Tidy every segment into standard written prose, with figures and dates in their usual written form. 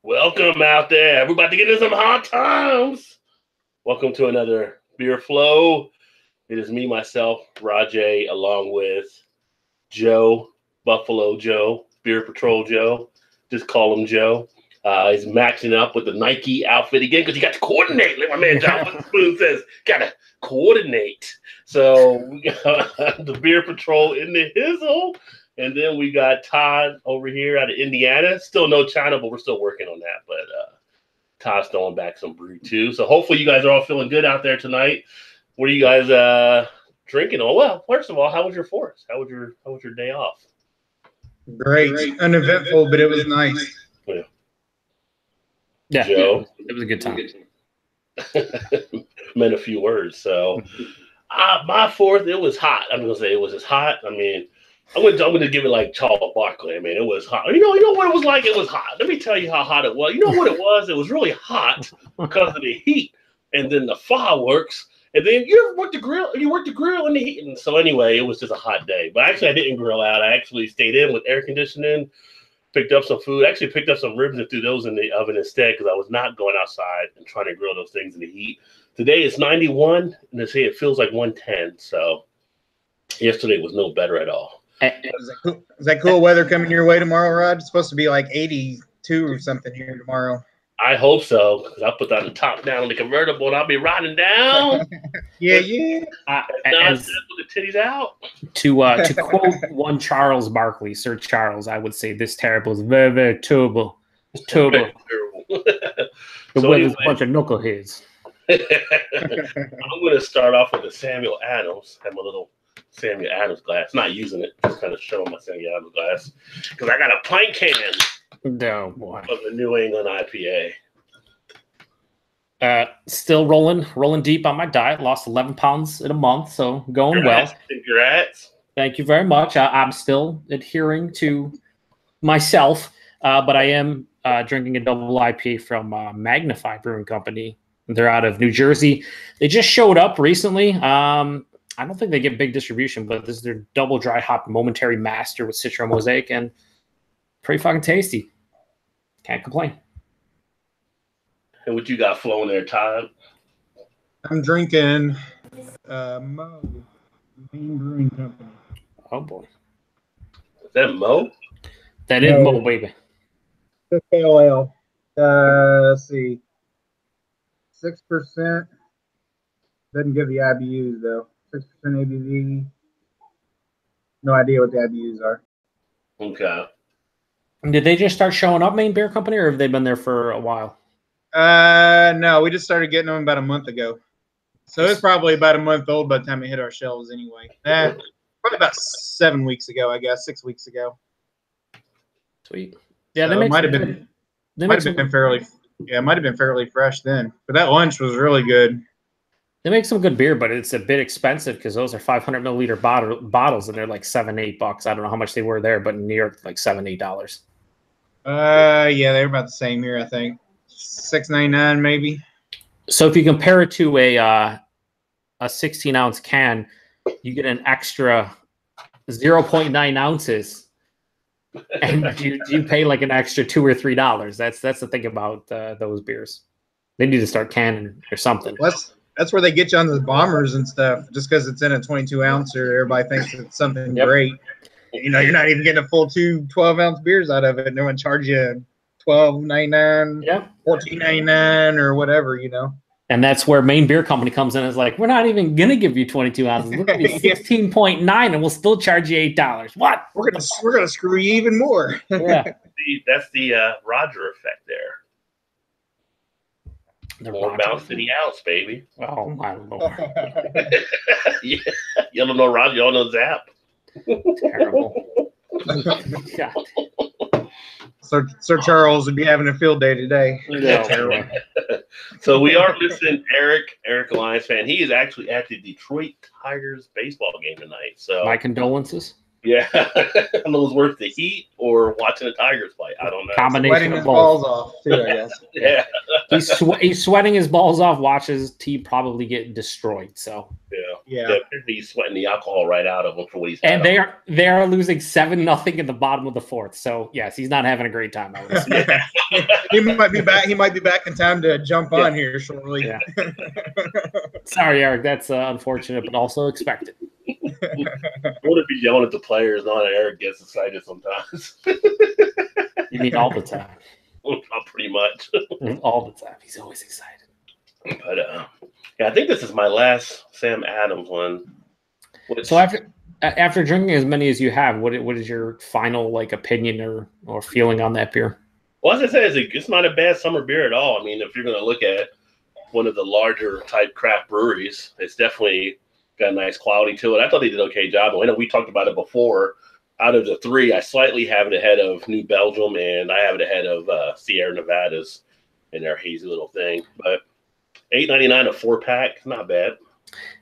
Welcome out there. We're about to get into some hot times. Welcome to another Beer Flow. It is me, myself, Rajay, along with Joe, Buffalo Joe, Beer Patrol Joe. Just call him Joe. He's maxing up with the Nike outfit again because you got to coordinate. Like my man John Spoon says, got to coordinate. So we got the Beer Patrol in the hizzle. And then we got Todd over here out of Indiana. Still no China, but we're still working on that. But Todd's throwing back some brew too. So hopefully you guys are all feeling good out there tonight. What are you guys drinking? Oh well, first of all, how was your forest? How was your day off? Great. Uneventful, but it was nice. Yeah, Joe? it was a good time. Meant a few words. So my fourth, it was hot. I'm gonna say it was just hot. I mean, I'm gonna give it like Charles Barkley. I mean, it was hot. You know what it was like? It was hot. Let me tell you how hot it was. You know what it was? It was really hot because of the heat, and then the fireworks, and then you worked the grill. You worked the grill in the heat, and so anyway, it was just a hot day. But actually, I didn't grill out. I actually stayed in with air conditioning. Picked up some food. Actually picked up some ribs and threw those in the oven instead because I was not going outside and trying to grill those things in the heat. Today it's 91, and they say it feels like 110. So yesterday was no better at all. Is that cool weather coming your way tomorrow, Rod? It's supposed to be like 82 or something here tomorrow. I hope so, because I'll put that on the top down on the convertible and I'll be riding down. Yeah. With the titties out. To quote one Charles Barkley, Sir Charles, I would say this terrible is very, very terrible. It's terrible. The weather's a bunch of knuckleheads. I'm going to start off with a Samuel Adams. I have my little Samuel Adams glass. Not using it, just kind of showing my Samuel Adams glass. Because I got a pint can. No, boy. Of the New England IPA. Still rolling deep on my diet. Lost 11 pounds in a month, so going well. Congrats. Thank you very much. I'm still adhering to myself, but I am drinking a double IPA from Magnify Brewing Company. They're out of New Jersey. They just showed up recently. I don't think they get big distribution, but this is their double dry hop momentary master with Citro Mosaic, and pretty fucking tasty. Can't complain. And what you got flowing there, Todd? I'm drinking Mo, Main Brewing Company. Oh boy. Is that Mo? That is Mo, baby. It's pale ale. Let's see. 6%. Doesn't give the IBUs though. 6% ABV. No idea what the IBUs are. Okay. Did they just start showing up, Maine Beer Company, or have they been there for a while? No, we just started getting them about a month ago. So it's probably about a month old by the time it hit our shelves anyway. Probably about 7 weeks ago, I guess, 6 weeks ago. Sweet. Yeah, so it might have been fairly fresh then. But that lunch was really good. They make some good beer, but it's a bit expensive because those are 500 milliliter bottles, and they're like $7-8. I don't know how much they were there, but in New York, like $7-8. Yeah, they're about the same here, I think. $6.99 maybe. So if you compare it to a 16-ounce can, you get an extra 0.9 ounces, and you pay like an extra $2 or $3. That's the thing about those beers. They need to start canning or something. That's where they get you on the bombers and stuff. Just because it's in a 22-ouncer, everybody thinks it's something great. You know, you're not even getting a full 2 12-ounce beers out of it. And they're going to charge you $12.99, $14.99, or whatever, you know. And that's where Maine Beer Company comes in and is like, we're not even going to give you 22 ounces. We're going to give you 16.9, and we'll still charge you $8. What? We're gonna screw you even more. Yeah. That's the Roger effect there. The more bounce to the ounce, baby. Oh, my Lord. Yeah. You don't know Roger, you all know Zap. Terrible. God. Sir Charles would be having a field day today. Yeah, terrible. So we are missing Eric, a Lions fan. He is actually at the Detroit Tigers baseball game tonight. So my condolences. Yeah. I don't know if it's worth the heat or watching the Tigers play. I don't know. Combination sweating of his both. balls off, too, I guess. Yeah. He's sweating his balls off, watches his team probably get destroyed. So yeah. Yeah. He's sweating the alcohol right out of him for what he's And they are losing 7-0 in the bottom of the fourth. So yes, he's not having a great time. I would assume. He might be back. He might be back in time to jump on here shortly. Yeah. Sorry, Eric. That's unfortunate, but also expected. I want to be yelling at the players, not Eric gets excited sometimes. You mean all the time? Not pretty much. All the time. He's always excited. But yeah, I think this is my last Sam Adams one. So after drinking as many as you have, what is your final opinion or feeling on that beer? Well, as I said, it's not a bad summer beer at all. I mean, if you're going to look at one of the larger type craft breweries, it's definitely got a nice quality to it. I thought they did an okay job. I know we talked about it before. Out of the three, I slightly have it ahead of New Belgium, and I have it ahead of Sierra Nevadas in their hazy little thing. But $8.99 a 4-pack, not bad.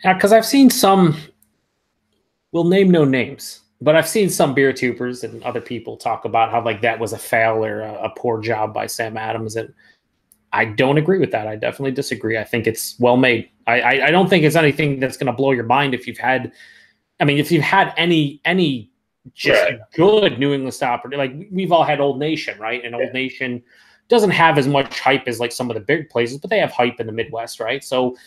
Yeah, because I've seen some. We'll name no names, but I've seen some beer tubers and other people talk about how that was a fail or a poor job by Sam Adams, and I don't agree with that. I definitely disagree. I think it's well made. I don't think it's anything that's going to blow your mind if you've had. I mean, if you've had any just good New England style, we've all had Old Nation, right? And Old Nation doesn't have as much hype as some of the big places, but they have hype in the Midwest, right? So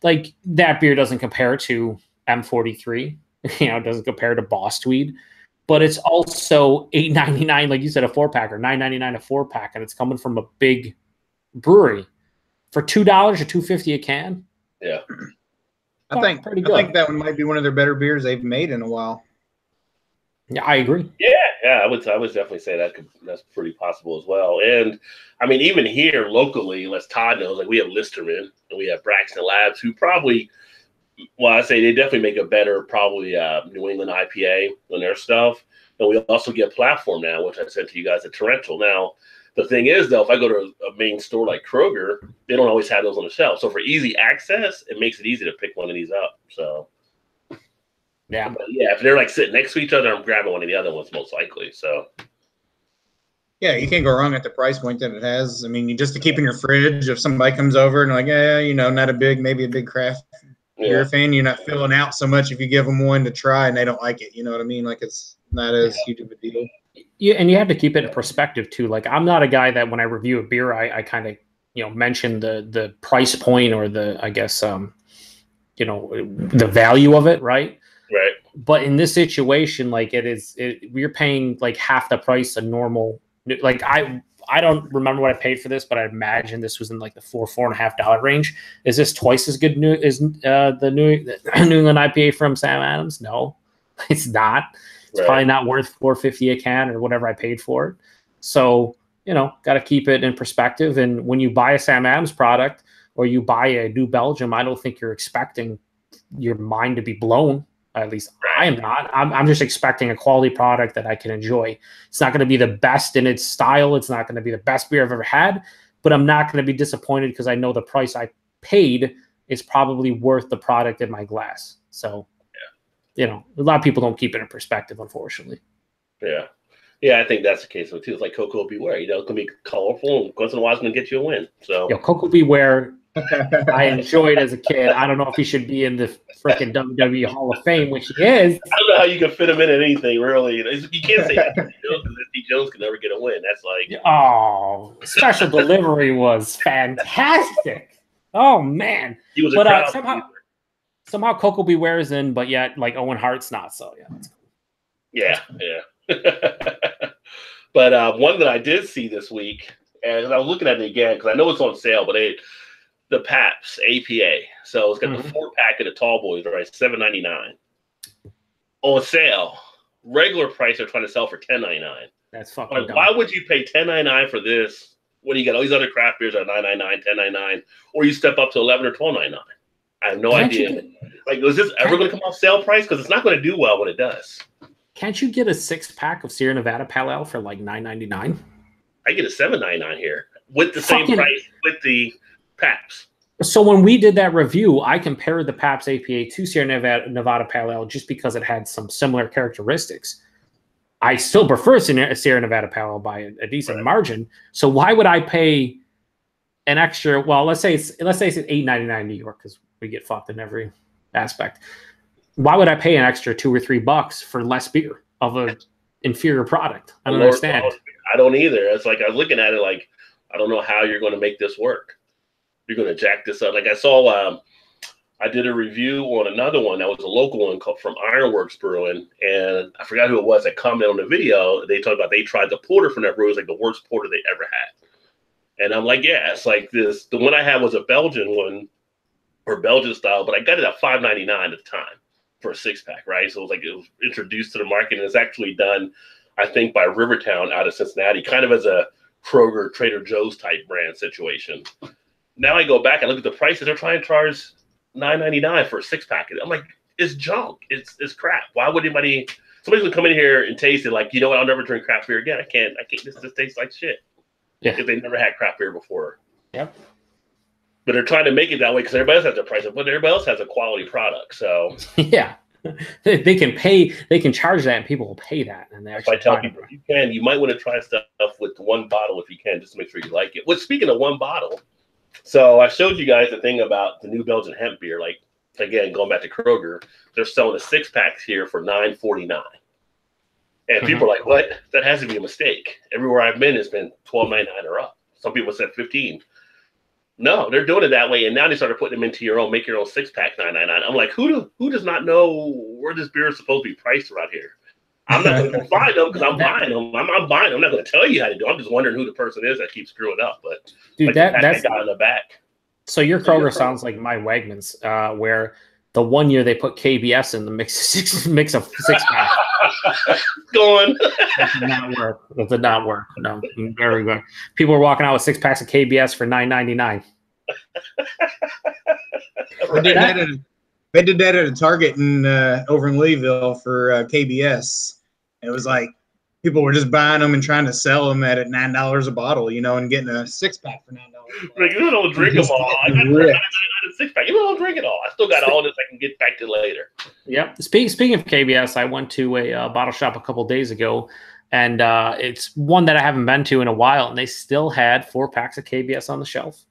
that beer doesn't compare to M43. It doesn't compare to Boss Tweed, but it's also $8.99, like you said, a 4-pack, or $9.99 a 4-pack, and it's coming from a big brewery for $2 or $2.50 a can. Yeah, I think that one might be one of their better beers they've made in a while. Yeah, I agree. Yeah, I would definitely say that's pretty possible as well. And I mean, even here locally, as Todd knows, we have Listerman and we have Braxton Labs, who probably. Well, I say they definitely make a better, probably New England IPA on their stuff. And we also get Platform now, which I sent to you guys at Torrential. Now, the thing is, though, if I go to a main store like Kroger, they don't always have those on the shelf. So for easy access, it makes it easy to pick one of these up. So, yeah, if they're sitting next to each other, I'm grabbing one of the other ones most likely. So, yeah, you can't go wrong at the price point that it has. I mean, just to keep in your fridge if somebody comes over and maybe a big craft. You're a fan, you're not filling out so much if you give them one to try and they don't like it. You know what I mean? It's not as huge of a deal. Yeah, and you have to keep it in perspective too. I'm not a guy that when I review a beer, I kind of mention the price point or the the value of it, right? Right. But in this situation, we're paying half the price of normal. I don't remember what I paid for this, but I imagine this was in the $4.5 range. Is this twice as good as the New England IPA from Sam Adams? No, it's not. It's probably not worth $4.50 a can or whatever I paid for it. So, got to keep it in perspective. And when you buy a Sam Adams product or you buy a New Belgium, I don't think you're expecting your mind to be blown. At least I am not. I'm just expecting a quality product that I can enjoy. It's not going to be the best in its style. It's not going to be the best beer I've ever had, but I'm not going to be disappointed because I know the price I paid is probably worth the product in my glass. So, a lot of people don't keep it in perspective, unfortunately. Yeah. Yeah, I think that's the case with too. It's like Cocoa Beware. It's going to be colorful, and once in a while it's going to get you a win. So, Cocoa Beware, I enjoyed as a kid. I don't know if he should be in the freaking WWE Hall of Fame, which he is. I don't know how you can fit him in anything, really. You can't say that because Steve Jones can never get a win. That's Special delivery was fantastic. Oh man, he was somehow Cocoa Beware is in, but yet Owen Hart's not. So that's cool. Yeah. But one that I did see this week, and I was looking at it again because I know it's on sale, but the Pabst APA. So it's got the 4-pack of the tall boys, right? $7.99 on sale. Regular price they're trying to sell for $10.99. That's fucking dumb. Why would you pay $10.99 for this when you got all these other craft beers at $9.99, $10.99, or you step up to $11 or $12.99? I have no idea. Is this ever going to come off sale price? Because it's not going to do well when it does. Can't you get a 6-pack of Sierra Nevada Pale Ale for $9.99? I get a $7.99 here with the same price with the Pabst. So when we did that review, I compared the Pabst APA to Sierra Nevada Pale Ale just because it had some similar characteristics. I still prefer Sierra Nevada Pale Ale by a decent margin. So why would I pay an extra? Well, let's say it's $8.99 in New York because we get fucked in every aspect. Why would I pay an extra $2 or $3 for less beer of an inferior product? I don't understand. I don't either. It's like I was looking at it like, I don't know how you're going to make this work. You're going to jack this up. Like I saw, I did a review on another one that was a local one called from Ironworks Brewing, and I forgot who it was that commented on the video. They talked about they tried the porter from that brewery. It was like the worst porter they ever had. And I'm like, yeah, it's like this. The one I had was a Belgian one, or Belgian style, but I got it at $5.99 at the time for a 6-pack, right? So it was introduced to the market, and it's actually done, I think, by Rivertown out of Cincinnati, kind of as a Kroger, Trader Joe's type brand situation. Now I go back and look at the prices. They're trying to charge $9.99 for a 6-pack. I'm like, it's junk. It's crap. Why would somebody's gonna come in here and taste it like, you know what? I'll never drink craft beer again. I can't. This tastes like shit. Yeah. If they never had craft beer before. Yep. But they're trying to make it that way because everybody else has their price, but everybody else has a quality product. So yeah, they can charge that, and people will pay that. And if I tell people, you might want to try stuff with one bottle if you can, just to make sure you like it. Well, speaking of one bottle, so I showed you guys the thing about the new Belgian hemp beer. Like, again, going back to Kroger, they're selling the 6-packs here for $9.49. And people are like, what? That has to be a mistake. Everywhere I've been, it's been $12.99 or up. Some people said $15. No, they're doing it that way. And now they started putting them into your own, make your own 6-pack, $9.99. I'm like, who does not know where this beer is supposed to be priced around here? I'm not going to find them because I'm buying them. I'm buying them. I'm not going to tell you how to do it. I'm just wondering who the person is that keeps screwing up. But dude, like that's guy in the back. So your Kroger sounds like my Wegmans, where the one year they put KBS in the mix of 6-pack. Going. That did not work. That did not work. No, very good. People were walking out with 6-packs of KBS for $9.99. They did that at a Target over in Louisville for KBS. And it was like people were just buying them and trying to sell them at $9 a bottle, and getting a 6-pack for $9. Like, you don't drink them all. I got $9.99 a 6-pack. You don't drink it all. I still got all this I can get back to later. Yep. Speaking of KBS, I went to a bottle shop a couple days ago, and it's one that I haven't been to in a while, and they still had 4 packs of KBS on the shelf.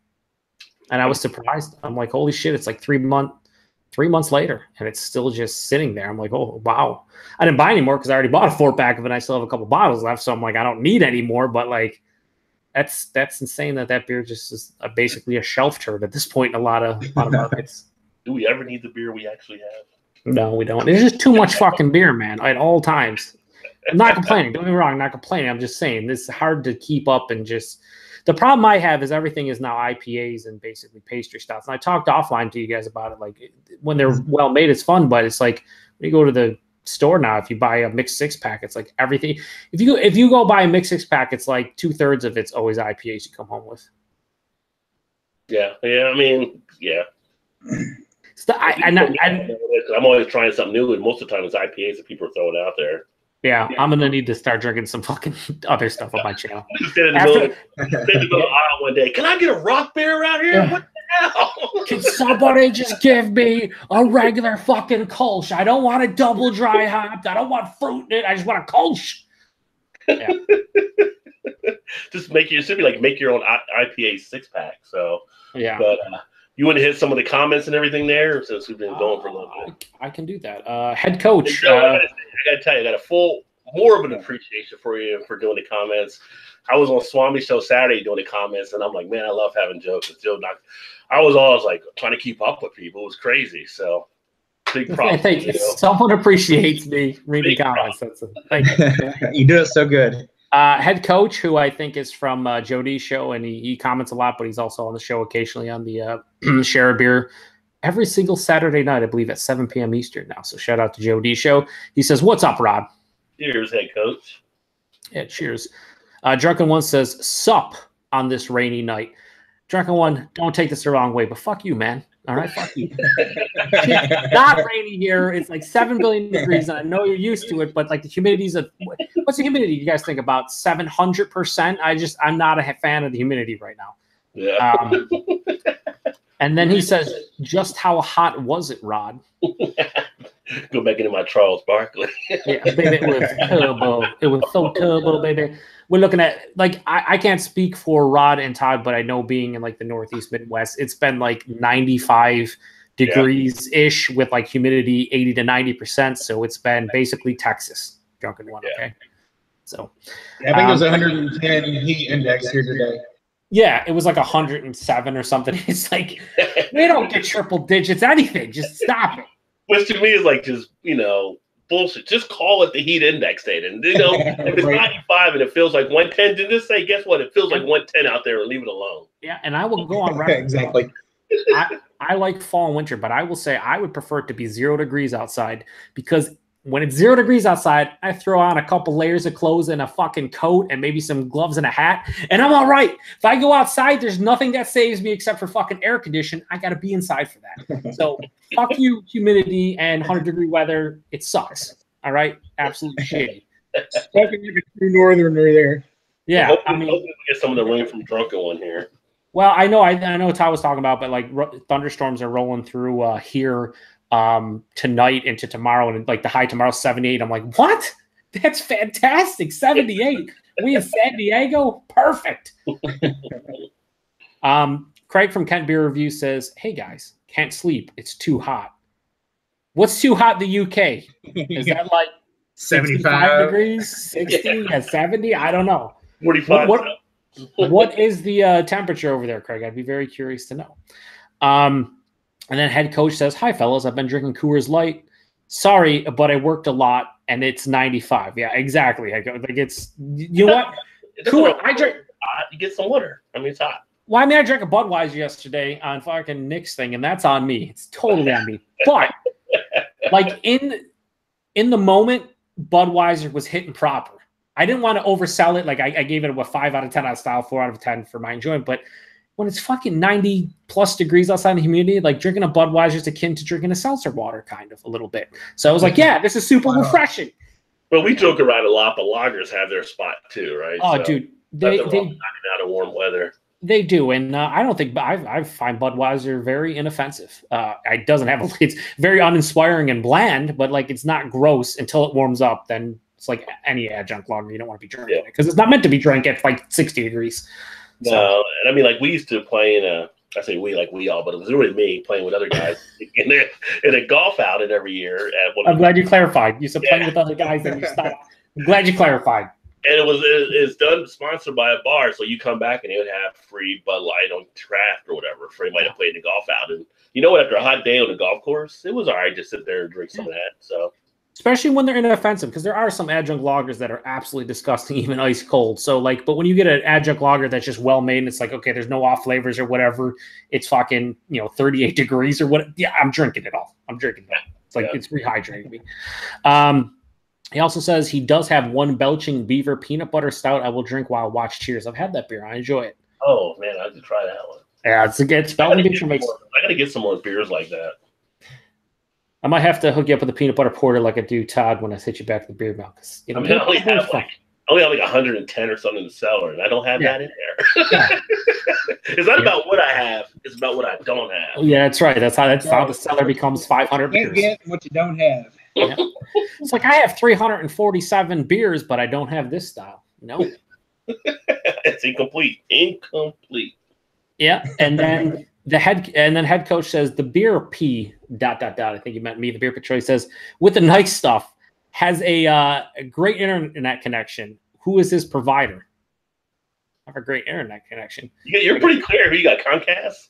And I was surprised. I'm like, holy shit, it's like 3 months later, and it's still just sitting there. I'm like, oh, wow. I didn't buy any more because I already bought a 4-pack of it, and I still have a couple bottles left, so I'm like, I don't need any more, but like, that's insane that beer just is basically a shelf turd at this point in a lot of markets. Do we ever need the beer we actually have? No, we don't. There's just too much fucking beer, man, at all times. I'm not complaining. Don't get me wrong. I'm not complaining. I'm just saying this is hard to keep up, and just the problem I have is everything is now IPAs and basically pastry styles. And I talked offline to you guys about it. Like, when they're well made, it's fun, but it's like when you go to the store now, if you buy a mixed 6-pack, it's like everything. If you go buy a mixed 6-pack, it's like 2/3 of it's always IPAs you come home with. Yeah. I mean, yeah. I'm always trying something new, and most of the time it's IPAs that people are throwing out there. Yeah, I'm gonna need to start drinking some fucking other stuff on my channel. Instead of the aisle one day, can I get a rock beer around here? Yeah. What the hell? Can somebody just give me a regular fucking Kolsch? I don't want a double dry hopped. I don't want fruit in it. I just want a Kolsch. Yeah. Just make your own IPA 6-pack. So yeah, but you want to hit some of the comments and everything there since we've been going for a little bit. I can do that. Head coach. I gotta tell you, I got more of an appreciation for you for doing the comments. I was on Swami Show Saturday doing the comments, and I'm like, man, I love having jokes. I was always like trying to keep up with people. It was crazy. So big props. Thank you. Someone appreciates me reading comments. Thank you. You do it so good. Head coach, who I think is from Joe D's show, and he comments a lot, but he's also on the show occasionally on the Share a Beer every single Saturday night, I believe, at 7 p.m. Eastern now. So shout out to Joe D's show. He says, "What's up, Rod?" Cheers, head coach. Yeah, cheers. Drunken One says, "Sup on this rainy night." Drunken One, don't take this the wrong way, but fuck you, man. All right, fuck you. Not rainy here. It's like 7 billion degrees, and I know you're used to it, but like the humidity's what's the humidity? You guys think about 700%? I'm not a fan of the humidity right now. Yeah. And then he says, "Just how hot was it, Rod?" Go back into my Charles Barkley. Yeah, baby, it was turbo. It was so turbo, baby. We're looking at, like, I can't speak for Rod and Todd, but I know being in like the Northeast Midwest, it's been like 95 degrees ish with like humidity 80 to 90%. So it's been basically Texas drunken one. Okay. So I think it was 110 heat index here today. Yeah, it was like 107 or something. It's like, we don't get triple digits, anything. Just stop it. Which to me is like just, bullshit. Just call it the heat index data. And, if it's 95 and it feels like 110, then just say, guess what? It feels like 110 out there and leave it alone. Yeah, and I will go on record. Exactly. I like fall and winter, but I will say I would prefer it to be 0 degrees outside, because when it's 0 degrees outside, I throw on a couple layers of clothes and a fucking coat and maybe some gloves and a hat, and I'm all right. If I go outside, there's nothing that saves me except for fucking air condition. I got to be inside for that. So fuck you, humidity and 100-degree weather. It sucks. All right? Absolutely shitty. Fucking like a true northerner there. Yeah. Hopefully we get some of the rain from Drunken One here. Well, I know what Ty was talking about, but like thunderstorms are rolling through here tonight into tomorrow, and like the high tomorrow 78. I'm like, what? That's fantastic. 78. We in San Diego? Perfect. Craig from Kent Beer Review says, hey guys, can't sleep. It's too hot. What's too hot in the UK? Is that like 75 degrees, 60, 70? I don't know. 45. What is the temperature over there, Craig? I'd be very curious to know. And then head coach says, hi, fellas. I've been drinking Coors Light. Sorry, but I worked a lot, and it's 95. Yeah, exactly. Like it's, you know what? Cool. I drink. You get some water. I mean, it's hot. Well, I mean, I drank a Budweiser yesterday on fucking Nick's thing, and that's on me. It's totally on me. But like in the moment, Budweiser was hitting proper. I didn't want to oversell it. Like I gave it a 5 out of 10 out of style, 4 out of 10 for my enjoyment. But when it's fucking 90 plus degrees outside in the humidity, like drinking a Budweiser is akin to drinking a seltzer water, kind of a little bit. So I was like, yeah, this is super refreshing. Well, we joke around a lot, but lagers have their spot too, right? Oh, so dude, they out of warm weather. They do, and I don't think I find Budweiser very inoffensive. It doesn't have it's very uninspiring and bland, but like it's not gross until it warms up. Then it's like any adjunct lager, you don't want to be drinking it because it's not meant to be drank at like 60 degrees. No, and I mean, like we used to play in I say we, like we all, but it was really me playing with other guys in a golf outing every year. I'm glad you clarified. You said playing with other guys and you stopped. I'm glad you clarified. And it's done sponsored by a bar, so you come back and they would have free Bud Light on draft or whatever for anybody to play in the golf out. And you know what? After a hot day on the golf course, it was all right to sit there and drink some of that. So. Especially when they're inoffensive, because there are some adjunct lagers that are absolutely disgusting, even ice cold. So, like, but when you get an adjunct lager that's just well made, and it's like, okay, there's no off flavors or whatever. It's fucking 38 degrees or what? Yeah, I'm drinking it all. I'm drinking it. It's like it's rehydrating me. He also says he does have one belching beaver peanut butter stout I will drink while I watch Cheers. I've had that beer. I enjoy it. Oh man, I have to try that one. Yeah, it's I gotta get some more beers like that. I might have to hook you up with a peanut butter porter like I do Todd when I hit you back to the beer mouth. I only have like 110 or something in the cellar, and I don't have that in there. Yeah. It's not about what I have; it's about what I don't have. Yeah, that's right. That's how the cellar becomes 500 beers. You can't get what you don't have. Yeah. It's like I have 347 beers, but I don't have this style. No, it's incomplete. Yeah, and then head coach says the beer P ... I think you meant me. The beer Patrol says with the nice stuff has a great internet connection. Who is his provider? I have a great internet connection. You're pretty clear. You got Comcast?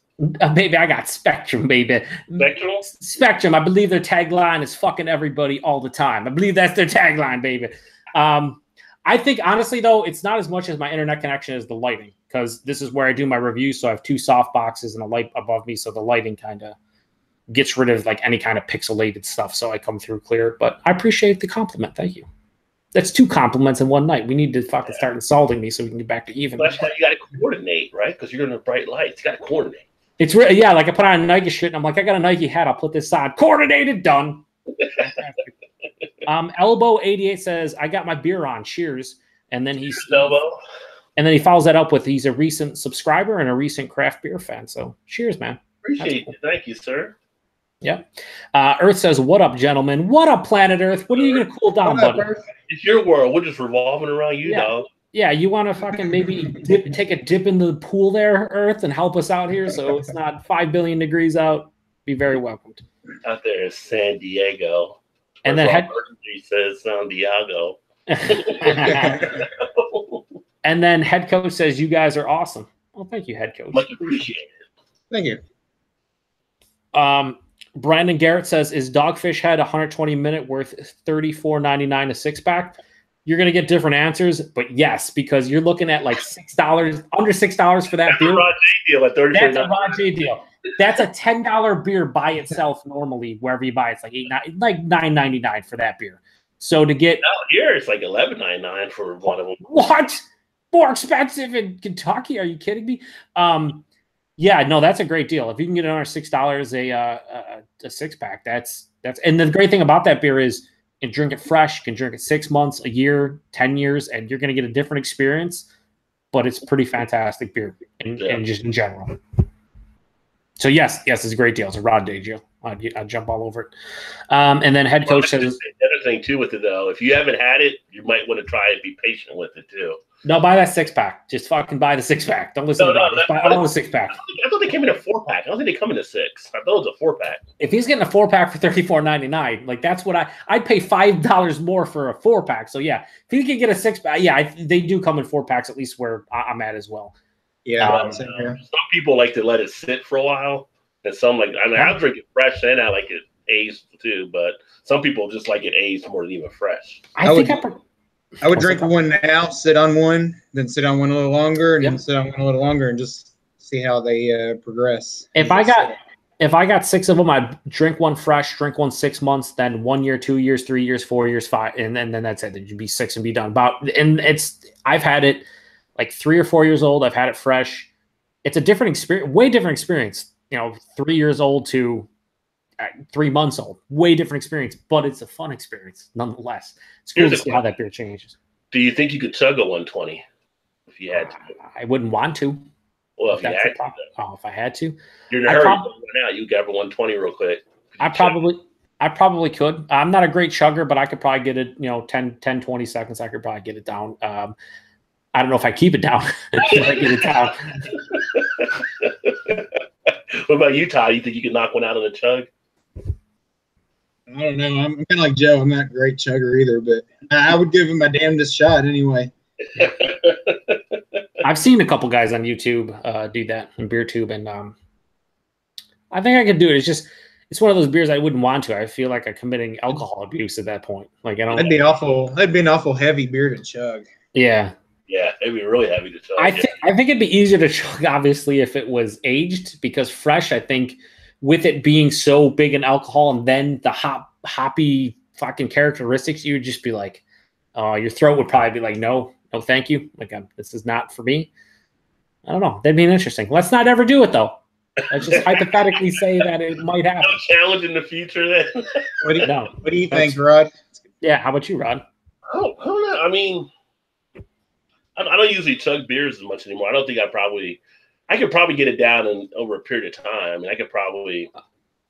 Baby, I got Spectrum, baby. Spectrum. I believe their tagline is fucking everybody all the time. I believe that's their tagline, baby. I think, honestly, though, it's not as much as my internet connection as the lighting, because this is where I do my reviews. So I have 2 soft boxes and a light above me, so the lighting kind of gets rid of like any kind of pixelated stuff, so I come through clear. But I appreciate the compliment. Thank you. That's 2 compliments in one night. We need to fucking start insulting me so we can get back to even. Well, that's why you got to coordinate, right? Because you're in the bright lights. You got to coordinate. It's really, yeah, like I put on a Nike shirt and I'm like, I got a Nike hat. I'll put this on. Coordinated, done. Elbow 88 says, I got my beer on. Cheers. And then and then he follows that up with he's a recent subscriber and a recent craft beer fan. So cheers, man. Appreciate it. Thank you, sir. Yeah. Earth says, what up, gentlemen? What up, planet Earth? When are you going to cool down, buddy? It's your world. We're just revolving around you, dog. Yeah, you want to fucking maybe take a dip in the pool there, Earth, and help us out here so it's not 5 billion degrees out? Be very welcomed. Out there in San Diego. And then he says San Diego. And then head coach says you guys are awesome. Well, thank you, head coach. Much appreciated. Thank you. Brandon Garrett says, is Dogfish Head 120 minute worth $34.99 a six pack? You're gonna get different answers, but yes, because you're looking at like $6, under $6 for that beer. That's a Rod J deal. That's a $10 beer by itself normally, wherever you buy it. It's like $9.99 for that beer. So to get here it's like $11.99 for one of them. What? More expensive in Kentucky? Are you kidding me? Yeah, no, that's a great deal. If you can get it under $6 a six pack, that's and the great thing about that beer is you can drink it fresh, you can drink it 6 months, a year, 10 years, and you're going to get a different experience. But it's pretty fantastic beer, and just in general. So yes, it's a great deal. It's a Rod Day deal. I'd jump all over it. And then head coach says the other thing too with it though, if you haven't had it, you might want to try and be patient with it too. No, buy that six pack. Just fucking buy the six pack. Don't listen to that. Just buy all the six pack. I thought they came in a 4-pack. I don't think they come in a 6. I thought it was a 4-pack. If he's getting a 4-pack for $34.99, like that's what I'd pay $5 more for a 4-pack. So yeah, if he can get a 6-pack, yeah, they do come in 4-packs at least where I'm at as well. Yeah, some people like to let it sit for a while, and some I'll drink it fresh and I like it aged too, but some people just like it aged more than even fresh. I would drink one now, sit on one, then sit on one a little longer, and then sit on one a little longer, and just see how they progress. If I got 6 of them, I'd drink one fresh, drink one 6 months, then 1 year, 2 years, 3 years, 4 years, 5, and then that's it. Then you'd be 6 and be done. I've had it like 3 or 4 years old. I've had it fresh. It's a different experience, way different experience. 3 years old to 3 months old, way different experience, but it's a fun experience nonetheless. It's cool to see how that beer changes. Do you think you could chug a 120 if you had to? I wouldn't want to. Well, if you had to. If I had to. You're in a hurry now. You grab a 120 real quick. I probably could. I'm not a great chugger, but I could probably get it, 10, 20 seconds. I could probably get it down. I don't know if I keep it down. If I get it down. What about you, Todd? You think you could knock one out on a chug? I don't know. I'm kind of like Joe. I'm not a great chugger either, but I would give him my damnedest shot anyway. I've seen a couple guys on YouTube do that in BeerTube, and I think I could do it. It's one of those beers I wouldn't want to. I feel like I'm committing alcohol abuse at that point. Like I don't. That'd be awful. That'd be an awful heavy beer to chug. Yeah. Yeah, it'd be really heavy to chug. I think it'd be easier to chug, obviously, if it was aged, because fresh, I think, with it being so big in alcohol and then the hoppy fucking characteristics, you would just be like, your throat would probably be like, no, thank you. Like, this is not for me. I don't know. That'd be interesting. Let's not ever do it, though. Let's just hypothetically say that it might happen. No challenge in the future, then. What do you think, Rod? Yeah, how about you, Rod? I don't know. I mean, I don't usually chug beers as much anymore. I don't think I could probably get it down in over a period of time. And I could probably,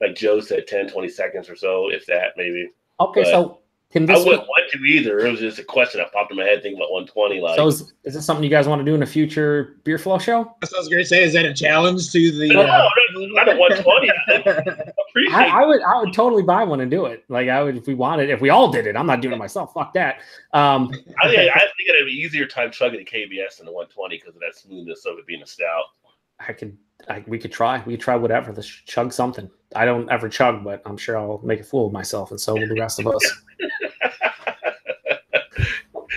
like Joe said, 10, 20 seconds or so, if that, maybe. Okay, so I wouldn't want to either. It was just a question that popped in my head thinking about 120. So is this something you guys want to do in a future Beer Flow show? That's what I was going to say. Is that a challenge to the... No, not a 120. I would totally buy one and do it. Like I would if we wanted. If we all did it, I'm not doing it myself. Fuck that. I think it'd have an easier time chugging a KBS than a 120 because of that smoothness of it being a stout. We could try. We could try whatever. Let's chug something. I don't ever chug, but I'm sure I'll make a fool of myself, and so will the rest of us.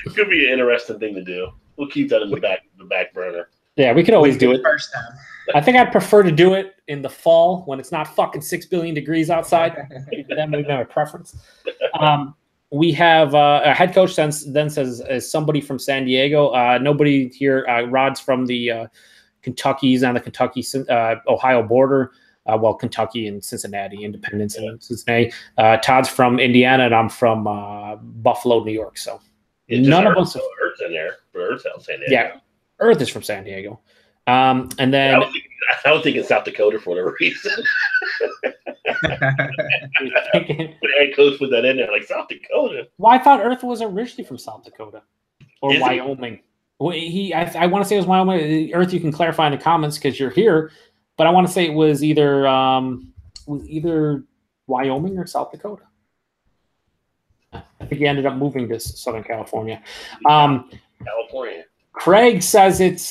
It could be an interesting thing to do. We'll keep that in the back burner. Yeah, we could always do it. First time. I think I'd prefer to do it in the fall when it's not fucking 6 billion degrees outside. That may be my preference. We have a head coach then says, is somebody from San Diego? Nobody here. Rod's from the Kentucky's on the Kentucky-Ohio border. Kentucky and Cincinnati, Independence and Cincinnati. Todd's from Indiana, and I'm from Buffalo, New York. So none of us. Earth's in there. Earth's out San Diego. Yeah, Earth is from San Diego. And then I was thinking South Dakota for whatever reason. The head coach put that in there, like South Dakota. Well, I thought Earth was originally from South Dakota or Wyoming. Well, I want to say it was Wyoming. Earth, you can clarify in the comments because you're here. But I want to say it was either was either Wyoming or South Dakota. I think he ended up moving to Southern California. California. Craig says it's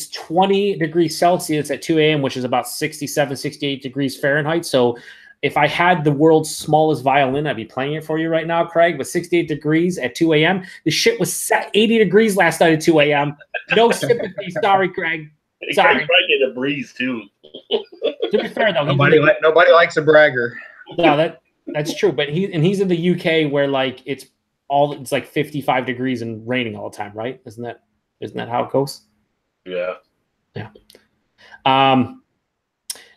20 degrees Celsius at 2 a.m., which is about 67, 68 degrees Fahrenheit. So if I had the world's smallest violin, I'd be playing it for you right now, Craig. But 68 degrees at 2 a.m. The shit was set 80 degrees last night at 2 a.m. No sympathy. Sorry, Craig. Sorry. Craig's probably getting a breeze, too. To be fair, though, nobody likes a bragger. No, that's true. But he's in the UK where like it's like 55 degrees and raining all the time, right? Isn't that how it goes? Yeah. Yeah.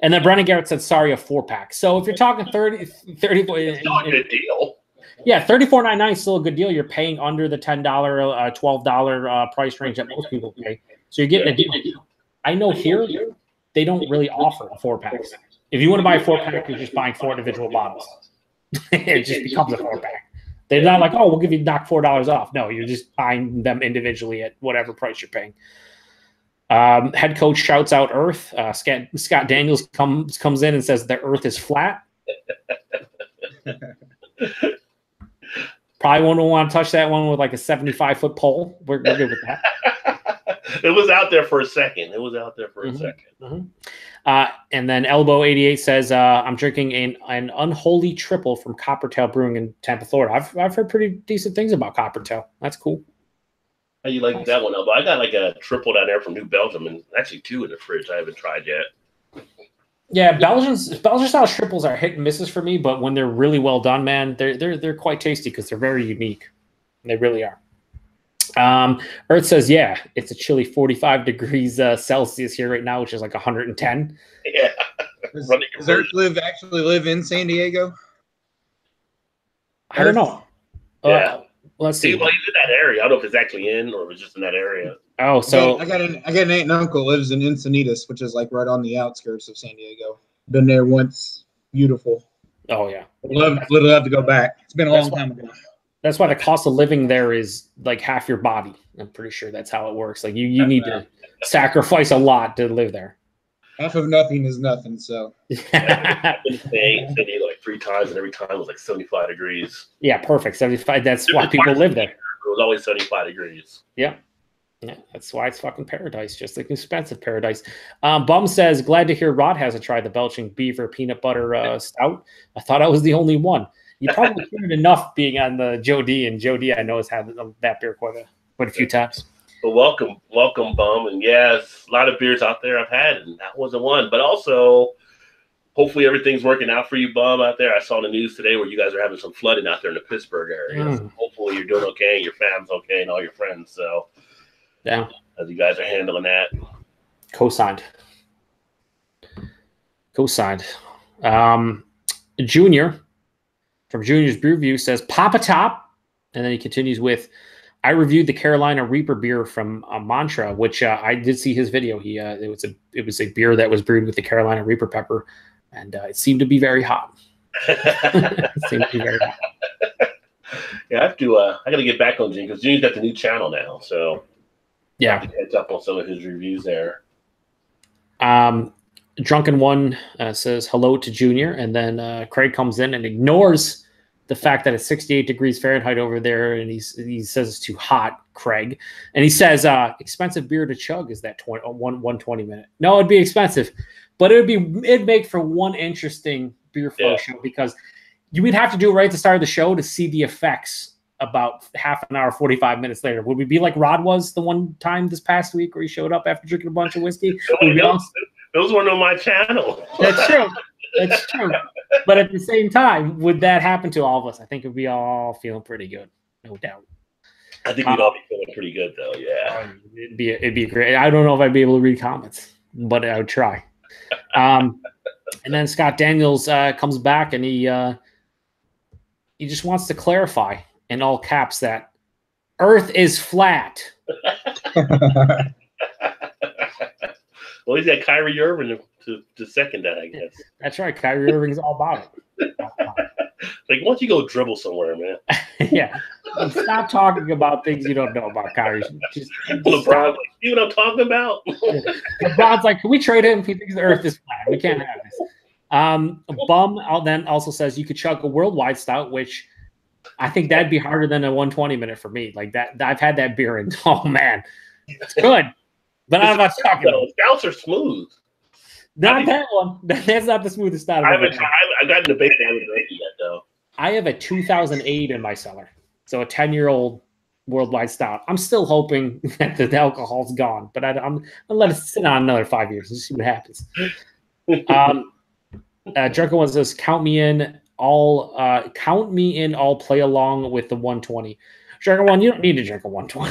And then Brennan Garrett said, sorry, a 4-pack. So if you're talking 30, it's still a good deal. Yeah, $34.99 is still a good deal. You're paying under the $10, $12 price range that most people pay. So you're getting a deal. I know here, they don't really offer 4-packs. If you want to buy a 4-pack, you're just buying 4 individual bottles. It just becomes a 4-pack. They're not like, oh, we'll give you knock $4 off. No, you're just buying them individually at whatever price you're paying. Head coach shouts out Earth. Scott Daniels comes in and says the Earth is flat. Probably won't want to touch that one with like a 75-foot pole. We're good with that. It was out there for a second. Mm-hmm. And then Elbow 88 says, I'm drinking an unholy triple from Coppertail Brewing in Tampa, Florida. I've heard pretty decent things about Coppertail. That's cool. How you like that one, Elbow? I got like a triple down there from New Belgium, and actually 2 in the fridge I haven't tried yet. Yeah, Belgian style triples are hit and misses for me, but when they're really well done, man, they're quite tasty because they're very unique. They really are. Earth says, yeah, it's a chilly 45 degrees Celsius here right now, which is like 110. Yeah. Does Earth actually live in San Diego? I don't know. Yeah. Let's see. Well, he's in that area. I don't know if it's actually in or if it's just in that area. Oh, so I got an aunt and uncle lives in Encinitas, which is like right on the outskirts of San Diego. Been there once. Beautiful. Oh yeah. Love to go back. It's been a long time ago. That's why the cost of living there is like half your body. I'm pretty sure that's how it works. Like you need to sacrifice a lot to live there. Half of nothing is nothing. So I've been staying in San Diego like 3 times, and every time it was like 75 degrees. Yeah, perfect. 75. That's why people live there. It was always 75 degrees. Yeah. Yeah, that's why it's fucking paradise, just like expensive paradise. Bum says, glad to hear Rod hasn't tried the Belching Beaver peanut butter stout. I thought I was the only one. You probably heard enough being on the Joe D, and Joe D I know has had that beer quite a few times. Well, welcome, Bum. And yes, a lot of beers out there I've had, and that wasn't one. But also, hopefully everything's working out for you, Bum, out there. I saw the news today where you guys are having some flooding out there in the Pittsburgh area. So hopefully you're doing okay, and your fam's okay, and all your friends. So yeah, as you guys are handling that. Co-signed. Junior from Junior's Brew Review says, Pop a Top. And then he continues with, I reviewed the Carolina Reaper beer from Mantra, which I did see his video. It was a beer that was brewed with the Carolina Reaper pepper, and it seemed to be very hot. Yeah, I got to get back on Gene because Gene's got the new channel now. So yeah, I have to catch up on some of his reviews there. Drunken One says hello to Junior, and then Craig comes in and ignores the fact that it's 68 degrees Fahrenheit over there, and he says it's too hot, Craig. And he says, expensive beer to chug is that 120 minute. No, it'd be expensive, but it'd make for one interesting beer flow show, because you would have to do it right at the start of the show to see the effects about half an hour, 45 minutes later. Would we be like Rod was the one time this past week where he showed up after drinking a bunch of whiskey? Those weren't on my channel. That's true. That's true. But at the same time, would that happen to all of us? I think we'd be all feeling pretty good, no doubt. I think we'd all be feeling pretty good, though. Yeah, it'd be great. I don't know if I'd be able to read comments, but I would try. And then Scott Daniels comes back, and he just wants to clarify in all caps that Earth is flat. Well, he's got Kyrie Irving to second that, I guess. That's right. Kyrie Irving's all about it. Like, why don't you go dribble somewhere, man? Yeah. Stop talking about things you don't know about Kyrie. Just LeBron's like, see what I'm talking about? LeBron's like, can we trade him if he thinks the Earth is flat? We can't have this. Bum then also says you could chug a worldwide stout, which I think that'd be harder than a 120 minute for me. Like that, I've had that beer and oh man, it's good. But I'm not talking. Stouts are smooth. Not that one. That's not the smoothest stout. I've gotten the base. I haven't drank it yet though. I have a 2008 in my cellar, so a 10-year-old worldwide stout. I'm still hoping that the alcohol's gone, but I'm gonna let it sit on another 5 years and see what happens. Jerko one says, "Count me in. All play along with the 120." Jerko one, you don't need to drink a 120.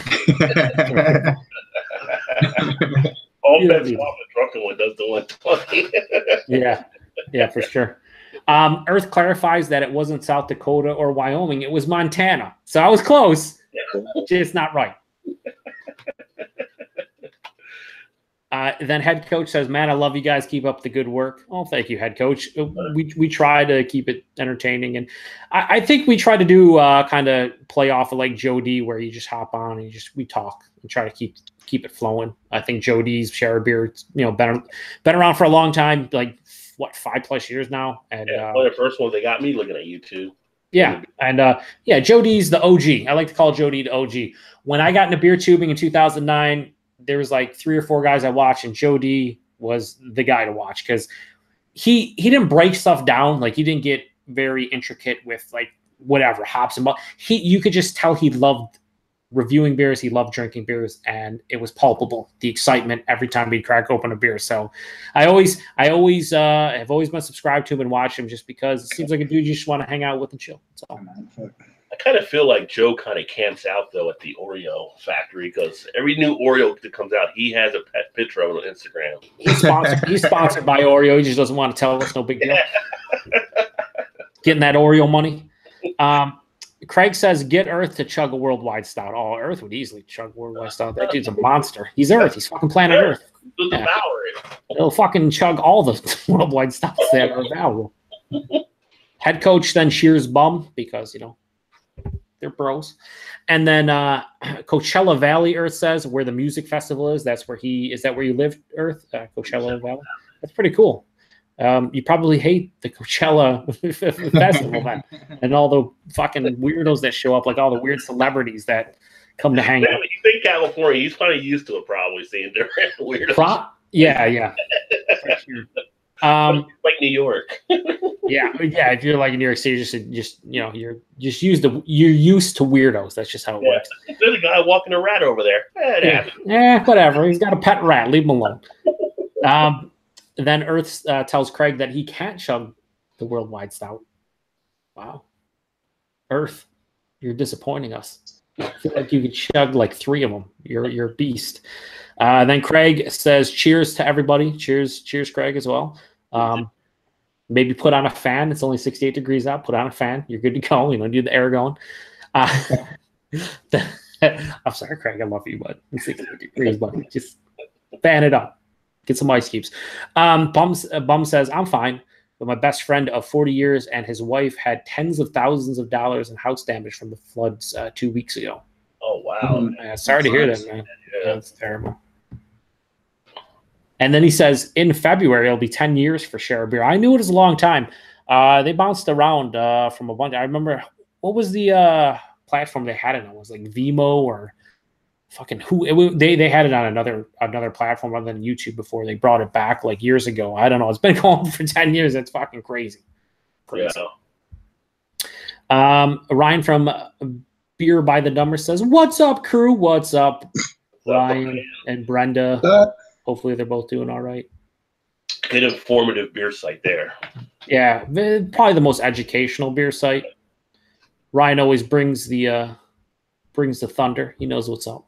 All bets off the drunken one does the 120. yeah, for sure. Earth clarifies that it wasn't South Dakota or Wyoming; it was Montana. So I was close, just not right. Then head coach says, "Man, I love you guys. Keep up the good work." Oh, thank you, head coach. We try to keep it entertaining, and I think we try to do kind of play off of like Joe D, where you just hop on and we talk and try to keep it flowing. I think Joe D's Share a Beer, been around for a long time, like what 5+ years now. And one of the first ones they got me looking at YouTube. Yeah, and Joe D's the OG. I like to call Joe D the OG. When I got into beer tubing in 2009. There was like 3 or 4 guys I watched, and Joe D was the guy to watch because he didn't break stuff down. Like he didn't get very intricate with like whatever hops and you could just tell he loved reviewing beers. He loved drinking beers, and it was palpable. The excitement every time he'd crack open a beer. So I always have been subscribed to him and watched him just because it seems like a dude you just want to hang out with and chill. So. I kind of feel like Joe kind of camps out though at the Oreo factory because every new Oreo that comes out, he has a picture of it on Instagram. He's sponsored by Oreo. He just doesn't want to tell us. No big deal. Getting that Oreo money. Craig says, "Get Earth to chug a worldwide stout." Oh, Earth would easily chug a worldwide stout. That dude's a monster. He's Earth. He's fucking planet Earth. Yeah. He'll fucking chug all the worldwide stouts that are available. Head coach then cheers Bum because they're bros. And then Coachella Valley, Earth says, where the music festival is. That's where is that where you live, Earth? Coachella Valley. That's pretty cool. You probably hate the Coachella festival then, and all the fucking weirdos that show up, like all the weird celebrities that come to hang out. He's in California. He's kind of used to it, probably seeing different weirdos. Yeah. Like New York. yeah. If you're like in New York City, you're used to weirdos. That's just how it works. There's a guy walking a rat over there. Whatever. He's got a pet rat. Leave him alone. Then Earth tells Craig that he can't chug the worldwide stout. Wow, Earth, you're disappointing us. I feel like you could chug like 3 of them. You're a beast. Then Craig says, "Cheers to everybody." Cheers, Craig, as well. Maybe put on a fan. It's only 68 degrees out. Put on a fan. You're good to go. Do the air going. I'm sorry, Craig. I love you, but it's 68 degrees, buddy. Just fan it up. Get some ice cubes. Bum says, "I'm fine, but my best friend of 40 years and his wife had tens of thousands of dollars in house damage from the floods 2 weeks ago." Oh, wow. Sorry to hear that, man. Yeah, that's terrible. And then he says, in February, it'll be 10 years for Share a Beer. I knew it was a long time. They bounced around from a bunch. I remember, what was the platform they had it on? It was like Venmo or fucking who? They had it on another platform other than YouTube before they brought it back like years ago. I don't know. It's been going for 10 years. That's fucking crazy. Yeah. Ryan from Beer by the Number says, "What's up, crew? What's up, Ryan and Brenda? Hopefully they're both doing all right." Good informative beer site there. Yeah, probably the most educational beer site. Ryan always brings the thunder. He knows what's up.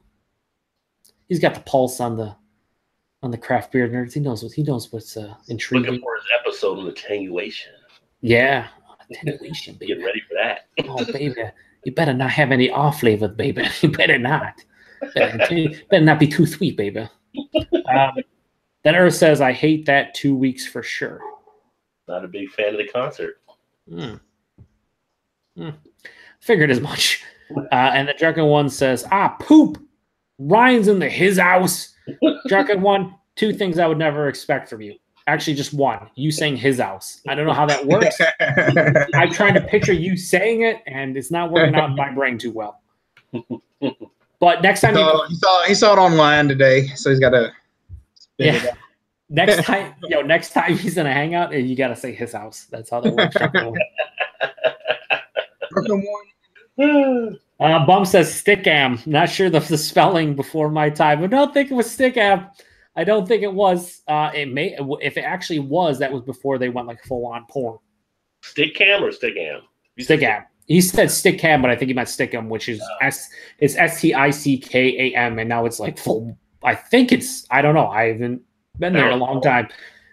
He's got the pulse on the craft beer nerds. He knows what's intriguing. Looking for his episode on attenuation. Yeah, attenuation, baby. Get ready for that. Oh, baby, you better not have any off flavor, baby. You better not. Better not be too sweet, baby. Then Earth says, "I hate that 2 weeks for sure." Not a big fan of the concert. Figured as much. And the Drunken One says, "Poop. Ryan's in his house." Drunken One, 2 things I would never expect from you. Actually, just one. You saying his house. I don't know how that works. I'm trying to picture you saying it, and it's not working out in my brain too well. But next time he saw it online today, so he's got to. Yeah. Next time he's in a hangout, you got to say his house. That's how that works. Bum says Stickam. Not sure the spelling before my time. I don't think it was Stickam. I don't think it was. It may, if it actually was, that was before they went like full on porn. Stickam or Stickam? Stickam. He said Stickam, but I think he meant Stickum, which is it's Stickam, and now it's like full. I think it's. I don't know. I haven't been there in a long time.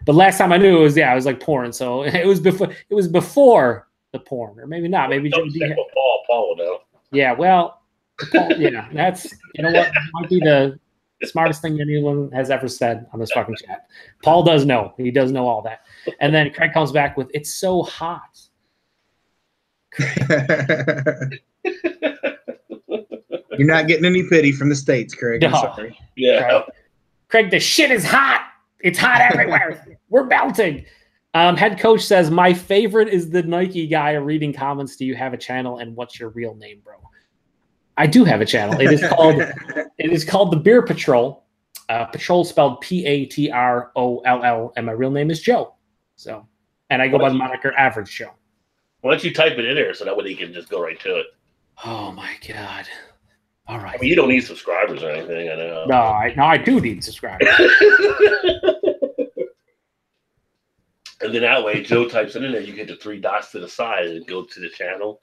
But last time I knew it was like porn. So it was before. It was before the porn, or maybe not. Maybe Paul know. Yeah. Well, Paul, yeah. That's what might be the smartest thing anyone has ever said on this fucking chat. Paul does know. He does know all that. And then Craig comes back with, "It's so hot." You're not getting any pity from the States, Craig. I'm sorry. Yeah. Craig, the shit is hot. It's hot everywhere. We're melting. Head coach says, "My favorite is the Nike guy reading comments. Do you have a channel? And what's your real name, bro?" I do have a channel. It is called the Beer Patrol. Patrol spelled Patroll, and my real name is Joe. So, and I go by the moniker Average Joe. Why don't you type it in there so that way he can just go right to it? Oh my God. All right. I mean, you don't need subscribers or anything. I know. No, I do need subscribers. And then that way, Joe types it in there. You get the 3 dots to the side and go to the channel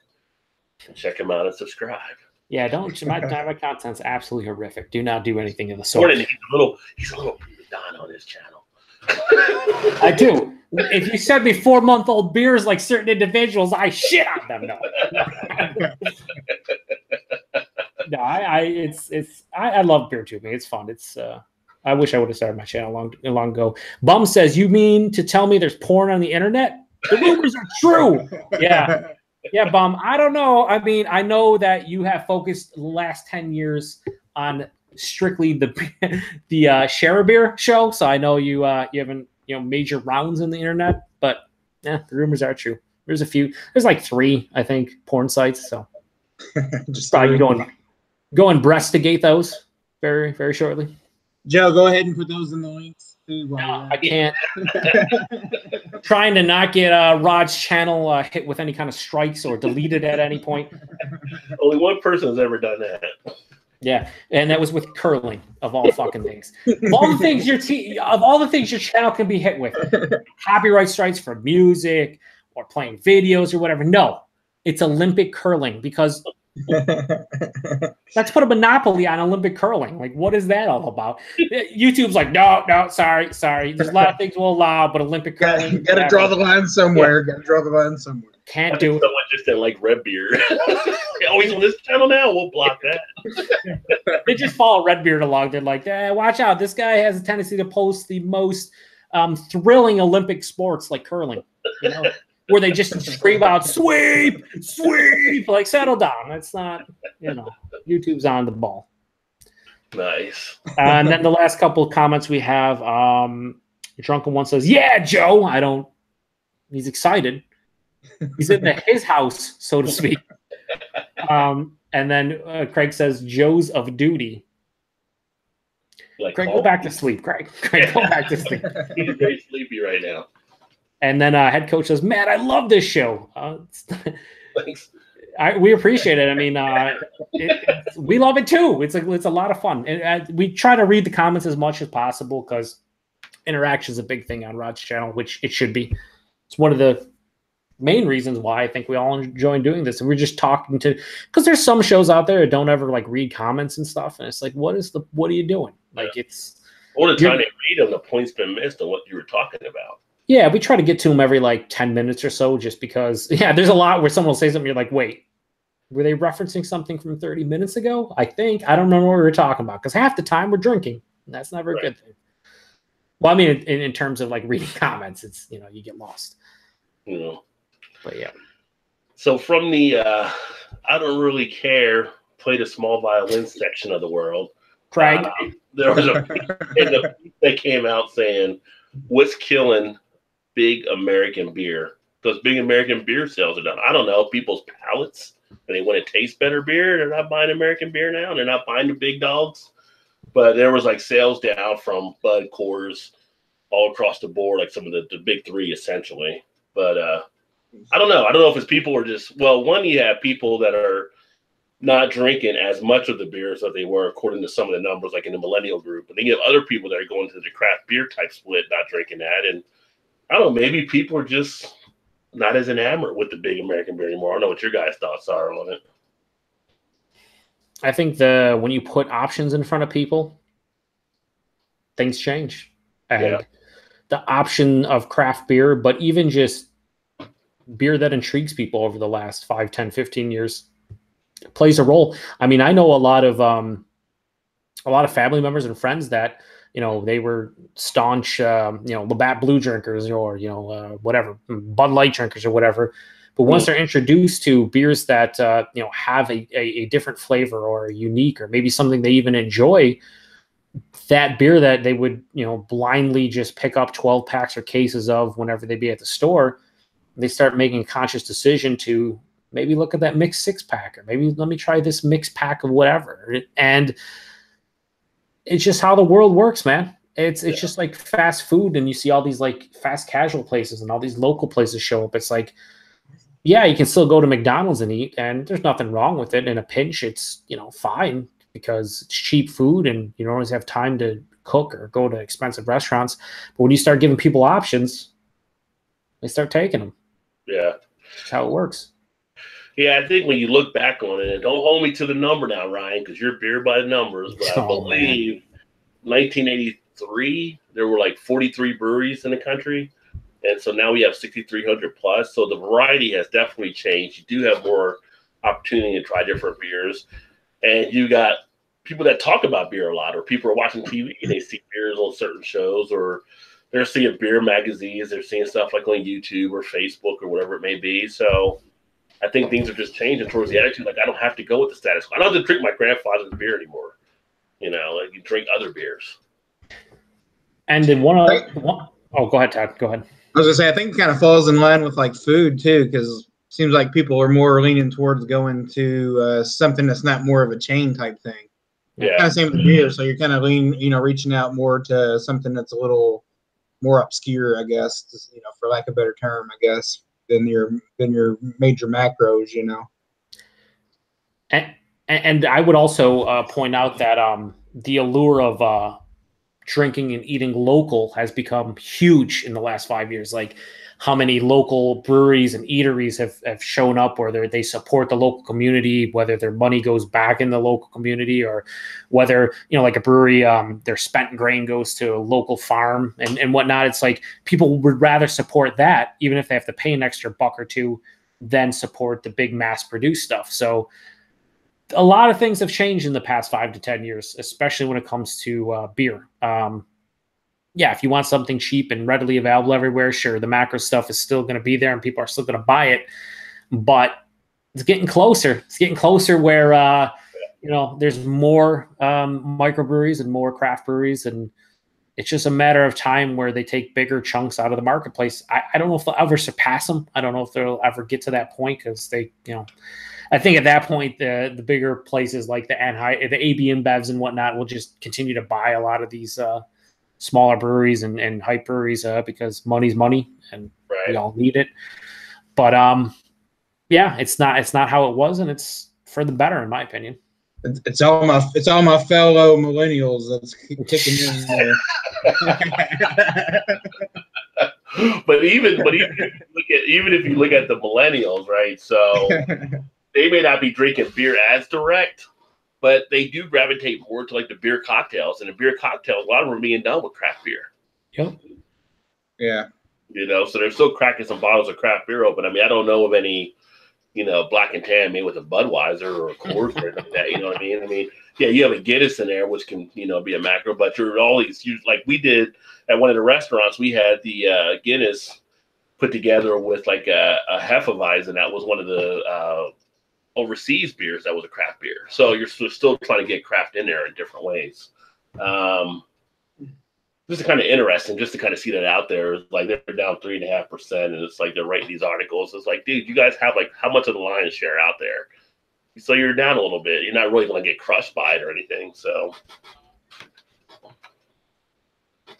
and check him out and subscribe. Yeah, don't. My content's absolutely horrific. Do not do anything of the sort. He's a little prima donna on his channel. I do. If you send me 4-month-old beers like certain individuals, I shit on them. No, I love beer tubing. It's fun. It's I wish I would have started my channel long ago. Bum says, "You mean to tell me there's porn on the internet? The rumors are true." Yeah. Yeah, Bum. I don't know. I mean, I know that you have focused the last 10 years on strictly the Share a Beer show, so I know you haven't major rounds on the internet, but yeah, the rumors are true. There's a few. There's like 3, I think, porn sites. So just probably go investigate those very, very shortly. Joe, go ahead and put those in the links. No, I can't. Trying to not get Rod's channel hit with any kind of strikes or deleted at any point. Only one person has ever done that. Yeah, and that was with curling, of all fucking things. Of all the things your channel can be hit with, copyright strikes for music or playing videos or whatever. No, it's Olympic curling, because let's put a monopoly on Olympic curling. Like, what is that all about? YouTube's like, no, sorry. There's a lot of things we'll allow, but Olympic curling. Got to draw the line somewhere. Can't do it. Someone just didn't like red beer. He's on this channel now. We'll block that. They just follow Redbeard along. They're like, watch out. This guy has a tendency to post the most thrilling Olympic sports like curling. Where they just scream out, "Sweep, sweep!" Like, settle down. That's not, YouTube's on the ball. Nice. And then the last couple of comments we have, Drunken One says, "Yeah, Joe." He's excited. He's in his house, so to speak. And then Craig says, "Joe's of duty." Like, Craig, go back to sleep, Craig. Craig, go back to sleep. He's very sleepy right now. And then head coach says, "Matt, I love this show." Thanks. We appreciate it. I mean, we love it too. It's a lot of fun. And we try to read the comments as much as possible, because interaction is a big thing on Rod's channel, which it should be. It's one of the main reasons why I think we all enjoy doing this. And we're just talking because there's some shows out there that don't ever like read comments and stuff. And it's like, what are you doing? Like, it's all the time they read them, the point's been missed on what you were talking about. Yeah, we try to get to them every like 10 minutes or so, just because, there's a lot where someone will say something, you're like, wait, were they referencing something from 30 minutes ago? I don't know what we were talking about, because half the time we're drinking, and that's never a good thing. Well, I mean, in terms of like reading comments, it's, you get lost. But yeah. So from the I don't really care, play the small violin section of the world, Craig, there was a piece that came out saying, what's killing big American beer? Because big American beer sales are down. I don't know, people's palates, and they want to taste better beer. They're not buying American beer now. They're not buying the big dogs. But there was like sales down from Bud, Coors, all across the board, like some of the big three essentially. But I don't know. I don't know if it's people are just, well, one, you have people that are not drinking as much of the beers that they were according to some of the numbers, like in the millennial group. But then you have other people that are going to the craft beer type split, not drinking that. And I don't know, maybe people are just not as enamored with the big American beer anymore. I don't know what your guys' thoughts are on it. I think when you put options in front of people, things change. And the option of craft beer, but even just beer that intrigues people over the last 5, 10, 15 years plays a role. I mean, I know a lot of family members and friends that, they were staunch, Labatt Blue drinkers or, whatever, Bud Light drinkers or whatever. But once they're introduced to beers that, have a different flavor or unique or maybe something they even enjoy, that beer that they would, blindly just pick up 12 packs or cases of whenever they be at the store, they start making a conscious decision to maybe look at that mixed 6-pack, or maybe let me try this mixed pack of whatever. And it's just how the world works, man. It's just like fast food, and you see all these like fast casual places and all these local places show up. It's like, yeah, you can still go to McDonald's and eat, and there's nothing wrong with it. In a pinch, it's, fine because it's cheap food and you don't always have time to cook or go to expensive restaurants. But when you start giving people options, they start taking them. Yeah. That's how it works. Yeah, I think when you look back on it, and don't hold me to the number now, Ryan, because you're beer by the numbers, but I believe 1983, there were like 43 breweries in the country. And so now we have 6,300 plus. So the variety has definitely changed. You do have more opportunity to try different beers. And you got people that talk about beer a lot, or people are watching TV and they see beers on certain shows, or they're seeing beer magazines. They're seeing stuff like on YouTube or Facebook or whatever it may be. So I think things are just changing towards the attitude. Like, I don't have to go with the status quo. I don't have to drink my grandfather's beer anymore. Like you drink other beers. And then go ahead, Todd. Go ahead. I was gonna say, I think it kind of falls in line with like food too, because it seems like people are more leaning towards going to something that's not more of a chain type thing. Yeah. Kind of same with beer. So you're kind of reaching out more to something that's a little more obscure, I guess, for lack of a better term, I guess, than your major macros, And I would also point out that the allure of drinking and eating local has become huge in the last 5 years. Like how many local breweries and eateries have shown up, whether they support the local community, whether their money goes back in the local community, or whether, like a brewery, their spent grain goes to a local farm and whatnot. It's like people would rather support that, even if they have to pay an extra buck or two, than support the big mass produced stuff. So a lot of things have changed in the past 5 to 10 years, especially when it comes to beer. If you want something cheap and readily available everywhere, sure, the macro stuff is still going to be there and people are still going to buy it. But it's getting closer. It's getting closer where, there's more microbreweries and more craft breweries, and it's just a matter of time where they take bigger chunks out of the marketplace. I don't know if they'll ever surpass them. I don't know if they'll ever get to that point, because they, I think at that point, the bigger places like the AB InBevs and whatnot will just continue to buy a lot of these smaller breweries and hype breweries because money's money and we all need it. But it's not how it was, and it's for the better, in my opinion. It's all my fellow millennials that's kicking in there. But even if you look at the millennials, right? So they may not be drinking beer as direct, but they do gravitate more to like the beer cocktails, and the beer cocktails, a lot of them are being done with craft beer. Yep. Yeah. So they're still cracking some bottles of craft beer open. I mean, I don't know of any, Black and Tan made with a Budweiser or a Coors or anything like that. You know what I mean? I mean, yeah, you have a Guinness in there, which can, be a macro, but you're always like we did at one of the restaurants. We had the Guinness put together with like a Hefeweizen. That was one of the overseas beers that was a craft beer. So you're still trying to get craft in there in different ways. just kind of interesting just to kind of see that out there. Like they're down 3.5%, and it's like they're writing these articles. It's like, dude, you guys have like how much of the lion's share out there? So you're down a little bit. You're not really going to get crushed by it or anything. So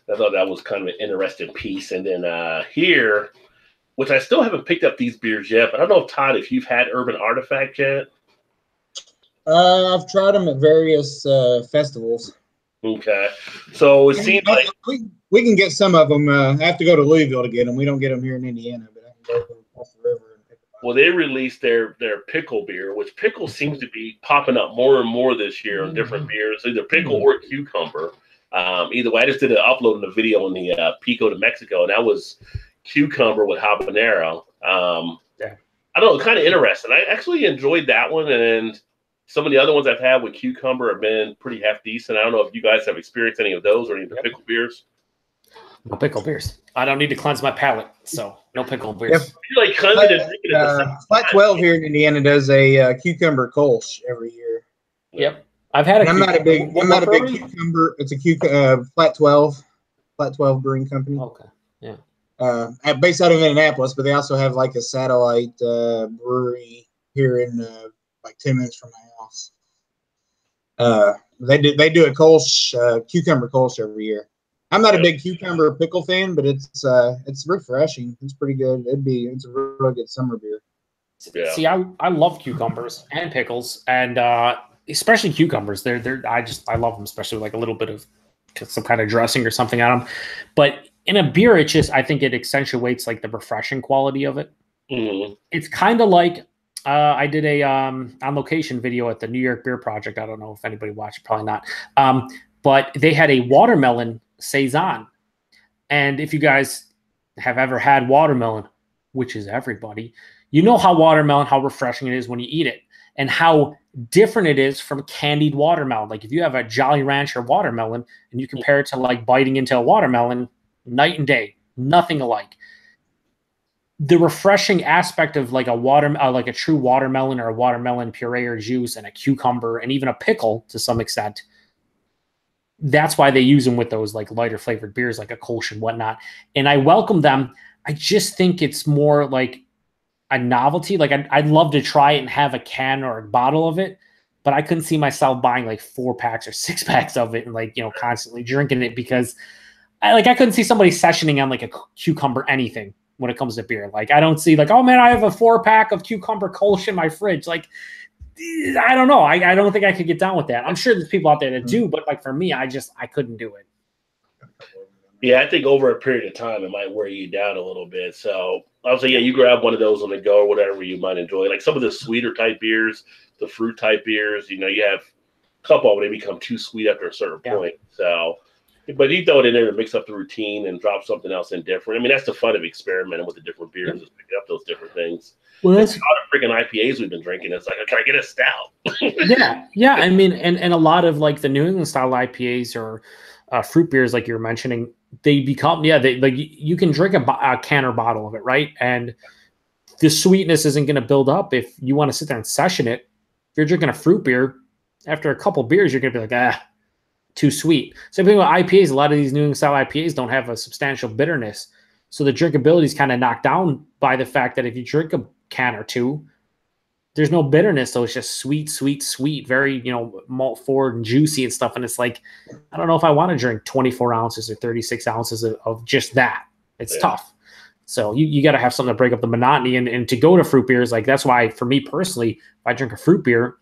I thought that was kind of an interesting piece. And then here, which I still haven't picked up these beers yet, but I don't know, Todd, if you've had Urban Artifact yet. I've tried them at various festivals. Okay, so it seems like we can get some of them. I have to go to Louisville to get them. We don't get them here in Indiana, but I can go across the river and pick them up. Well, they released their pickle beer, which pickle seems to be popping up more and more this year on different beers, either pickle or cucumber. Either way, I just did an upload in the video on the Pico de Mexico, and that was cucumber with habanero. Yeah. I don't know, kind of interesting. I actually enjoyed that one, and some of the other ones I've had with cucumber have been pretty half decent. I don't know if you guys have experienced any of those or any of the pickle beers. No pickle beers. I don't need to cleanse my palate, so no pickle beers. You like cleansing and drinking at the same Flat 12 here in Indiana does a cucumber Kolsch every year. Yep, I've had. I'm not a big cucumber. It's a Flat 12 brewing company. Okay, yeah. Based out of Indianapolis, but they also have like a satellite brewery here in like 10 minutes from my house. They do a Kolsch, cucumber Kolsch every year. I'm not a big cucumber pickle fan, but it's refreshing. It's pretty good. It's a really good summer beer. Yeah. See, I love cucumbers and pickles, and especially cucumbers. I love them, especially with like a little bit of some kind of dressing or something on them. But in a beer, I think it accentuates like the refreshing quality of it. Mm-hmm. It's kind of like I did a on location video at the New York Beer Project. I don't know if anybody watched, probably not. But they had a watermelon saison, and if you guys have ever had watermelon, which is everybody, you know how refreshing it is when you eat it, and how different it is from candied watermelon. Like if you have a Jolly Rancher watermelon and you compare it to like biting into a watermelon, night and day, nothing alike. The refreshing aspect of like like a true watermelon or a watermelon puree or juice and a cucumber and even a pickle to some extent. That's why they use them with those like lighter flavored beers like a Kolsch and whatnot. And I welcome them. I just think it's more like a novelty. Like I'd love to try it and have a can or a bottle of it, but I couldn't see myself buying like 4 packs or 6 packs of it and like, constantly drinking it because I couldn't see somebody sessioning on like a cucumber anything when it comes to beer. Like I don't see like, oh man, I have a 4-pack of cucumber Kolsch in my fridge. Like, I don't know. I don't think I could get down with that. I'm sure there's people out there that do, but like for me, I couldn't do it. Yeah, I think over a period of time, it might wear you down a little bit. So I would say, yeah, you grab one of those on the go or whatever you might enjoy. Like some of the sweeter type beers, the fruit type beers, you have a couple of them, they become too sweet after a certain point. So, but you throw it in there to mix up the routine and drop something else in different. I mean, that's the fun of experimenting with the different beers, is picking up those different things. Well, that's a lot of freaking IPAs we've been drinking. It's like, can I get a stout? Yeah. I mean, and a lot of like the New England style IPAs or fruit beers, like you were mentioning, they become you can drink a can or bottle of it, right? And the sweetness isn't going to build up if you want to sit there and session it. If you're drinking a fruit beer, after a couple beers, you're going to be like, too sweet. Same thing with IPAs. A lot of these New England style IPAs don't have a substantial bitterness. So the drinkability is kind of knocked down by the fact that if you drink a can or two, there's no bitterness. So it's just sweet, very, malt forward and juicy and stuff. And it's like, I don't know if I want to drink 24 ounces or 36 ounces of just that. It's tough. So you got to have something to break up the monotony. And to go to fruit beers, like that's why for me personally, if I drink a fruit beer,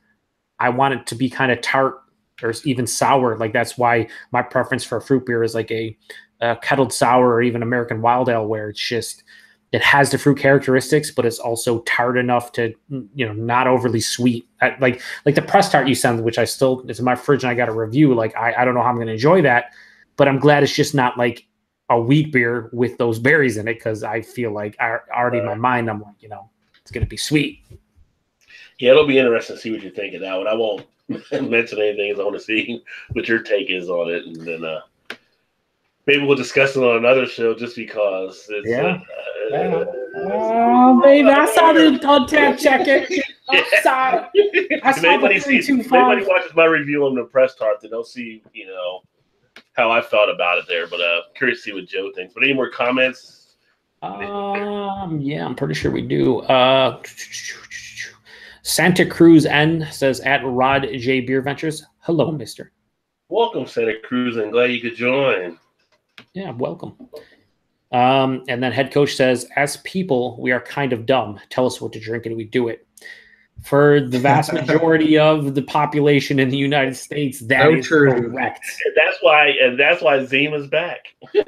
I want it to be kind of tart or even sour. Like that's why my preference for a fruit beer is like a kettled sour or even American Wild Ale, where it's just, it has the fruit characteristics, but it's also tart enough to, not overly sweet. Like the press tart you sent, which it's in my fridge and I got a review. Like, I don't know how I'm going to enjoy that, but I'm glad it's just not like a wheat beer with those berries in it. Cause I feel like already in my mind, I'm like, it's going to be sweet. Yeah. It'll be interesting to see what you think of that one. I won't mention anything as I want to see what your take is on it. And then, maybe we'll discuss it on another show just because it's oh, baby, I saw the on-tap check-in. I saw if anybody watches my review on the press tart, then they'll see, how I felt about it there, but curious to see what Joe thinks. But any more comments? Yeah, I'm pretty sure we do. Santa Cruz N says at Rod J BeerVentures. Hello, mister. Welcome, Santa Cruz, and glad you could join. Yeah, welcome. And then head coach says, as people, we are kind of dumb. Tell us what to drink and we do it. For the vast majority of the population in the United States, that is correct. And that's why Zima's back. Yo,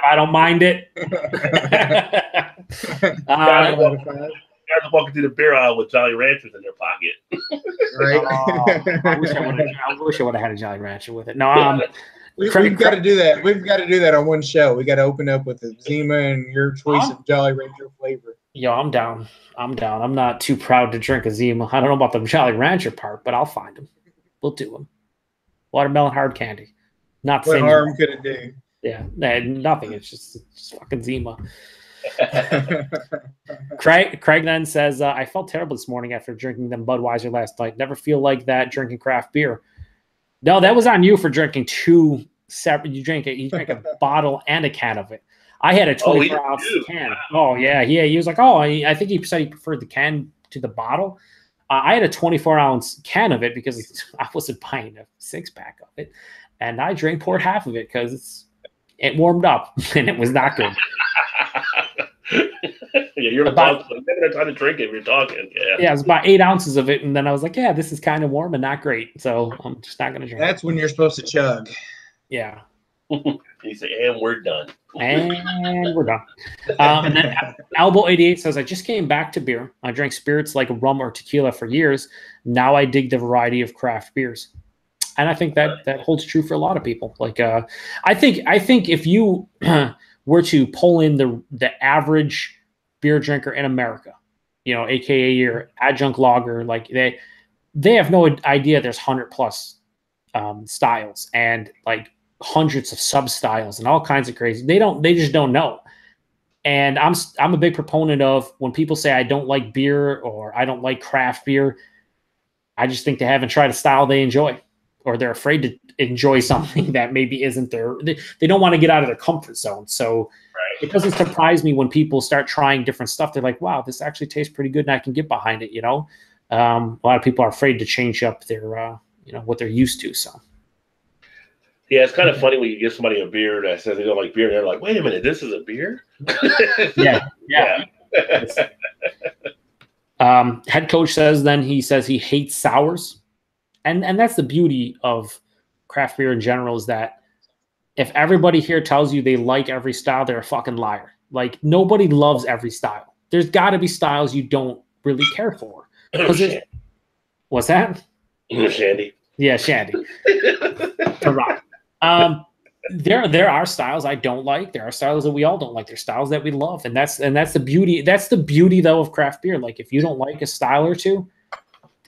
I don't mind it. Guys are walking through the beer aisle with Jolly Ranchers in their pocket. Right. I wish I would have had a Jolly Rancher with it. No, we've got to do that. We've got to do that on one show. We got to open up with the Zima and your choice of Jolly Rancher flavor. Yo, I'm down. I'm not too proud to drink a Zima. I don't know about the Jolly Rancher part, but I'll find them. We'll do them. Watermelon hard candy. Not the what same. What harm could it do? Yeah, nothing. It's just fucking Zima. Craig then says, I felt terrible this morning after drinking them Budweiser last night. Never feel like that drinking craft beer. No, that was on you for drinking two separate. You drank a bottle and a can of it. I had a 24-ounce can. Oh, yeah. He was like, I think he said he preferred the can to the bottle. I had a 24-ounce can of it because I wasn't buying a 6-pack of it. And I poured half of it because it warmed up and it was not good. Yeah, you're about trying to drink it. You're talking. Yeah, it was about 8 ounces of it. And then I was like, yeah, this is kind of warm and not great. So I'm just not going to drink That's when you're supposed to chug. Yeah. You say, and we're done. And we're done. And then Elbow88 says, I just came back to beer. I drank spirits like rum or tequila for years. Now I dig the variety of craft beers. And I think that holds true for a lot of people. Like, I think if you were to pull in the average beer drinker in America, AKA your adjunct lager, like they have no idea there's 100+ styles and like hundreds of sub styles and all kinds of crazy. They just don't know. And I'm a big proponent of when people say I don't like beer or I don't like craft beer, I just think they haven't tried a style they enjoy, or they're afraid to enjoy something that maybe isn't they don't want to get out of their comfort zone. So It doesn't surprise me when people start trying different stuff. They're like, wow, this actually tastes pretty good and I can get behind it. A lot of people are afraid to change up their, what they're used to. So. Yeah, it's kind of funny when you give somebody a beer that says they don't like beer, and they're like, wait a minute, this is a beer? Yeah. Head coach says he hates sours. And that's the beauty of craft beer in general, is that if everybody here tells you they like every style, they're a fucking liar. Like, nobody loves every style. There's got to be styles you don't really care for. What's that? Shandy. Yeah, Shandy. There are styles I don't like. There are styles that we all don't like. There's styles that we love, and that's the beauty. That's the beauty, though, of craft beer. Like, if you don't like a style or two,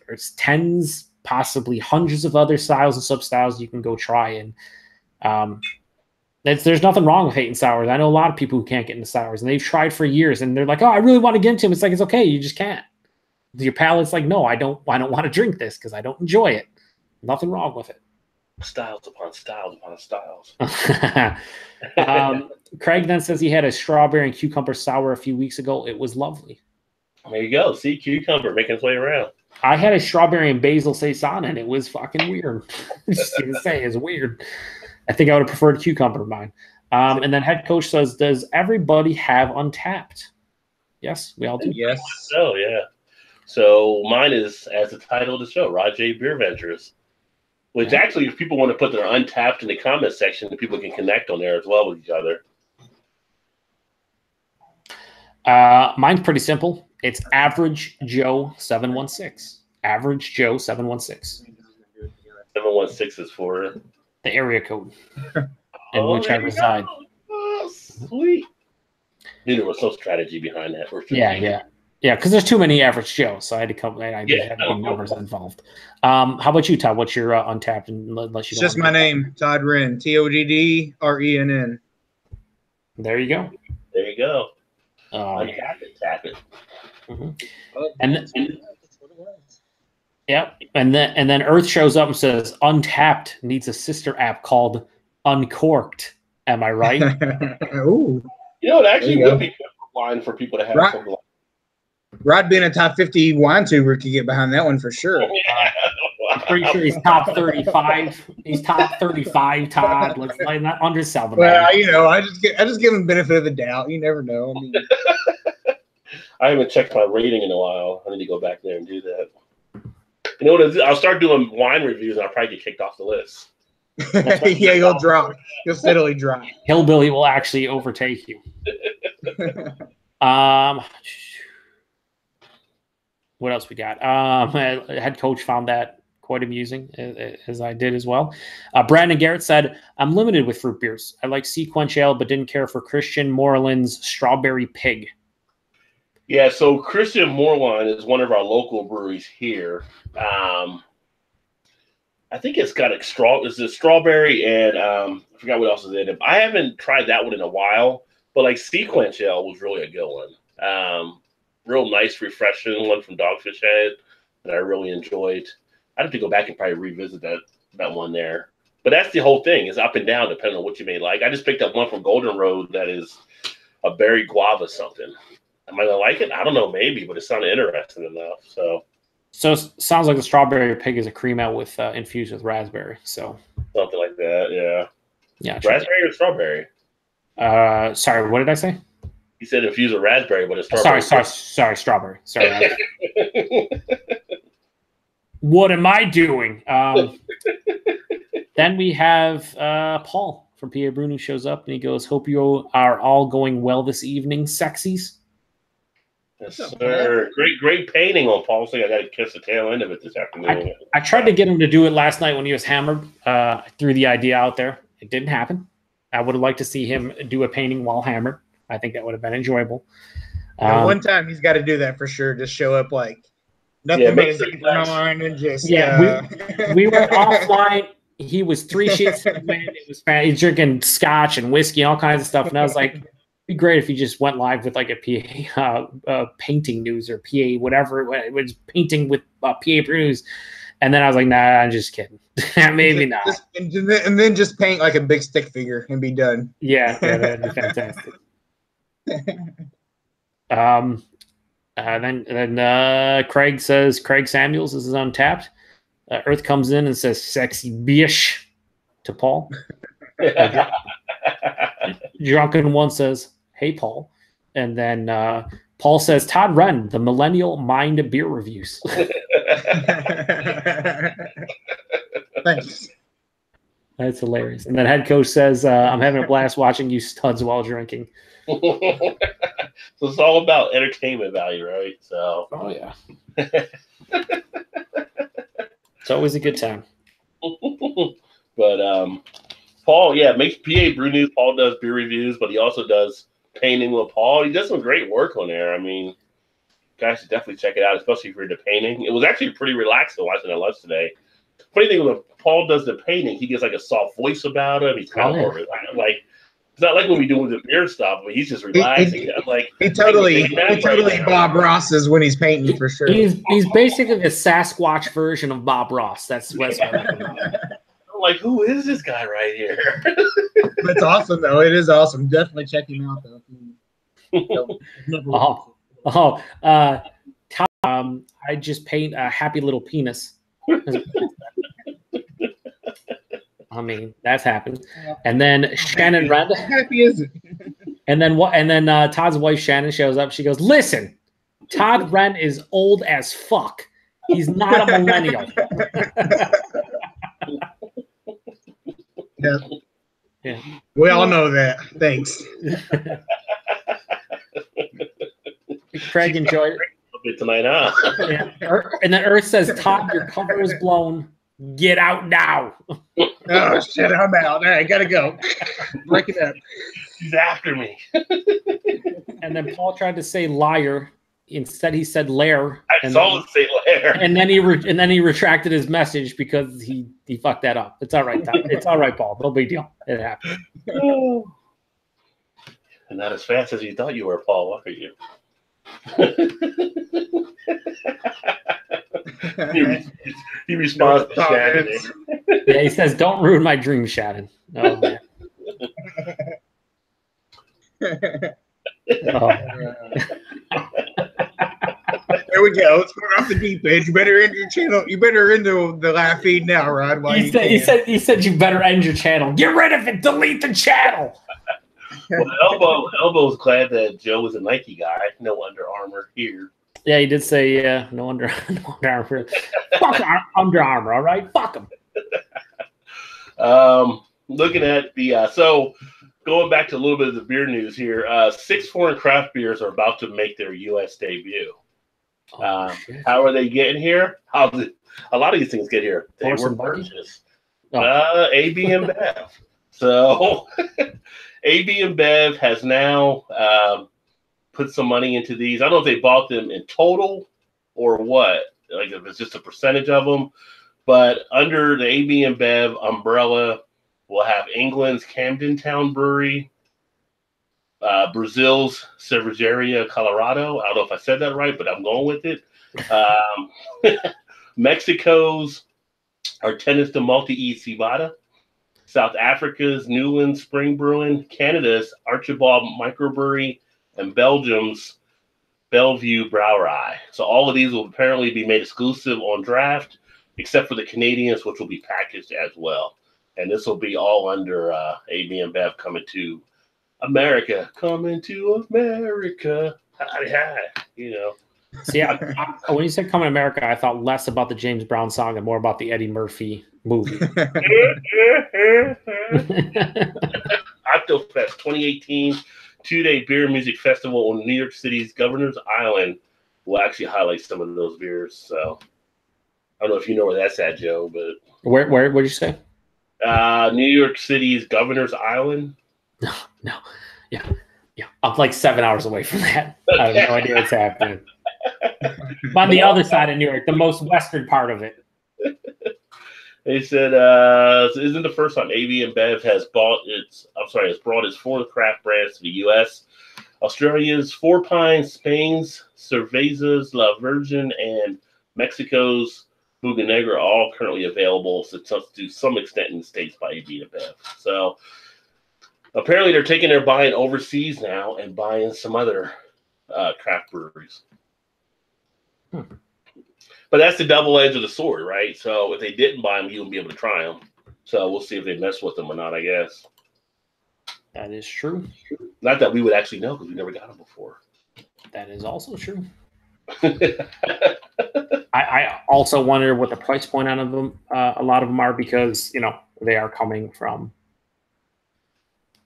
there's tens, possibly hundreds of other styles and sub styles you can go try. And there's nothing wrong with hating sours. I know a lot of people who can't get into sours, and they've tried for years, and they're like, "Oh, I really want to get into them." It's like, it's okay, you just can't. Your palate's like, "No, I don't want to drink this because I don't enjoy it." Nothing wrong with it. Styles upon styles upon styles. Craig then says he had a strawberry and cucumber sour a few weeks ago. It was lovely. There you go. See, cucumber making its way around. I had a strawberry and basil saison, and it was fucking weird. Just gonna say, it's weird. I think I would have preferred cucumber mine. And then head coach says, does everybody have Untapped? Yes, we all do. Yes. Oh, yeah. So mine is, as the title of the show, Rod J BeerVentures. Which actually, if people want to put their Untapped in the comment section, people can connect on there as well with each other. Mine's pretty simple. It's Average Joe 716. Average Joe 716. 716 is for the area code in which I reside. Oh, sweet. There was some strategy behind that. Yeah, because there's too many Average Joes, so I had to come. I had numbers involved. How about you, Todd? What's your Untapped? And unless you it's just my name, Todd Wrenn. TODDRENN. There you go. There you go. Untap it, tap it. Mm-hmm. And Yep. And then Earth shows up and says, Untapped needs a sister app called Uncorked. Am I right? Ooh. You know, it actually would be good for wine for people to have something like Rod being a top 50 wine tuber could get behind that one for sure. I'm pretty sure he's top 35. He's top 35, Todd. Let's not undersell the man. Well, you know, I just give him benefit of the doubt. You never know. I mean, I haven't checked my rating in a while. I need to go back there and do that. You know what? I'll start doing wine reviews, and I'll probably get kicked off the list. yeah, you'll drop. You'll steadily drop. Hillbilly will actually overtake you. What else we got? Head coach found that quite amusing, as I did as well. Brandon Garrett said, I'm limited with fruit beers. I like Sequential, but didn't care for Christian Moreland's Strawberry Pig. Yeah, so Christian Moreland is one of our local breweries here. I think it's got it's a strawberry and I forgot what else is in it. I haven't tried that one in a while, but like Sequential was really a good one. Real nice, refreshing one from Dogfish Head that I really enjoyed. I'd have to go back and probably revisit that one there. But that's the whole thing, is up and down depending on what you may like. I just picked up one from Golden Road that is a berry guava something. Am I gonna like it? I don't know, maybe, but it sounded interesting enough. So it sounds like the Strawberry Pig is a cream out with infused with raspberry. So something like that, yeah. Yeah. Raspberry or strawberry? Sorry, what did I say? He said infused with raspberry, but it's strawberry. Sorry, strawberry. Sorry. What am I doing? Then we have Paul from PA Bruno shows up and he goes, "Hope you are all going well this evening, sexies." Yes, sir. Great painting on Paul's thing. I got to kiss the tail end of it this afternoon. I tried to get him to do it last night when he was hammered. I threw the idea out there. It didn't happen. I would have liked to see him do a painting while hammered. I think that would have been enjoyable. One time he's got to do that for sure. Just show up like nothing but his on and just we went offline. He was 3 sheets in the wind. It was fun. He's drinking scotch and whiskey and all kinds of stuff. And I was like, be great if you just went live with like a PA painting news or PA whatever. It was painting with PA news, and then I was like, nah, I'm just kidding. Maybe not. And then just paint like a big stick figure and be done. Yeah, that'd be fantastic. Then Craig says Craig Samuels is Untapped. Earth comes in and says "sexy bitch" to Paul. Drunken one says, "Hey, Paul," and then Paul says, "Todd Wren, the millennial mind beer reviews." Thanks. That's hilarious. And then head coach says, "I'm having a blast watching you studs while drinking." So it's all about entertainment value, right? So, oh yeah, it's always a good time. But Paul, makes PA Brew News. Paul does beer reviews, but he also does painting with Paul. He does some great work on there. I mean, guys should definitely check it out, especially if you're into painting. It was actually pretty relaxing watching at lunch today. Funny thing, when Paul does the painting, he gets like a soft voice about him. He's kind of more like. It's not like when we do with the beer stuff, but he's just relaxing. He totally Bob Ross is when he's painting for sure. He's basically the Sasquatch version of Bob Ross. That's what I'm like, who is this guy right here? That's awesome, though. It is awesome. Definitely check him out, though. I just paint a happy little penis. I mean, that's happened. And then Shannon Wren. How happy is it? And then what? And then Todd's wife Shannon shows up. She goes, "Listen, Todd Wren is old as fuck. He's not a millennial." Yeah. We all know that. Thanks. Craig enjoyed it a bit tonight, huh? Yeah. And then Earth says, "Todd, your cover is blown. Get out now." Oh shit, I'm out. All right, gotta go. Break it up. He's after me. And then Paul tried to say liar. Instead, he said lair. I saw him say lair. And then he retracted his message because he fucked that up. It's all right, Tom. It's all right, Paul. No big deal. It happened. And not as fast as you thought you were, Paul. Look at you. he responds to Shannon. Yeah, he says, "Don't ruin my dream, Shannon." Oh man. Oh. There we go. Let's go off the deep end. You better end your channel. You better end the live feed now, Rod. He said you better end your channel. Get rid of it. Delete the channel. Well, Elbow's glad that Joe was a Nike guy. No Under Armour here. Yeah, he did say no Under Armour. Fuck Under Armour, all right? Fuck him. Looking at the so going back to a little bit of the beer news here, 6 foreign craft beers are about to make their U.S. debut. How are they getting here? A lot of these things get here. They were purchased. AB and Bev. So AB and Bev has now put some money into these. I don't know if they bought them in total or what, like if it's just a percentage of them. But under the AB and Bev umbrella, we'll have England's Camden Town Brewery, Brazil's Cervejaria Colorado. I don't know if I said that right, but I'm going with it. Mexico's Artenis de Malte y Cebada, South Africa's Newland Spring Brewing, Canada's Archibald Microbrewery, and Belgium's Bellevue Brouwerij. So all of these will apparently be made exclusive on draft, except for the Canadians, which will be packaged as well. And this will be all under AB and Bev coming to America. Coming to America. Hi, you know. See, when you said coming to America, I thought less about the James Brown song and more about the Eddie Murphy movie. Octofest 2018 2-day beer music festival on New York City's Governor's Island will actually highlight some of those beers. So I don't know if you know where that's at, Joe, but where did you say? New York City's Governor's Island. No. Yeah. I'm like 7 hours away from that. I have no idea what's happening. I'm on the other side of New York, the most western part of it. They said, isn't the first time AB and Bev has brought its 4 craft brands to the U.S. Australia's Four Pines, Spain's Cervezas La Virgen, and Mexico's Buganegra are all currently available to some extent in the States by AB and Bev. So apparently they're taking their buying overseas now and buying some other craft breweries. But that's the double edge of the sword, right? So if they didn't buy them, you wouldn't be able to try them. So we'll see if they mess with them or not, I guess. That is true. Not that we would actually know because we never got them before. That is also true. I also wonder what the price point on them, a lot of them are, because, you know, they are coming from,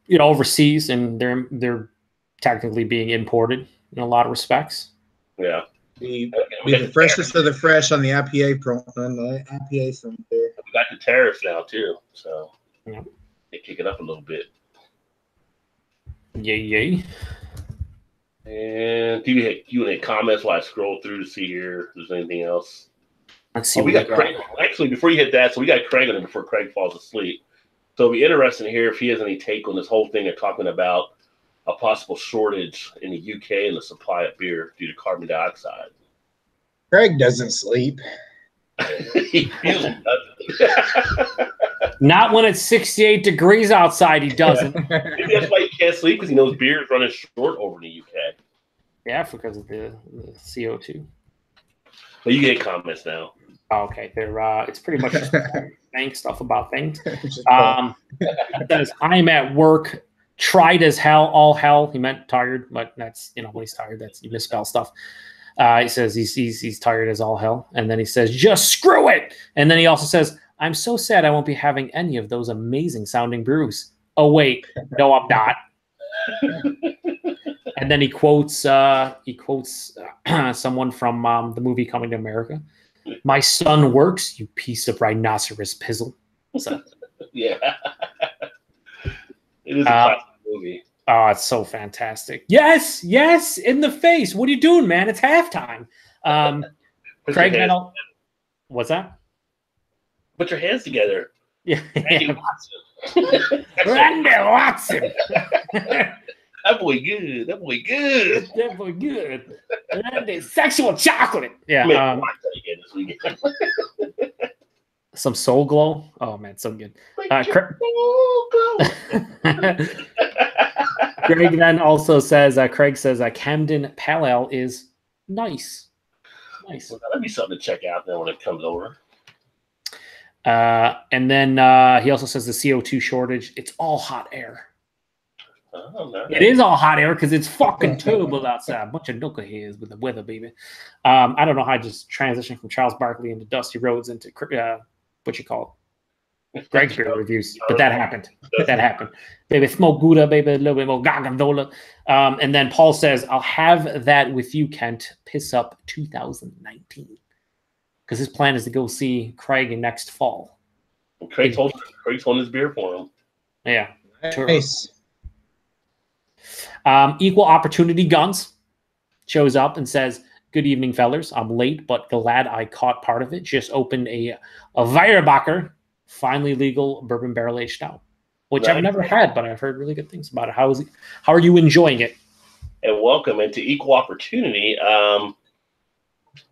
you know, overseas, and they're technically being imported in a lot of respects. Yeah. Be the freshest of the fresh on the IPA on the IPA front there. We got the tariffs now too, so yeah, they kick it up a little bit. Yay. And do you any comments while I scroll through to see here if there's anything else? Let's see. We got Craig. Actually, before you hit that, so we got Craig on it before Craig falls asleep. So it'll be interesting to hear if he has any take on this whole thing of talking about a possible shortage in the UK in the supply of beer due to carbon dioxide. Craig doesn't sleep. He really doesn't. Not when it's 68 degrees outside, he doesn't. Maybe that's why he can't sleep, because he knows beer is running short over in the UK. Yeah, because of the CO2. But you get comments now. Okay, it's pretty much just saying stuff about things. It says, I'm at work, tried as hell, all hell. He meant tired, but that's, you know, when he's tired, that's, you misspell stuff. He says he's tired as all hell. And then he says, just screw it. And then he also says, I'm so sad I won't be having any of those amazing sounding brews. Oh, wait, no, I'm not. And then he quotes someone from the movie Coming to America. My son works, you piece of rhinoceros pizzle. So, yeah. It is a classic movie. Oh, it's so fantastic. Yes, in the face. What are you doing, man? It's halftime. Craig Mennel. What's that? Put your hands together. Yeah. Randy Watson. Randy Watson. That boy good. That boy good. That boy good. Sexual chocolate. Yeah. Man, watch that again this weekend. Some Soul Glow. Oh man, so good. Greg then also says, Craig says, Camden Pale Ale is nice. Nice. Well, that'd be something to check out then when it comes over. And then he also says the CO2 shortage. It's all hot air. Oh, no. It is all hot air because it's fucking terrible outside. A bunch of knuckleheads with the weather, baby. I don't know how I just transitioned from Charles Barkley into Dusty Rhodes into what you call it? Greg's beer reviews. But that happened. That happened. Baby, smoke Gouda, baby, a little bit more Gagandola. And then Paul says, I'll have that with you, Kent. Piss up 2019. Because his plan is to go see Craig next fall. Craig's holding his beer for him. Yeah. Nice. Equal Opportunity Guns shows up and says, good evening, fellers. I'm late, but glad I caught part of it. Just opened a Weyerbacher, finally legal bourbon barrel-aged stout, which I've never had, but I've heard really good things about it. How are you enjoying it? And welcome into Equal Opportunity.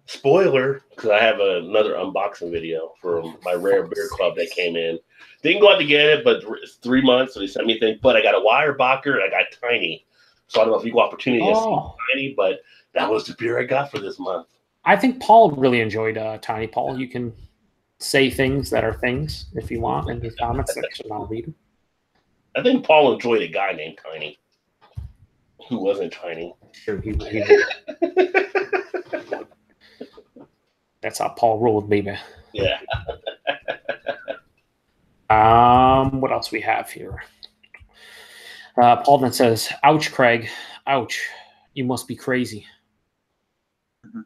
Spoiler, because I have another unboxing video from my Rare Beer Club that came in. Didn't go out to get it, but it's 3 months, so they sent me things. But I got a Weyerbacher and I got Tiny. So I don't know if Equal Opportunity has Tiny, but that was the beer I got for this month. I think Paul really enjoyed Tiny. Paul, you can say things that are things if you want in the comments section. I'll read them. I think Paul enjoyed a guy named Tiny who wasn't Tiny. Sure, he That's how Paul rolled, baby. Yeah. What else we have here? Paul then says, ouch, Craig. Ouch. You must be crazy. Mm-hmm.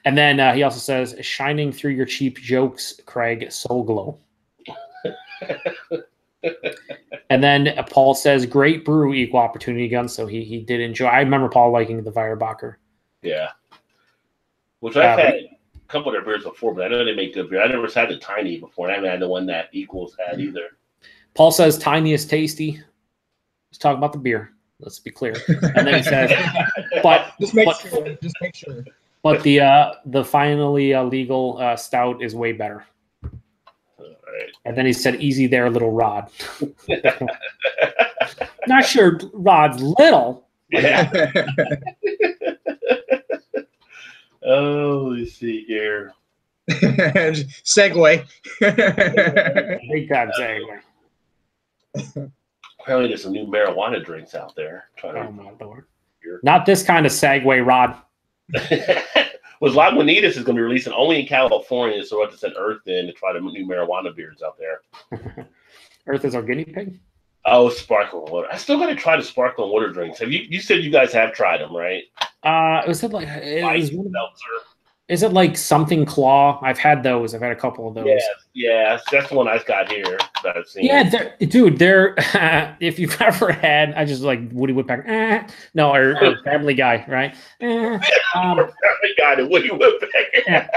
And then he also says, shining through your cheap jokes, Craig, Soul Glow. And then Paul says, great brew, Equal Opportunity Gun. So he did enjoy. I remember Paul liking the Weyerbacher. Yeah. Which I've had a couple of their beers before, but I know they make good beer. I never had the Tiny before, and I haven't had the one that Equals had either. Paul says Tiny is tasty. He's talking about the beer. Let's be clear. And then he says, but just make sure. But the finally legal stout is way better. All right. And then he said, easy there, little Rod. Not sure Rod's little. Yeah. Oh, let's see here. Segue. Big time segue. Apparently, there's some new marijuana drinks out there. Oh my lord! Not this kind of segue, Rod. Well, Lagunitas is going to be releasing only in California, so we'll have to send Earth in to try the new marijuana beers out there. Earth is our guinea pig. Oh, sparkling water. I still got to try the sparkling water drinks. Have you said you guys have tried them, right? Is it like something claw? I've had those. I've had a couple of those. Yeah, that's the one I've got here that I've seen. Yeah, they're if you've ever had, I just like Woody Woodpecker. No, or Family Guy, right? Family Guy to Woody Woodpecker. Yeah.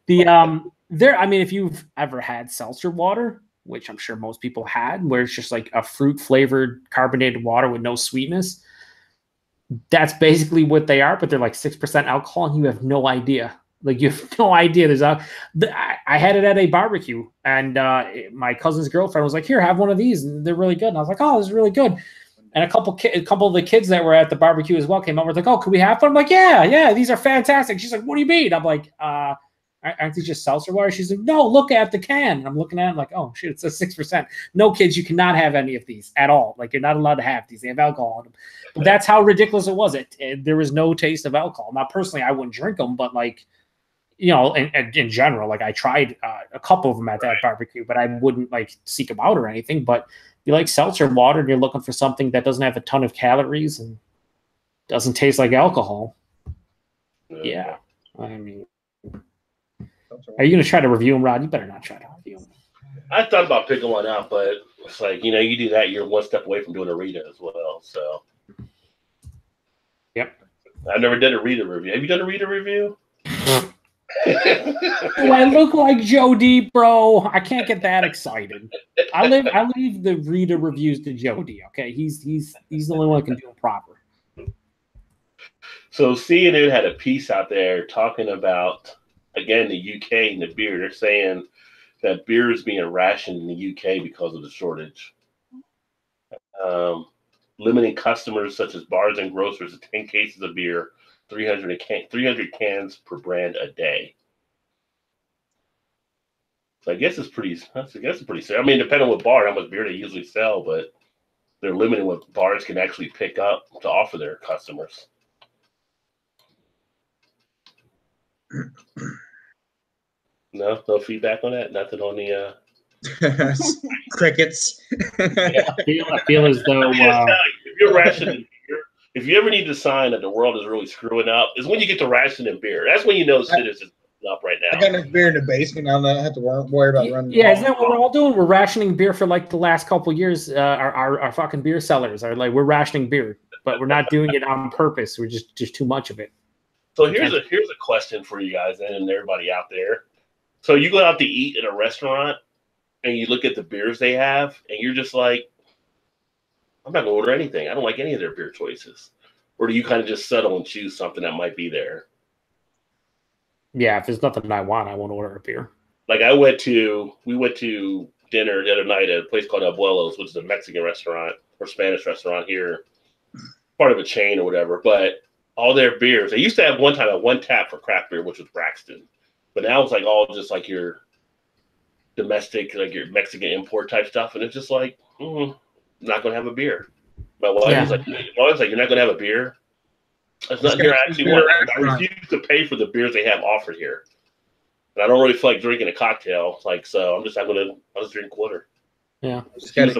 I mean, if you've ever had seltzer water, which I'm sure most people had, where it's just like a fruit flavored carbonated water with no sweetness. That's basically what they are, but they're like 6% alcohol, and you have no idea. Like, you have no idea. I had it at a barbecue, and my cousin's girlfriend was like, "Here, have one of these, and they're really good." And I was like, "Oh, this is really good." And a couple of the kids that were at the barbecue as well came over. Like, "Oh, could we have one?" I'm like, "Yeah, these are fantastic." She's like, "What do you mean?" I'm like, aren't these just seltzer water? She's like, "No, look at the can." And I'm looking at it like, oh shit, it says 6%. No, kids, you cannot have any of these at all. Like, you're not allowed to have these. They have alcohol in them. But that's how ridiculous it was. There was no taste of alcohol. Now, personally, I wouldn't drink them, but like, you know, in general, like I tried a couple of them at that barbecue, but I wouldn't like seek them out or anything. But if you like seltzer water and you're looking for something that doesn't have a ton of calories and doesn't taste like alcohol, yeah, I mean. Are you going to try to review them, Rod? You better not try to review them. I thought about picking one out, but it's like, you do that, you're one step away from doing a Rita as well. So, yep. I've never done a Rita review. Have you done a Rita review? Do I look like Joe D, bro? I can't get that excited. I leave the Rita reviews to Joe D. Okay, he's the only one that can do it proper. So CNN had a piece out there talking about, again, the UK and the beer. They're saying that beer is being rationed in the UK because of the shortage. Limiting customers such as bars and grocers to 10 cases of beer, 300 cans per brand a day. So I guess it's pretty sad. I mean, depending on what bar, how much beer they usually sell, but they're limiting what bars can actually pick up to offer their customers. No feedback on that. Nothing on the crickets. I feel as though if you're rationing beer, if you ever need to sign that the world is really screwing up, is when you get to rationing beer. That's when you know citizens up right now. I got enough beer in the basement. I don't have to worry about running. Yeah, isn't that what we're all doing? We're rationing beer for like the last couple of years. Our fucking beer sellers are like, we're rationing beer, but we're not doing it on purpose. We're just too much of it. So here's a question for you guys and everybody out there. So you go out to eat at a restaurant and you look at the beers they have, and you're just like, I'm not gonna order anything. I don't like any of their beer choices. Or do you kind of just settle and choose something that might be there? Yeah, if there's nothing I want, I won't order a beer. Like we went to dinner the other night at a place called Abuelo's, which is a Mexican restaurant or Spanish restaurant here, part of a chain or whatever. But all their beers, they used to have one tap for craft beer, which was Braxton. But now it's like all just like your domestic, like your Mexican import type stuff. And it's just like, I'm not going to have a beer. My wife was like, you're not going to have a beer? That's not here. I actually want. I refuse to pay for the beers they have offered here. And I don't really feel like drinking a cocktail. Like, so I'm just not going to, I'll just drink water. Yeah. Sometimes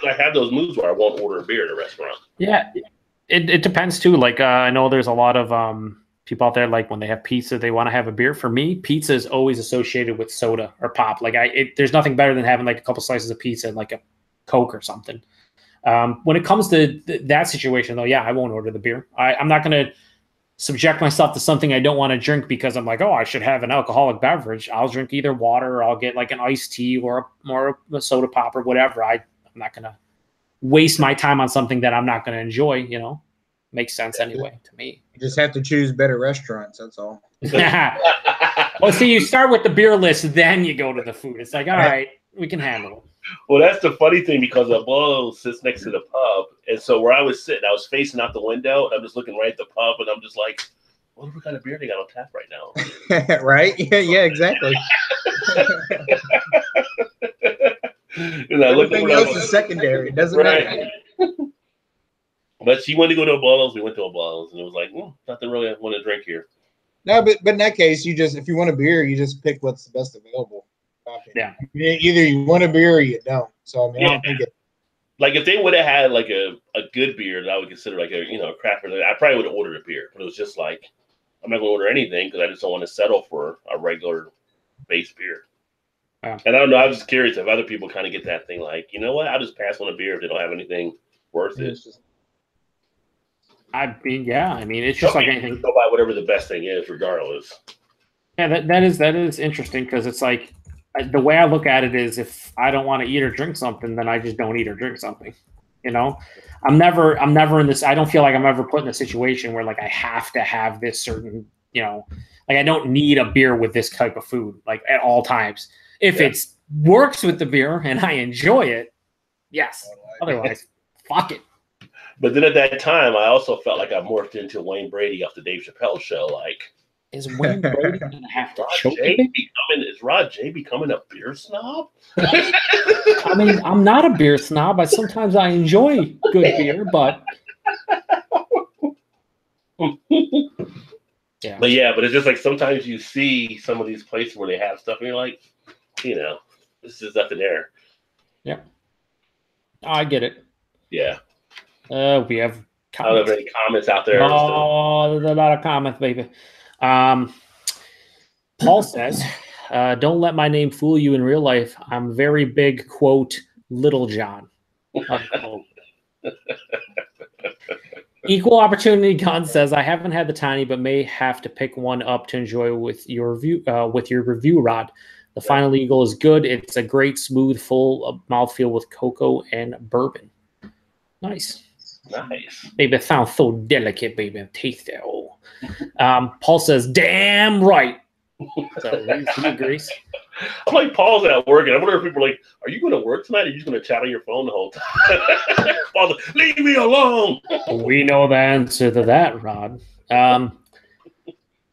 I have those moods where I won't order a beer at a restaurant. Yeah. It depends too. Like, I know there's a lot of people out there, like when they have pizza, they want to have a beer. For me, pizza is always associated with soda or pop. Like there's nothing better than having like a couple slices of pizza and like a Coke or something. When it comes to that situation though, yeah, I won't order the beer. I'm not going to subject myself to something I don't want to drink because I'm like, oh, I should have an alcoholic beverage. I'll drink either water or I'll get like an iced tea or a soda pop or whatever. I'm not going to waste my time on something that I'm not going to enjoy, you know. Makes sense anyway to me. You just have to choose better restaurants. That's all. Well, see, you start with the beer list, then you go to the food. It's like, all right, we can handle it. Well, that's the funny thing because Abuelo sits next to the pub. And so where I was sitting, I was facing out the window and I'm just looking right at the pub and I'm just like, what kind of beer they got on tap right now? Right? Yeah, exactly. And I everything else is secondary. It doesn't matter. But she wanted to go to Abuelo's. We went to Abuelo's, and it was like, nothing really I want to drink here. No, but in that case, if you want a beer, you just pick what's the best available. Yeah. Either you want a beer or you don't. So I mean, I don't think it. Like if they would have had like a good beer that I would consider like a craft beer, I probably would have ordered a beer. But it was just like I'm not going to order anything because I just don't want to settle for a regular base beer. Yeah. And I don't know. I was just curious if other people kind of get that thing. Like, you know what? I'll just pass on a beer if they don't have anything worth it. I mean, yeah. I mean, it's just like anything. Go buy whatever the best thing is, regardless. Yeah, that is interesting because it's like the way I look at it is if I don't want to eat or drink something, then I just don't eat or drink something. You know, I'm never in this. I don't feel like I'm ever put in a situation where like I have to have this certain, like I don't need a beer with this type of food like at all times. If it works with the beer and I enjoy it, yes. Otherwise, fuck it. But then at that time, I also felt like I morphed into Wayne Brady off the Dave Chappelle show. Like, is Wayne Brady going to have to choke is Rod J becoming a beer snob? I mean, I'm not a beer snob. Sometimes I enjoy good beer, but yeah. But it's just like sometimes you see some of these places where they have stuff, and you're like, this is nothing there. Yeah, I get it. Yeah. We have comments. I don't have any comments out there. Oh, there's a lot of comments, baby. Paul says, don't let my name fool you in real life. I'm very big, quote, Little John. Equal Opportunity Gun says, I haven't had the tiny, but may have to pick one up to enjoy with your review, Rod. The Final Eagle is good. It's a great, smooth, full mouthfeel with cocoa and bourbon. Nice. Nice. Baby, it sounds so delicate, baby, and tasty. Oh. Paul says, damn right. So he agrees. I'm like, Paul's at work, and I wonder if people are like, are you going to work tonight, or are you just going to chat on your phone the whole time? Paul's like, leave me alone. We know the answer to that, Rod.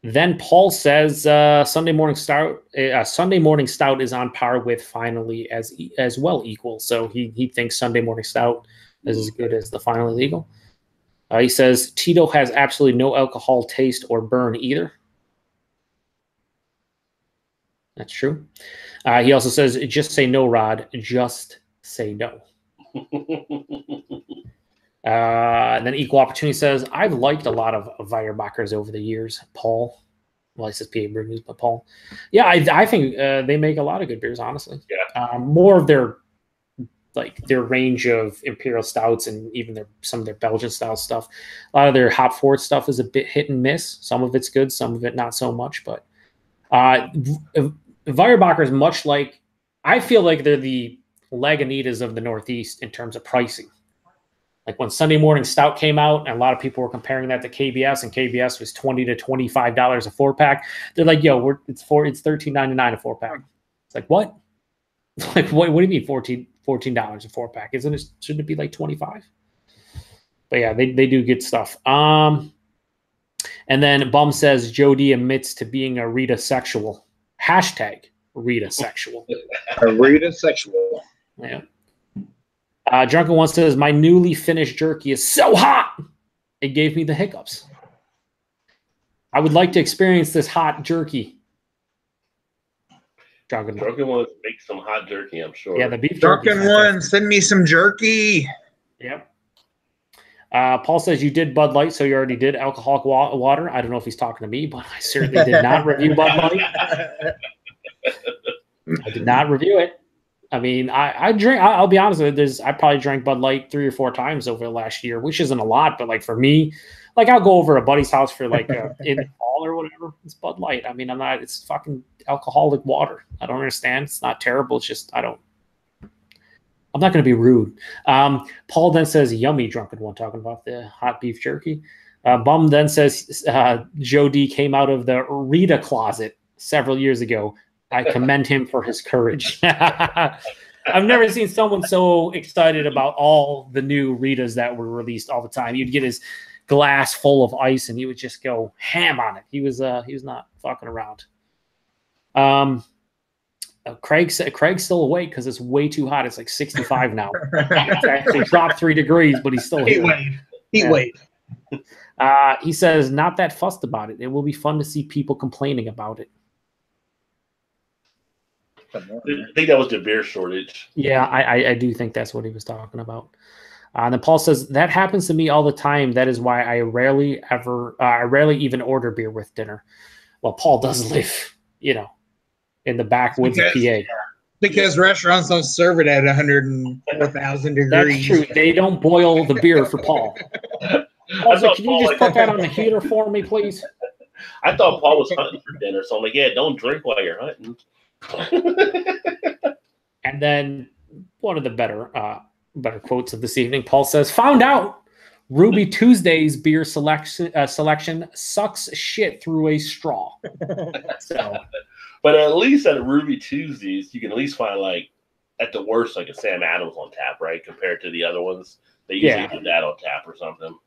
Then Paul says Sunday morning stout is on par with finally as well equal. So he thinks Sunday morning stout is as good as the finally legal. He says Tito has absolutely no alcohol taste or burn either. That's true. He also says, just say no, Rod. Just say no. And then Equal Opportunity says, I've liked a lot of Weyerbacher's over the years, Paul. Well, he says PA Brews, but Paul. Yeah, I think they make a lot of good beers, honestly. Yeah. More of their range of imperial stouts and even some of their Belgian style stuff. A lot of their hop forward stuff is a bit hit and miss. Some of it's good, some of it not so much. But Weyerbacher is much like, I feel like they're the Lagunitas of the Northeast in terms of pricing. Like when Sunday Morning Stout came out, and a lot of people were comparing that to KBS, and KBS was $20 to $25 a 4-pack. They're like, "Yo, it's $13.99 a 4-pack." It's like, what? Like, what do you mean $14 a 4-pack? Shouldn't it be like 25? But yeah, they do good stuff. And then Bum says Joe D admits to being a Rita sexual. Hashtag Rita sexual. A Rita sexual. Yeah. Drunken One says, my newly finished jerky is so hot, it gave me the hiccups. I would like to experience this hot jerky. Drunken One make some hot jerky, I'm sure. Yeah, the beef jerky. Drunken One, send me some jerky. Yep. Paul says you did Bud Light, so you already did alcoholic water. I don't know if he's talking to me, but I certainly did not review Bud Light. I did not review it. I mean, I drink. I'll be honest with you. I probably drank Bud Light 3 or 4 times over the last year, which isn't a lot. But like for me, like I'll go over a buddy's house for like in the fall or whatever. It's Bud Light. I mean, it's fucking alcoholic water. I don't understand. It's not terrible. It's just I'm not going to be rude. Paul then says, "Yummy, Drunken One," talking about the hot beef jerky. Bum then says, "Joe D came out of the Rita closet several years ago. I commend him for his courage." I've never seen someone so excited about all the new Ritas that were released all the time. You'd get his glass full of ice and he would just go ham on it. He was not fucking around. Craig's still awake because it's way too hot. It's like 65 now. It's actually dropped 3 degrees, but he's still here. Heat wave. He says, not that fussed about it. It will be fun to see people complaining about it. I think that was the beer shortage. Yeah, I do think that's what he was talking about. And then Paul says, that happens to me all the time. That is why I rarely even order beer with dinner. Well, Paul does live, in the backwoods of PA. Because restaurants don't serve it at 104,000 degrees. That's true. They don't boil the beer for Paul. Also, can you just put that on the heater for me, please? I thought Paul was hunting for dinner, so I'm like, yeah, don't drink while you're hunting. And then one of the better quotes of this evening, Paul says, found out Ruby Tuesday's beer selection sucks shit through a straw. So, but at least at Ruby Tuesdays, you can at least find, like, at the worst, like a Sam Adams on tap, right? Compared to the other ones. They usually do that on tap or something.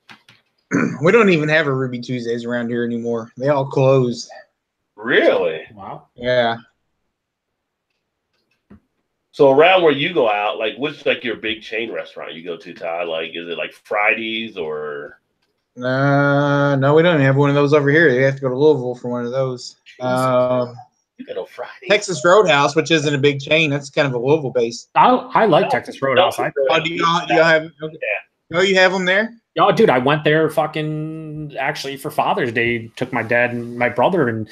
We don't even have a Ruby Tuesdays around here anymore. They all closed. Really? Wow. Yeah. So around where you go out, like, what's like your big chain restaurant you go to, Todd? Like, is it like Fridays or? No, we don't have one of those over here. You have to go to Louisville for one of those. You got no Fridays. Texas Roadhouse, which isn't a big chain, that's kind of a Louisville base. I like Texas Roadhouse. Do you have? Okay. No, you have them there. Oh, dude, I went there actually for Father's Day. Took my dad and my brother, and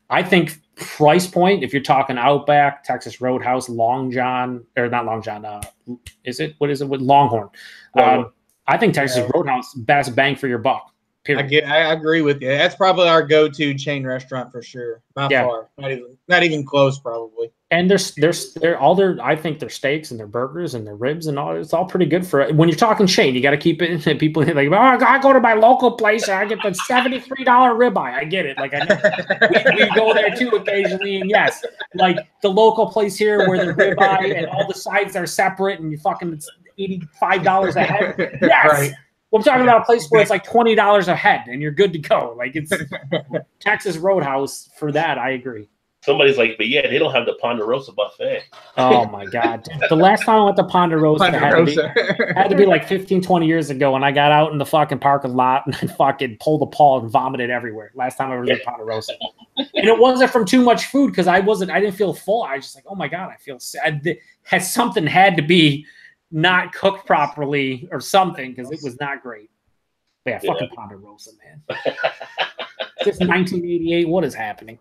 I think price point, if you're talking Outback, Texas Roadhouse, Long John, or not Long John, what is it with Longhorn? I think Texas Roadhouse, best bang for your buck. Period. I agree with you. That's probably our go-to chain restaurant for sure. By far, not even close, probably. And they're all their, I think their steaks and their burgers and their ribs and all, it's all pretty good for it. When you're talking chain, you got to keep it. People like, oh, I go to my local place and I get the $73 ribeye. I get it. Like we go there too occasionally, and yes, like the local place here where the ribeye and all the sides are separate, and you fucking it's $85 a head. Yes. Right. Well, I'm talking about a place where it's like $20 a head and you're good to go. Like it's Texas Roadhouse for that. I agree. Somebody's like, but yeah, they don't have the Ponderosa buffet. Oh my God. The last time I went to Ponderosa had to be like 15, 20 years ago, and I got out in the fucking parking lot and I fucking pulled a paw and vomited everywhere. Last time I was in Ponderosa. And it wasn't from too much food because I didn't feel full. I was just like, oh my God, I feel sad. Something had to be not cooked properly or something because it was not great. But yeah, fucking Ponderosa, man. It's 1988. What is happening?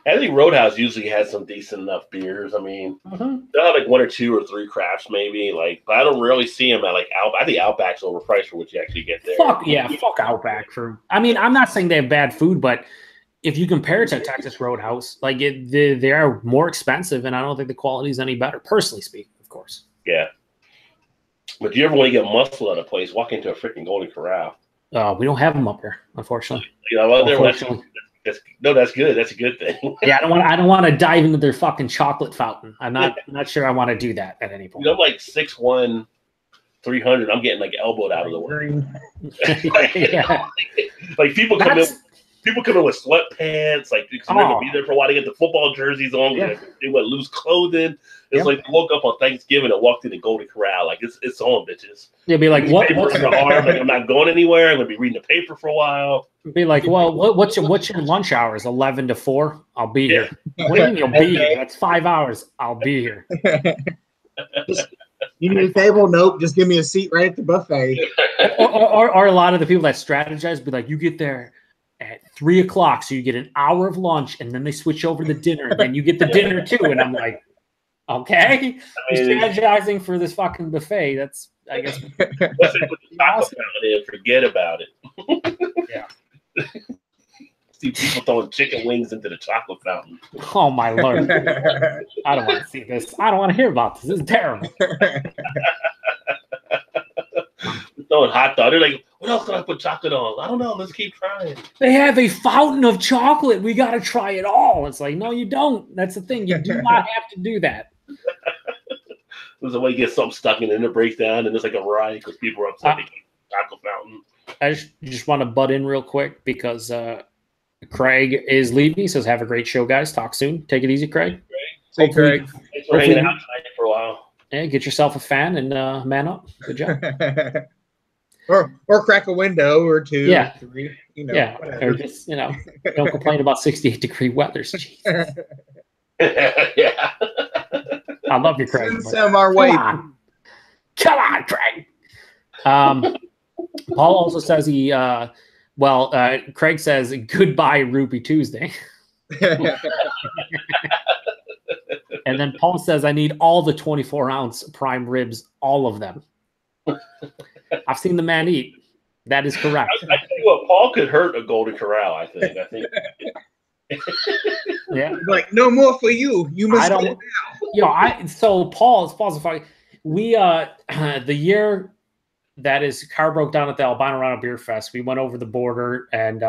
I think Roadhouse usually has some decent enough beers. I mean, they'll have like 1 or 2 or 3 crafts maybe. Like, but I don't really see them at like I think Outback's overpriced for what you actually get there. Fuck Outback for. I mean, I'm not saying they have bad food, but if you compare it to Texas Roadhouse, like they are more expensive, and I don't think the quality is any better. Personally speaking, of course. Yeah. But do you ever want to get muscle at a place? Walk into a freaking Golden Corral. We don't have them up here, unfortunately. You know, unfortunately. That's good. That's a good thing. Yeah, I don't want to dive into their fucking chocolate fountain. I'm not sure I want to do that at any point. You know, I'm like 6'1", 300. I'm getting like elbowed out of the way. Like people come in with sweatpants, like because they're gonna be there for a while to get the football jerseys on. Yeah. They wear loose clothing. It's like I woke up on Thanksgiving and walked in the Golden Corral. Like it's on, bitches. You'll be like, what? What's the arm? Like I'm not going anywhere. I'm gonna be reading the paper for a while. Be like, well, what's your lunch hours? 11 to 4. I'll be here. What do you mean you'll be here? That's 5 hours. I'll be here. You need a table? Nope. Just give me a seat right at the buffet. or a lot of the people that strategize be like, you get there at 3 o'clock, so you get an hour of lunch, and then they switch over to dinner, and then you get the dinner too. And I'm like, okay, you're strategizing for this fucking buffet. That's, I guess. Let's put the chocolate fountain in and forget about it. Yeah. See people throwing chicken wings into the chocolate fountain. Oh my Lord! I don't want to see this. I don't want to hear about this. This is terrible. Throwing hot dog. They're like, what else can I put chocolate on? I don't know. Let's keep trying. They have a fountain of chocolate. We got to try it all. It's like, no, you don't. That's the thing. You do not have to do that. There's a way you get something stuck in it and it breaks down, and it's like a riot because people are upset they can't chocolate fountain. I just want to butt in real quick because Craig is leaving. He says, have a great show, guys. Talk soon. Take it easy, Craig. See you, Craig. Thanks for hanging out tonight for a while. Yeah, get yourself a fan and man up. Good job. or crack a window or 2 or 3. You know, yeah. Or just, don't complain about 68-degree weather. Yeah. I love you, Craig. Send some our way. Come on, Craig. Paul also says Craig says goodbye Ruby Tuesday. And then Paul says I need all the 24-ounce prime ribs, all of them. I've seen the man eat. That is correct. I think what Paul could hurt a Golden Corral. I think. Yeah. Like no more for you. You must go now. So Paul's funny. We the year that his car broke down at the Albino Rhino Beer Fest, we went over the border and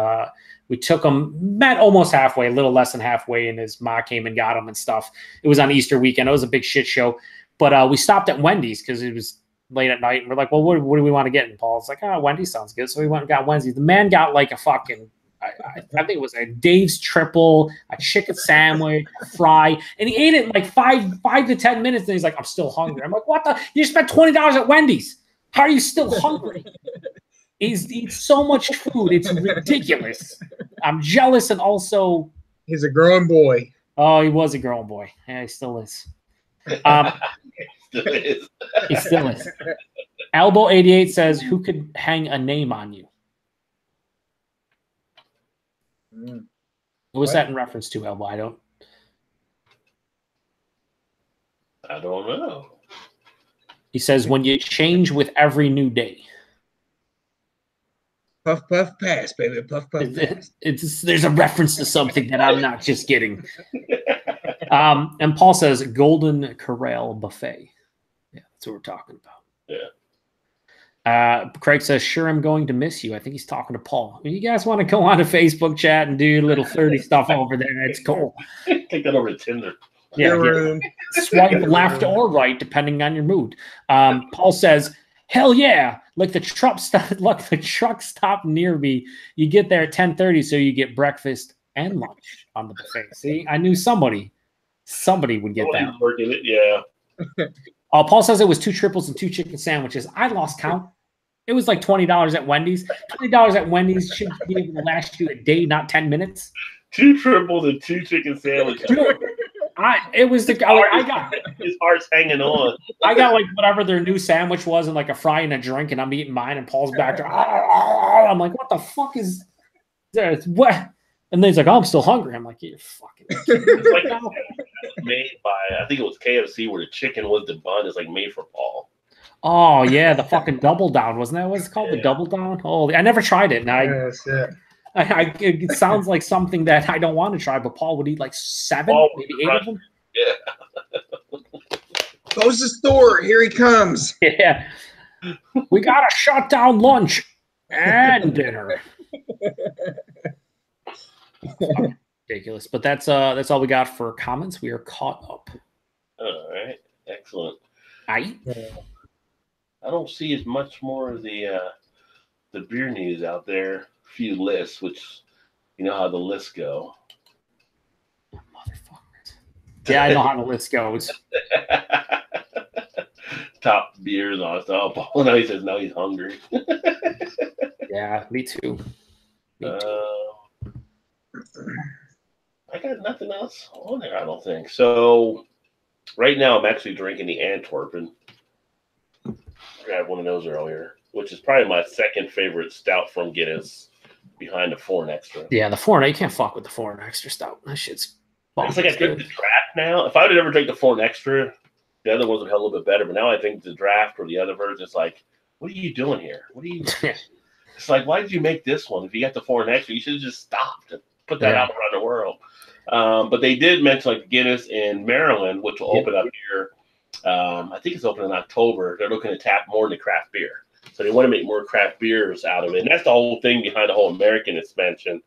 we took him, met almost halfway, a little less than halfway, and his ma came and got him and stuff. It was on Easter weekend. It was a big shit show. But we stopped at Wendy's because it was late at night, and we're like, well, what do we want to get? And Paul's like, Wendy's sounds good. So we went and got Wendy's. The man got like a fucking, I think it was a Dave's triple, a chicken sandwich, a fry, and he ate it in like 5 to 10 minutes, and he's like, I'm still hungry. I'm like, what the? You spent $20 at Wendy's. How are you still hungry? He's eats so much food. It's ridiculous. I'm jealous, and also he's a growing boy. Oh, he was a growing boy. Yeah, he still is. He still is. Elbow 88 says, who could hang a name on you? What was that in reference to, Elbow? I don't know. He says, when you change with every new day. Puff, puff, pass, baby. Puff, puff, pass. There's a reference to something that I'm not just getting. And Paul says Golden Corral Buffet. Yeah, that's what we're talking about. Yeah. Craig says, sure, I'm going to miss you. I think he's talking to Paul. You guys want to go on a Facebook chat and do little flirty stuff over there? It's cool. Take that over to Tinder. Yeah. Swipe left or right, depending on your mood. Paul says, hell yeah. Like the truck stop near me. You get there at 10:30, so you get breakfast and lunch on the buffet. See, I knew somebody would get that. Working it, yeah. Paul says it was 2 triples and 2 chicken sandwiches. I lost count. It was like $20 at Wendy's. $20 at Wendy's should be able to last you a day, not 10 minutes. 2 triples and 2 chicken sandwiches. Dude, I got his heart's hanging on. I got like whatever their new sandwich was and like a fry and a drink, and I'm eating mine, and Paul's back there. I'm like, what the fuck is this? What? And then he's like, oh, I'm still hungry. I'm like, you're fucking it's like made by, I think it was KFC, where the chicken was the bun. It's like made for Paul. Oh yeah, the fucking double down, wasn't that what it's called? Yeah. The double down. Oh, I never tried it. And it sounds like something that I don't want to try, but Paul would eat like 7, maybe 8 of them. Yeah. Close the store. Here he comes. Yeah. We got to shut down lunch and dinner. Ridiculous. But that's all we got for comments. We are caught up. All right. Excellent. I don't see as much more of the beer news out there. Few lists, which you know how the lists go. Motherfuckers. Yeah, I know how the list goes. Top beers on stuff. Paul now he says now he's hungry. Yeah, me too. I got nothing else on there, I don't think. So right now I'm actually drinking the Antwerpen. I grabbed one of those earlier, which is probably my second favorite stout from Guinness, behind the Foreign Extra. Yeah, the Foreign, you can't fuck with the Foreign Extra stout. That shit's it's like I drink the draft now. If I would ever drink the Foreign Extra, the other ones would have a little bit better. But now I think the draft or the other version is like, what are you doing here? What are you It's like, why did you make this one? If you got the Foreign Extra, you should have just stopped and put that out around the world. But they did mention like Guinness in Maryland, which will open up here. I think it's open in October. They're looking to tap more into craft beer. So they want to make more craft beers out of it. And that's the whole thing behind the whole American expansion,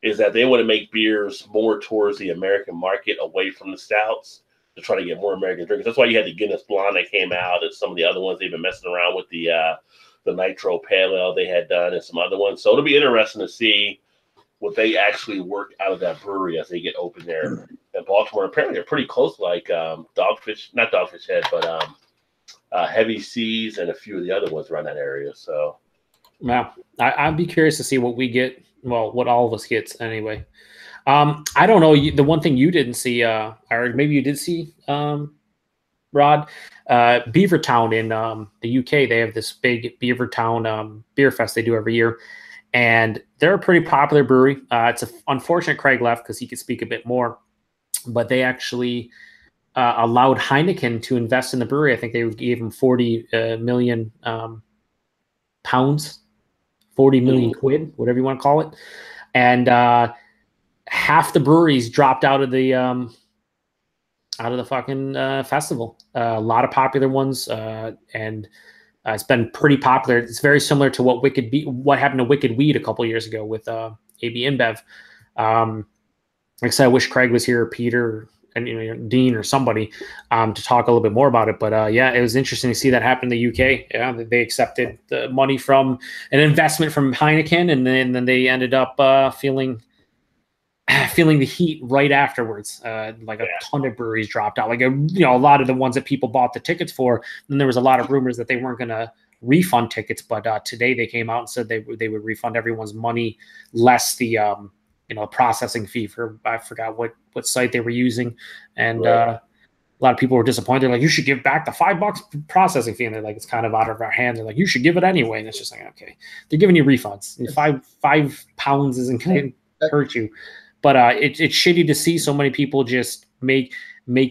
is that they want to make beers more towards the American market, away from the stouts, to try to get more American drinkers. That's why you had the Guinness Blonde that came out, and some of the other ones they've been messing around with, the Nitro Pale Ale they had done, and some other ones. So it'll be interesting to see what they actually work out of that brewery as they get open there in Baltimore. Apparently they're pretty close, like not Dogfish Head, but Heavy Seas and a few of the other ones around that area. So, wow, I'd be curious to see what we get. Well, what all of us gets anyway. I don't know. The one thing you didn't see, or maybe you did see, Rod, Beavertown in the UK. They have this big Beavertown beer fest they do every year, and they're a pretty popular brewery. It's unfortunate Craig left because he could speak a bit more, but they actually allowed Heineken to invest in the brewery. I think they gave him 40 million pounds, 40 million quid, whatever you want to call it. And half the breweries dropped out of the fucking festival. A lot of popular ones, and it's been pretty popular. It's very similar to what happened to Wicked Weed a couple years ago with AB InBev. Like I said, I wish Craig was here, Peter, and Dean or somebody to talk a little bit more about it. But yeah, it was interesting to see that happen in the UK. Yeah, they accepted the money from an investment from Heineken, and then they ended up feeling the heat right afterwards. Like a ton of breweries dropped out. Like a lot of the ones that people bought the tickets for. And there was a lot of rumors that they weren't going to refund tickets, but today they came out and said they would refund everyone's money less the processing fee for, I forgot what site they were using. And a lot of people were disappointed. They're like, you should give back the $5 processing fee. And they're like, it's kind of out of our hands. They're like, you should give it anyway. And it's just like, okay, they're giving you refunds. Five pounds isn't going to hurt you. But it's shitty to see so many people just make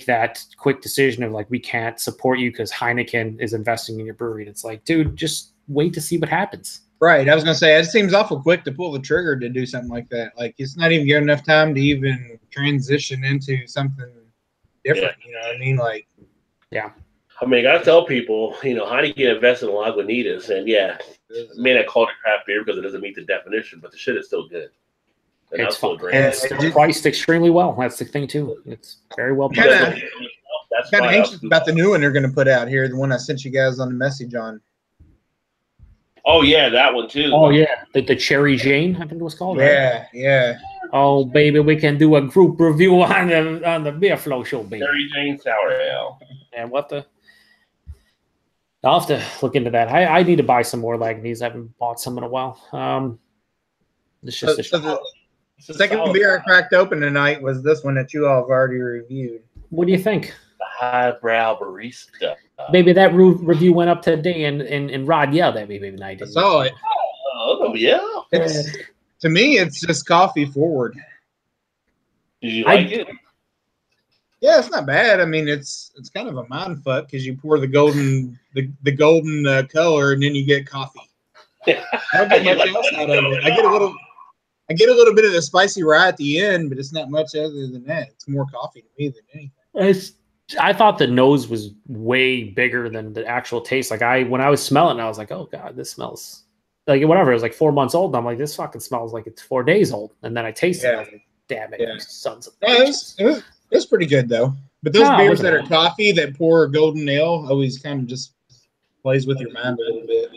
that quick decision of like, we can't support you because Heineken is investing in your brewery. And it's like, dude, just wait to see what happens. Right. I was gonna say it seems awful quick to pull the trigger to do something like that. Like it's not even given enough time to even transition into something different. You know what I mean? Like, yeah. I mean, I tell people, how do you get invested in Lagunitas? And yeah, I may not call it craft beer because it doesn't meet the definition, but the shit is still good. And It's still fun. And it's priced extremely well. That's the thing too. It's very well priced. That's kind of anxious about the new one they're going to put out here. The one I sent you guys on the message on. Oh yeah, that one too. Oh yeah, the Cherry Jane, I think it was called. Yeah, right? yeah. Oh baby, we can do a group review on the Beer Flow show, baby. Cherry Jane Sour Ale. And what the? I'll have to look into that. I need to buy some more Lagunitas. I haven't bought some in a while. It's just the second beer I cracked open tonight was this one that you all have already reviewed. What do you think? The highbrow barista. Baby, that review went up today, and Rod yelled at me, baby. I saw it. Oh yeah. To me, it's just coffee forward. Did you like it? Yeah, it's not bad. I mean, it's kind of a mind fuck because you pour the golden color and then you get coffee. I don't get much else out of it. I get a little bit of the spicy rye at the end, but it's not much other than that. It's more coffee to me than anything. I thought the nose was way bigger than the actual taste. Like when I was smelling it, I was like, oh God, this smells like whatever. It was like 4 months old. And I'm like, this fucking smells like it's 4 days old. And then I tasted it. I was like, damn it, you sons of bitches. It's pretty good though. But those beers that are coffee that pour golden ale always kind of just plays with your mind a little bit.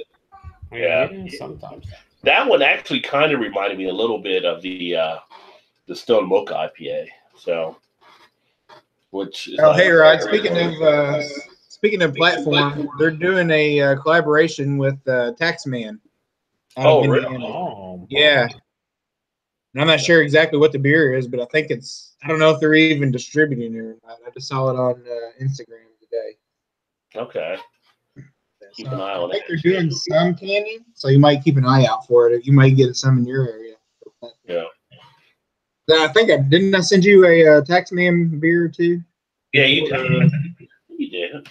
Yeah, sometimes. That one actually kind of reminded me a little bit of the Stone Mocha IPA. So, which is hey Rod, speaking of platform, they're doing a collaboration with Taxman. Oh, really? Oh, yeah. And I'm not sure exactly what the beer is, but I think I don't know if they're even distributing it or not. I just saw it on Instagram today. Okay. Keep an eye on it. I think they're doing some canning, so you might keep an eye out for it. You might get some in your area. Yeah. I think didn't I send you a Taxman beer too? Yeah, you did. You did.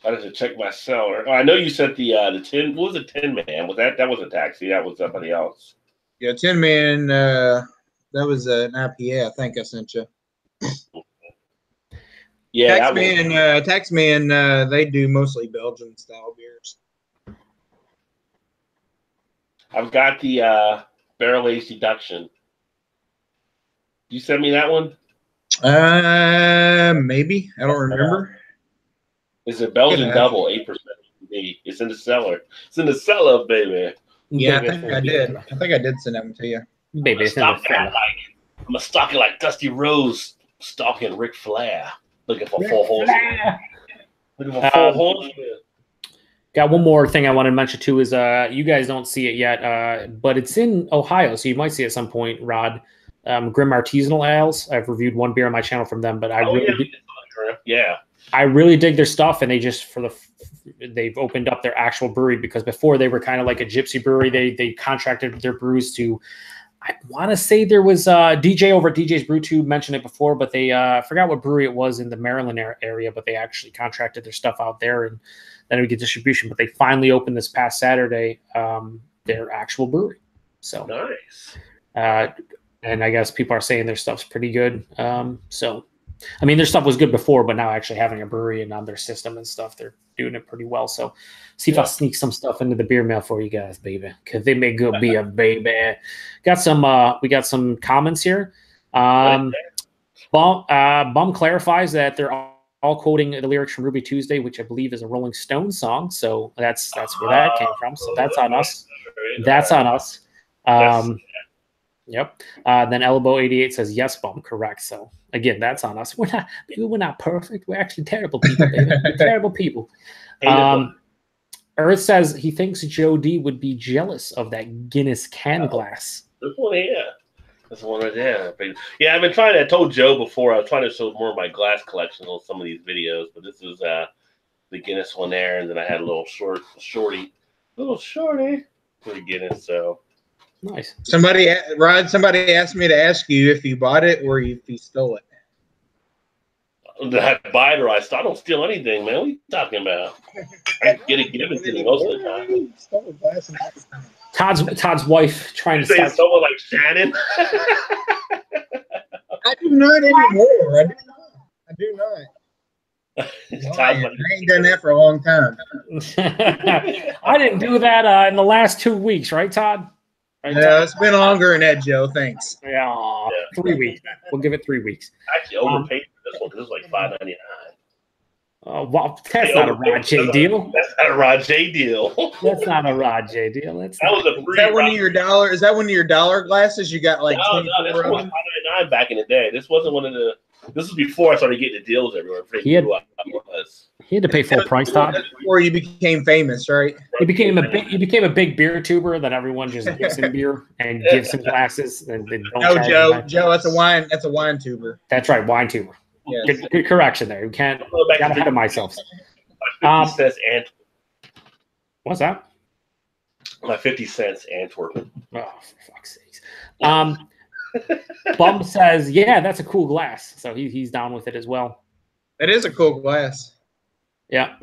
I had to check my cellar. Oh, I know you sent the tin. What was the Tin Man? Was that wasn't Taxi? That was somebody else. Yeah, Tin Man. That was an IPA. I think I sent you. Yeah, Taxman. They do mostly Belgian style beers. I've got the barrel aged deduction. You send me that one? Maybe. I don't remember. It's a Belgian double, 8%. It's in the cellar. It's in the cellar, baby. Yeah, I think I did. I think I did send that one to you. Baby, I'm gonna stalk it like Dusty Rose stalking Ric Flair. Looking for 4 horses. Looking for 4 horses. Got one more thing I want to mention too is you guys don't see it yet, but it's in Ohio, so you might see it at some point, Rod. Grim Artisanal Ales. I've reviewed one beer on my channel from them, but I really dig their stuff, and they just they've opened up their actual brewery, because before they were kind of like a gypsy brewery. They contracted their brews to, I want to say there was DJ over at DJ's Brew Tube mentioned it before, but they forgot what brewery it was in the Maryland area, but they actually contracted their stuff out there, and then it would get distribution. But they finally opened this past Saturday their actual brewery. So nice. And I guess people are saying their stuff's pretty good. So, I mean, their stuff was good before, but now actually having a brewery and on their system and stuff, they're doing it pretty well. So, see if I sneak some stuff into the beer mail for you guys, baby, because they make good beer, baby. Got some. We got some comments here. Bum clarifies that they're all quoting the lyrics from Ruby Tuesday, which I believe is a Rolling Stones song. So that's where that came from. So that's on us. That's on us. Yep. Then Elbow 88 says yes, Bum, correct. So again, that's on us. We're not perfect. We're actually terrible people, baby. We're terrible people. Earth says he thinks Joe D would be jealous of that Guinness can glass. This one here. This one right there. Yeah, I've been trying to. I told Joe before I was trying to show more of my glass collection on some of these videos, but this is the Guinness one there, and then I had a little shorty for the Guinness. So. Nice. Somebody asked me to ask you if you bought it or if you stole it. That biter, I don't steal anything, man. What are you talking about? I get it given to me most of the time. Todd's wife trying to say someone like Shannon. I do not anymore. I do not. I ain't done that for a long time. I didn't do that in the last 2 weeks, right, Todd? Right, yeah, Todd? It's been longer than that, Joe. Thanks. Yeah, 3 weeks. We'll give it 3 weeks. I actually overpaid for this one because it was like $5.99. Well, that's not a Rod J deal. That's not a Rod J deal. That's not a Rod J deal. That was a free. Is that one of your dollar? Is that one of your dollar glasses? You got like no, this was $5.99 back in the day. This wasn't one of the. This was before I started getting the deals everywhere. He had to pay full price, Todd. Before you became famous, right? You became a big beer tuber that everyone just gives him beer and gives him glasses. And they don't Joe, that's a wine. That's a wine tuber. That's right, wine tuber. Yes. Good correction there. You can't. Got ahead of myself. 50 cents Antwerp. What's that? My 50 cents Antwerp. Oh, for fuck's sakes. Bum says, "Yeah, that's a cool glass." So he's down with it as well. It is a cool glass. Yeah.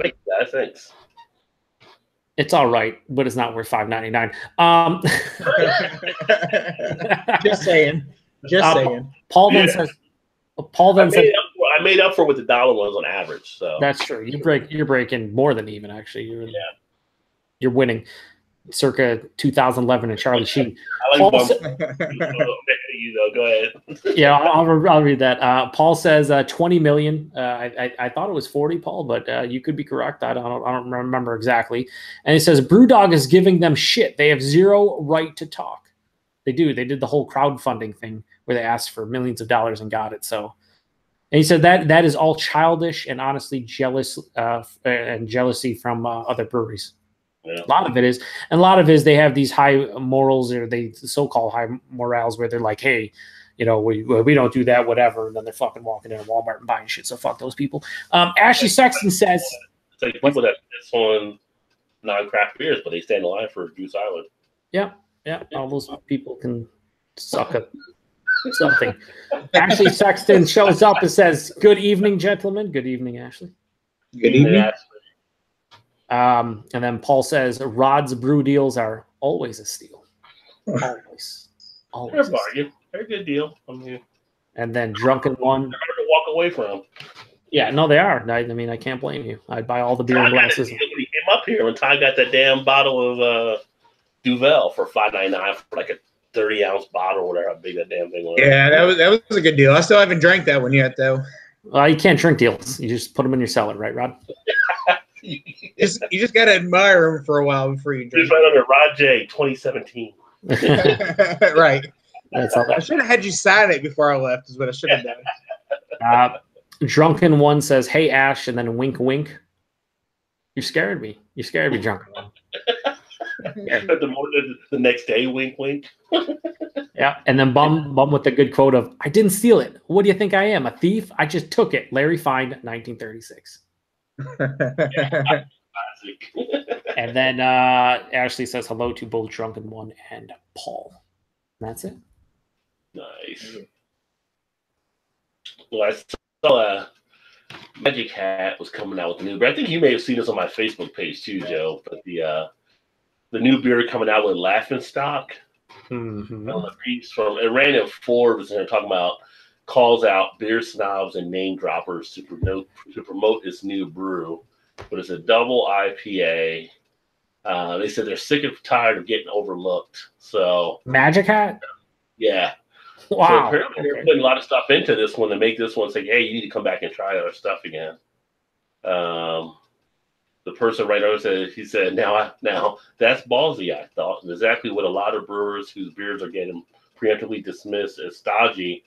Thanks. It's all right, but it's not worth $5.99. Just saying. Just saying. Paul then says. I made up for what the dollar was on average. So that's true. You're breaking more than even actually. You're winning. Circa 2011 and Charlie Sheen. Go ahead. Yeah, I'll read that. Paul says 20 million. I thought it was 40, Paul, but you could be correct. I don't remember exactly. And he says BrewDog is giving them shit. They have zero right to talk. They do. They did the whole crowdfunding thing where they asked for millions of dollars and got it. So, and he said that is all childish and honestly jealous and jealousy from other breweries. Yeah. A lot of it is, and a lot of it is they have these high morals or they so-called high morals where they're like, hey, we don't do that, whatever, and then they're fucking walking into Walmart and buying shit. So fuck those people. Ashley Sexton says, it's like people that piss on non-craft beers, but they stand in line for Goose Island. Yeah. All those people can suck at something. Ashley Sexton shows up and says, "Good evening, gentlemen." Good evening, Ashley. Good evening. And then Paul says, Rod's brew deals are always a steal. Always. They're a bargain. They're a good deal. And then Drunken One. Hard to walk away from. Yeah, no, they are. I mean, I can't blame you. I'd buy all the beer and glasses. When he came up here, when Ty got that damn bottle of Duvel for $5.99 for like a 30-ounce bottle or whatever, how big that damn thing was. Yeah, that was a good deal. I still haven't drank that one yet, though. You can't drink deals. You just put them in your cellar, right, Rod? You just gotta admire them for a while before you drink. Just right under Rod J 2017. Right. That's all that. I should have had you sign it before I left. Is what I should have done. Drunken One says, "Hey Ash," and then wink, wink. You scared me. You scared me, Drunken One. The next day, wink, wink. Yeah, and then bum with the good quote of, "I didn't steal it. What do you think I am, a thief? I just took it." Larry Fine, 1936. And then Ashley says hello to both Drunken One and Paul. And that's it. Nice. Well, I saw Magic Hat was coming out with the new beer. I think you may have seen this on my Facebook page too, Joe. But the new beer coming out with Laughing Stock. Mm-hmm. On the piece from it ran in Forbes, and they're talking about calls out beer snobs and name droppers to promote its new brew. But it's a double IPA. They said they're sick and tired of getting overlooked. So Magic Hat? Yeah. Wow. So apparently they're putting a lot of stuff into this one to make this one say, hey, you need to come back and try our stuff again. The person right over said, now that's ballsy, I thought. And exactly what a lot of brewers whose beers are getting preemptively dismissed as stodgy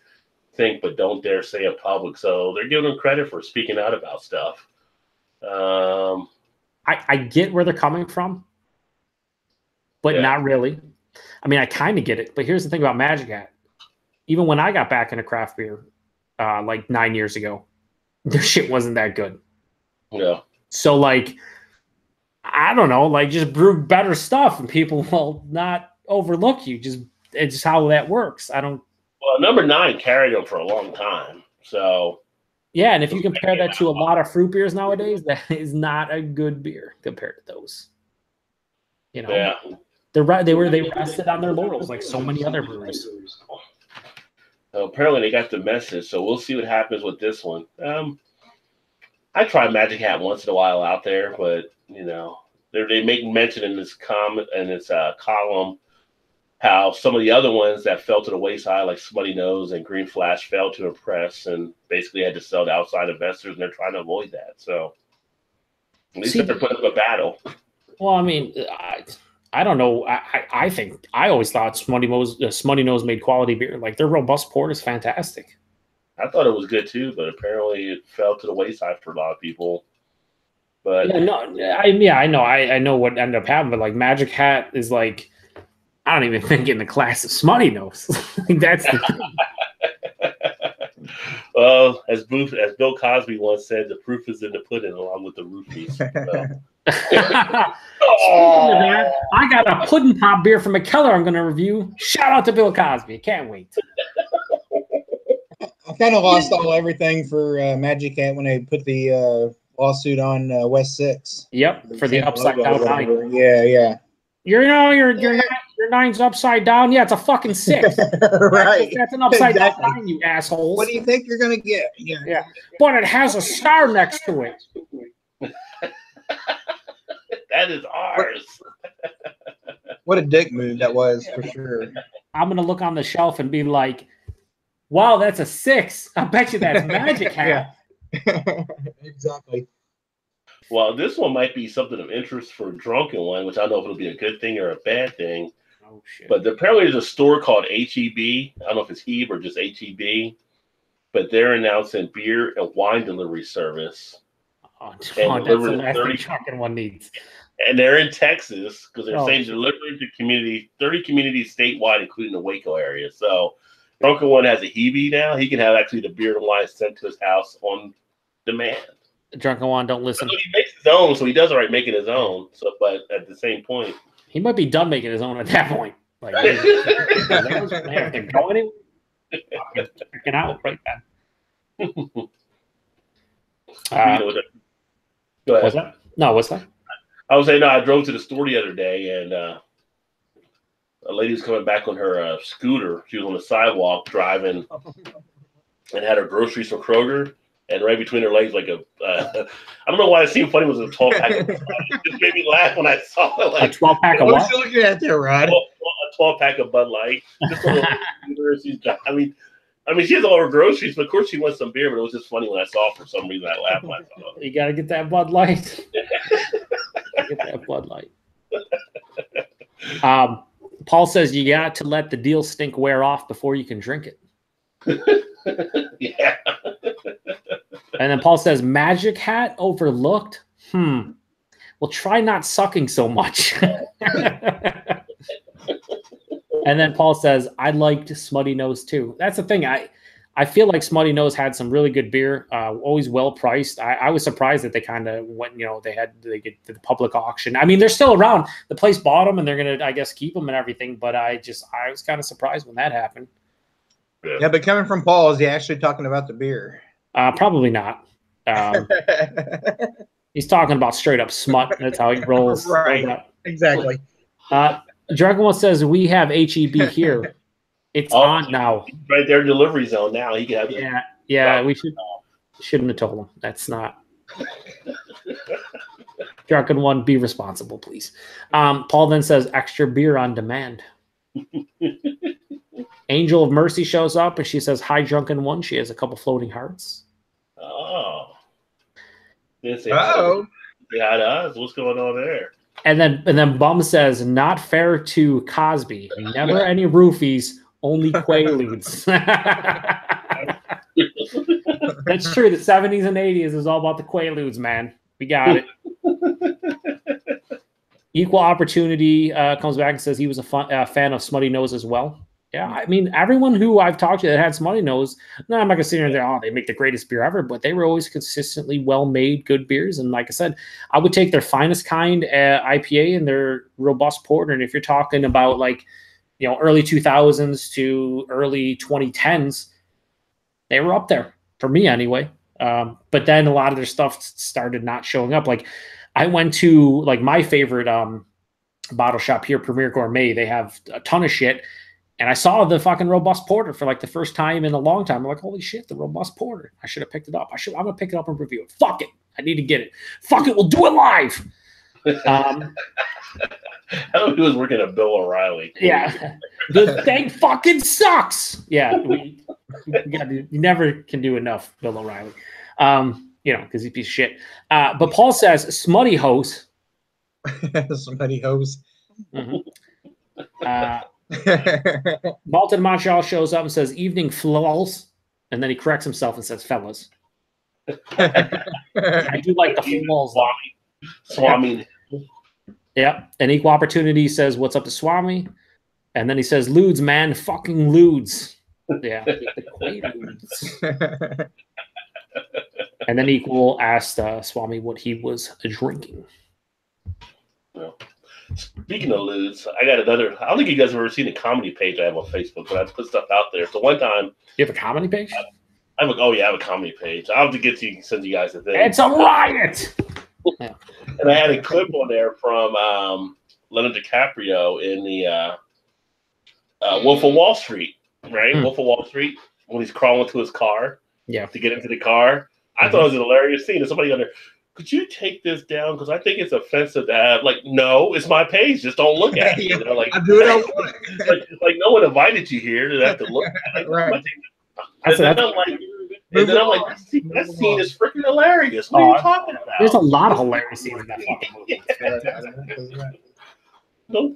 think, but don't dare say in public. So they're giving them credit for speaking out about stuff. I get where they're coming from, but not really. I mean, I kind of get it, but here's the thing about Magic Hat. Even when I got back into craft beer, like 9 years ago, their shit wasn't that good. Yeah. So, like, I don't know, like, just brew better stuff and people will not overlook you. It's just how that works. Well, number 9 carried them for a long time. So Yeah, and if you compare that to a lot of fruit beers nowadays, that is not a good beer compared to those. You know, Yeah. they rested on their laurels like so many other breweries. Apparently they got the message, so we'll see what happens with this one. I try Magic Hat once in a while out there, but you know, they make mention in this comment and this column how some of the other ones that fell to the wayside, like Smutty Nose and Green Flash, failed to impress and basically had to sell to outside investors, and they're trying to avoid that. So at least they're putting up a battle. Well, I mean, I don't know. I think I always thought Smutty Nose made quality beer. Like their robust port is fantastic. I thought it was good too, but apparently it fell to the wayside for a lot of people. But yeah, no, I know. I know what ended up happening, but like Magic Hat is like, I don't even think in the class of Smutty Nose. Like that's the thing. Well, as Bill Cosby once said, the proof is in the pudding, along with the roofies. So. I got a pudding pop beer from McKellar I'm going to review. Shout out to Bill Cosby. Can't wait. I kind of lost everything for Magic Hat when they put the lawsuit on West 6. Yep, for the upside down 9. Yeah. Your nine's upside down. Yeah, it's a fucking 6. Right. That's an upside down 9, you assholes. What do you think you're gonna get? Yeah. But it has a star next to it. That is ours. What a dick move that was, for sure. I'm gonna look on the shelf and be like, "Wow, that's a 6. I bet you that's Magic Hat." Exactly. Well, this one might be something of interest for Drunken One, which I don't know if it'll be a good thing or a bad thing. Oh shit! But apparently there's a store called HEB. I don't know if it's HEB or just HEB, but they're announcing beer and wine delivery service. Oh, that's the last thing Drunken One needs. And they're in Texas because they're saying delivering to 30 communities statewide, including the Waco area. So Drunken One has a HEB now. He can have actually the beer and wine sent to his house on demand. Drunken One, don't listen. He makes his own, so he does all right making his own. So, but at the same point, he might be done making his own at that point. Like, they're going in, freaking out right then. Go ahead. What's that? No, what's that? I was saying, no, I drove to the store the other day, and a lady was coming back on her scooter. She was on the sidewalk driving and had her groceries from Kroger. And right between her legs, like I don't know why it seemed funny, was a 12-pack. It just made me laugh when I saw it. Like, a 12-pack of what? What are you looking at there, Rod? A 12-pack of Bud Light. Just a little I mean, she has all her groceries, but of course she wants some beer. But it was just funny when I saw it. For some reason, I laughed when I saw it. You gotta get that Bud Light. Get that Bud Light. Paul says you got to let the deal stink wear off before you can drink it. Yeah. And then Paul says, Magic Hat overlooked? Well, try not sucking so much. And then Paul says, I liked Smutty Nose too. That's the thing. I feel like Smutty Nose had some really good beer, always well priced. I was surprised that they kind of went, they get to the public auction. I mean, they're still around. The place bought them and they're going to, I guess, keep them and everything. But I was kind of surprised when that happened. Yeah, but coming from Paul, is he actually talking about the beer? Probably not. He's talking about straight up smut. That's how he rolls. Right. Exactly. Drunken One says we have HEB here. It's on now. Right there, delivery zone now. He can have Yeah. We shouldn't have told him. That's not. Drunken One, be responsible, please. Paul then says extra beer on demand. Angel of Mercy shows up and she says, hi, Drunken One. She has a couple floating hearts. Oh. Uh-oh. Yeah, it does. What's going on there? And then Bum says, not fair to Cosby. Never any roofies, only Quaaludes. That's true. The 70s and 80s is all about the Quaaludes, man. We got it. Equal Opportunity comes back and says he was a fan of Smutty Nose as well. Yeah, I mean, everyone who I've talked to that had Smutty Nose, no, I'm not going to sit here and say, they make the greatest beer ever, but they were always consistently well-made, good beers. And like I said, I would take their finest kind IPA and their robust porter. And if you're talking about early 2000s to early 2010s, they were up there for me anyway. But then a lot of their stuff started not showing up. Like I went to like my favorite bottle shop here, Premier Gourmet. They have a ton of shit. And I saw the fucking Robust Porter for like the first time in a long time. I'm like, holy shit, the Robust Porter. I should have picked it up. I'm going to pick it up and review it. Fuck it. I need to get it. Fuck it. We'll do it live. I don't know who was working at Bill O'Reilly. Yeah. The thing fucking sucks. Yeah. You never can do enough, Bill O'Reilly. Because he's a piece of shit. But Paul says, smutty hose. Smutty hose. Mm-hmm. Malton Montreal shows up and says, evening flaws. And then he corrects himself and says, fellas. I do like the flaws. Swami. Yeah. And Equal Opportunity says, what's up to Swami? And then he says, lewds, man. Fucking lewds. Yeah. The Quaaludes. And then Equal asked Swami what he was drinking. Well, speaking of lewds, I got another. I don't think you guys have ever seen a comedy page I have on Facebook, but I put stuff out there. So one time. You have a comedy page? I have a comedy page. I'll have to get to send you guys a thing. It's a riot! Yeah. And I had a clip on there from Leonardo DiCaprio in the Wolf of Wall Street, right? Wolf of Wall Street, when he's crawling to his car to get into the car. I thought it was an hilarious scene. And somebody on there, could you take this down? Because I think it's offensive to have, like, no, it's my page. Just don't look at it. You know, like, I do it. like no one invited you here to have to look at it. Right. And then I'm like, that scene is freaking hilarious. What are you talking about? There's a lot of hilarious scenes in that fucking movie.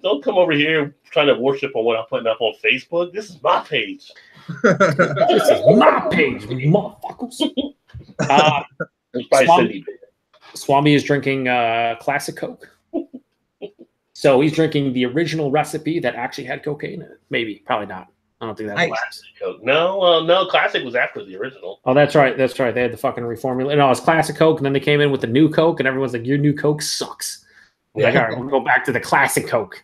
Don't come over here trying to worship on what I'm putting up on Facebook. This is my page. This is my page, motherfuckers. Swami is drinking classic Coke. So he's drinking the original recipe that actually had cocaine in it. Maybe, probably not. I don't think that's classic Coke. No, classic was after the original. Oh, that's right. They had the fucking reformulate. No, it's classic Coke, and then they came in with the new Coke, and everyone's like, "Your new Coke sucks." Like, all right, we'll go back to the classic Coke.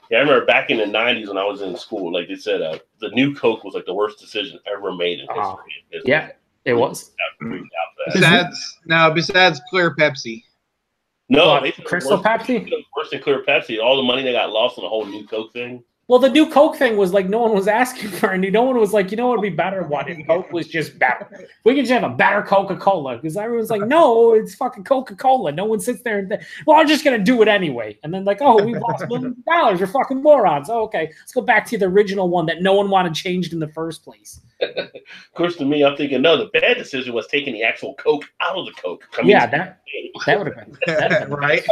Yeah, I remember back in the '90s when I was in school, like they said, the new Coke was like the worst decision ever made in history. Yeah, it was. Besides clear Pepsi. No, Crystal Pepsi? Worse than clear Pepsi. All the money they got lost on the whole new Coke thing. Well, the new Coke thing was like no one was asking for it. No one was like, you know what would be better? What if Coke was just better? We could just have a better Coca-Cola. Because everyone's like, no, it's fucking Coca-Cola. No one sits there and well, I'm just going to do it anyway. And then like, oh, we lost $1 million. We're fucking morons. Oh, okay. Let's go back to the original one that no one wanted changed in the first place. Of course, to me, I'm thinking, no, the bad decision was taking the actual Coke out of the Coke. Yeah, that would have been right.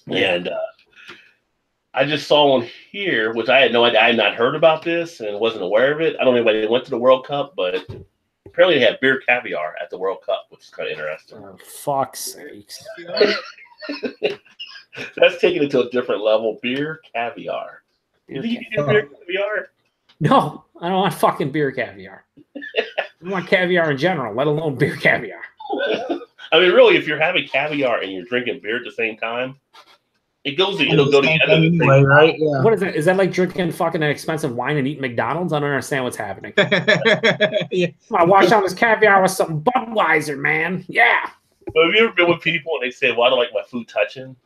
And I just saw on here, which I had no idea. I had not heard about this and wasn't aware of it. I don't know if anybody went to the World Cup, but apparently they had beer caviar at the World Cup, which is kind of interesting. Oh, fuck's sakes. That's taking it to a different level. Beer caviar. You think you can do beer caviar? No, I don't want fucking beer caviar. I want caviar in general, let alone beer caviar. I mean, really, if you're having caviar and you're drinking beer at the same time, it'll go together anyway, right? Yeah. What is that? Is that like drinking fucking an expensive wine and eating McDonald's? I don't understand what's happening. Yeah. I wash down this caviar with some Budweiser, man. Yeah. But have you ever been with people and they say, well, I don't like my food touching?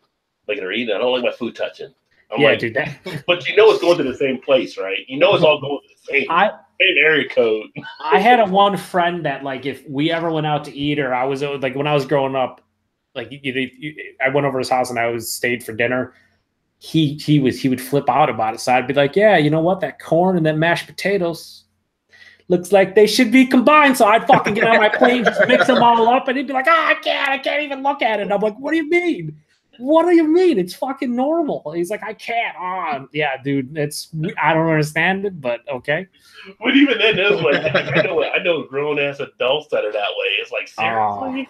Like they're eating, I don't like my food touching. I'm like, dude. But you know it's going to the same place, right? You know it's all going to the same area code. I had one friend that, like, if we ever went out to eat, or I was like, when I was growing up, like, I went over his house and I stayed for dinner. He would flip out about it. So I'd be like, yeah, you know what? That corn and that mashed potatoes looks like they should be combined. So I'd fucking get on my plane, just mix them all up, and he'd be like, oh, I can't even look at it. And I'm like, what do you mean? What do you mean? It's fucking normal. He's like, I can't. Oh, yeah, dude. I don't understand it, but okay. But even then, I know grown ass adults that are that way. It's like, seriously,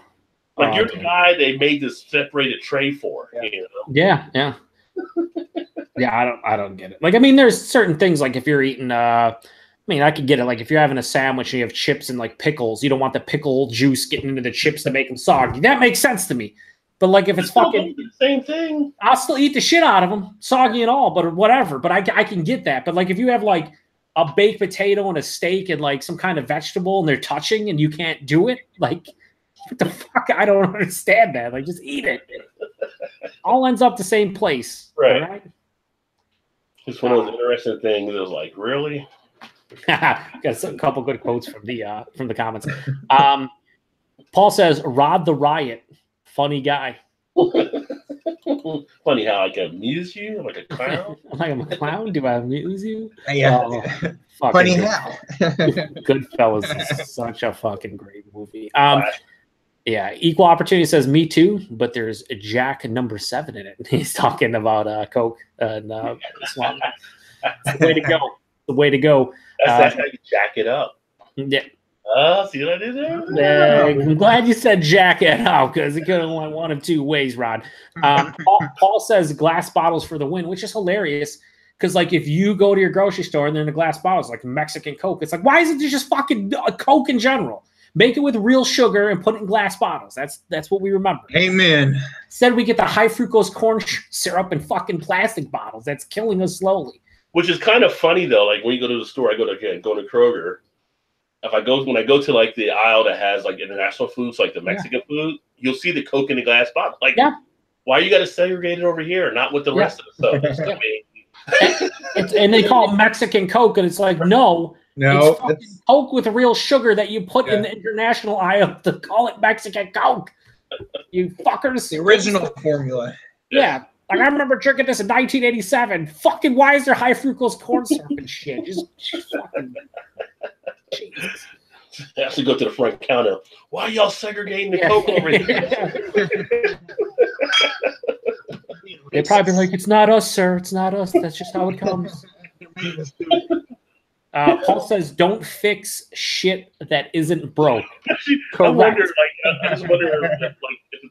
you're the guy they made this separated tray for. Yeah. You know? Yeah. Yeah, I don't get it. Like, I mean, there's certain things, like if you're eating, I could get it. Like if you're having a sandwich and you have chips and like pickles, you don't want the pickle juice getting into the chips to make them soggy. That makes sense to me. But like if it's fucking the same thing, I'll still eat the shit out of them, soggy and all, but whatever. But I can get that. But like if you have like a baked potato and a steak and like some kind of vegetable and they're touching and you can't do it? Like, what the fuck? I don't understand that. Like, just eat it. All ends up the same place. Right. It's one of those interesting things. It was like, really? Got a couple good quotes from the comments. Paul says, Rod the Riot. Funny guy. Funny how I can amuse you like a clown. Like I'm a clown? Do I amuse you? Yeah. Funny how. Goodfellas is such a fucking great movie. Yeah, Equal Opportunity says me too, but there's a Jack number 7 in it. He's talking about Coke and Swami. It's the way to go. The way to go. That's how you jack it up. Yeah. See what I did there? I'm glad you said jack it up because it could have went one of two ways, Rod. Paul says glass bottles for the win, which is hilarious because, like, if you go to your grocery store and they're in the glass bottles, like Mexican Coke, it's like, why isn't there just fucking Coke in general? Make it with real sugar and put it in glass bottles. That's what we remember. Amen. Instead, we get the high fructose corn syrup in fucking plastic bottles. That's killing us slowly. Which is kind of funny though. Like when you go to the store, I go to Kroger. When I go to like the aisle that has like international foods, like the Mexican food, you'll see the Coke in the glass bottle. Like, why you got to segregate it over here, not with the rest of the stuff? And they call it Mexican Coke, and it's like, no, it's Coke with real sugar that you put in the international aisle to call it Mexican Coke. You fuckers. The original formula. Yeah. Like, I remember drinking this in 1987. Fucking, why is there high fructose corn syrup and shit? Just fucking Jesus. I have to go to the front counter. Why are y'all segregating the Coke over here? They'd probably be like, it's not us, sir. It's not us. That's just how it comes. Paul says, don't fix shit that isn't broke. I wonder,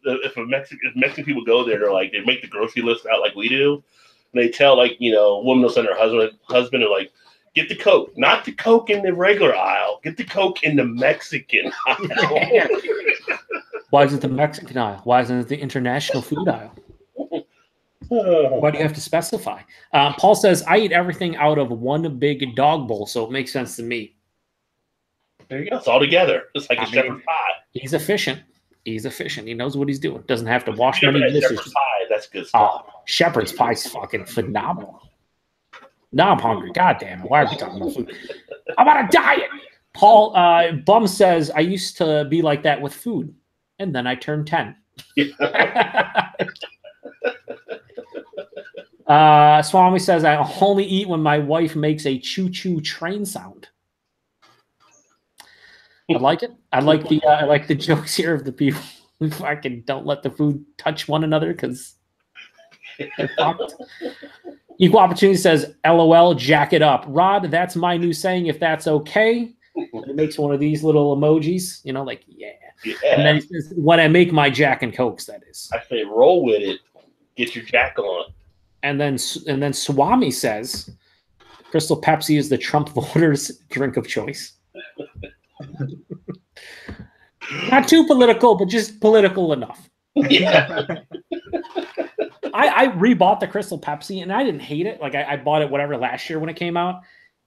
if Mexican people go there, they're like, they make the grocery list out like we do. And they tell, like, woman will send her husband, and like, get the Coke, not the Coke in the regular aisle. Get the Coke in the Mexican aisle. Why is it the Mexican aisle? Why isn't it the international food aisle? Why do you have to specify? Paul says, I eat everything out of one big dog bowl, so it makes sense to me. There you go. It's all together. It's like a shepherd's pie. He's efficient. He's efficient. He knows what he's doing. Doesn't have to wash many dishes. Shepherd's pie, that's good stuff. Shepherd's pie's fucking phenomenal. Now I'm hungry. God damn it. Why are we talking about food? I'm on a diet. Paul Bum says, I used to be like that with food, and then I turned 10. Swami says, I only eat when my wife makes a choo-choo train sound. I like it. I like the jokes here of the people who fucking don't let the food touch one another because they're fucked. Equal Opportunity says, LOL, jack it up. Rod, that's my new saying, if that's okay. It makes one of these little emojis, like, yeah. And then he says, when I make my Jack and Cokes, that is. I say, roll with it. Get your Jack on. And then Swami says, Crystal Pepsi is the Trump voters' drink of choice. Not too political, but just political enough. Yeah. I rebought the Crystal Pepsi, and I didn't hate it. Like, I bought it last year when it came out.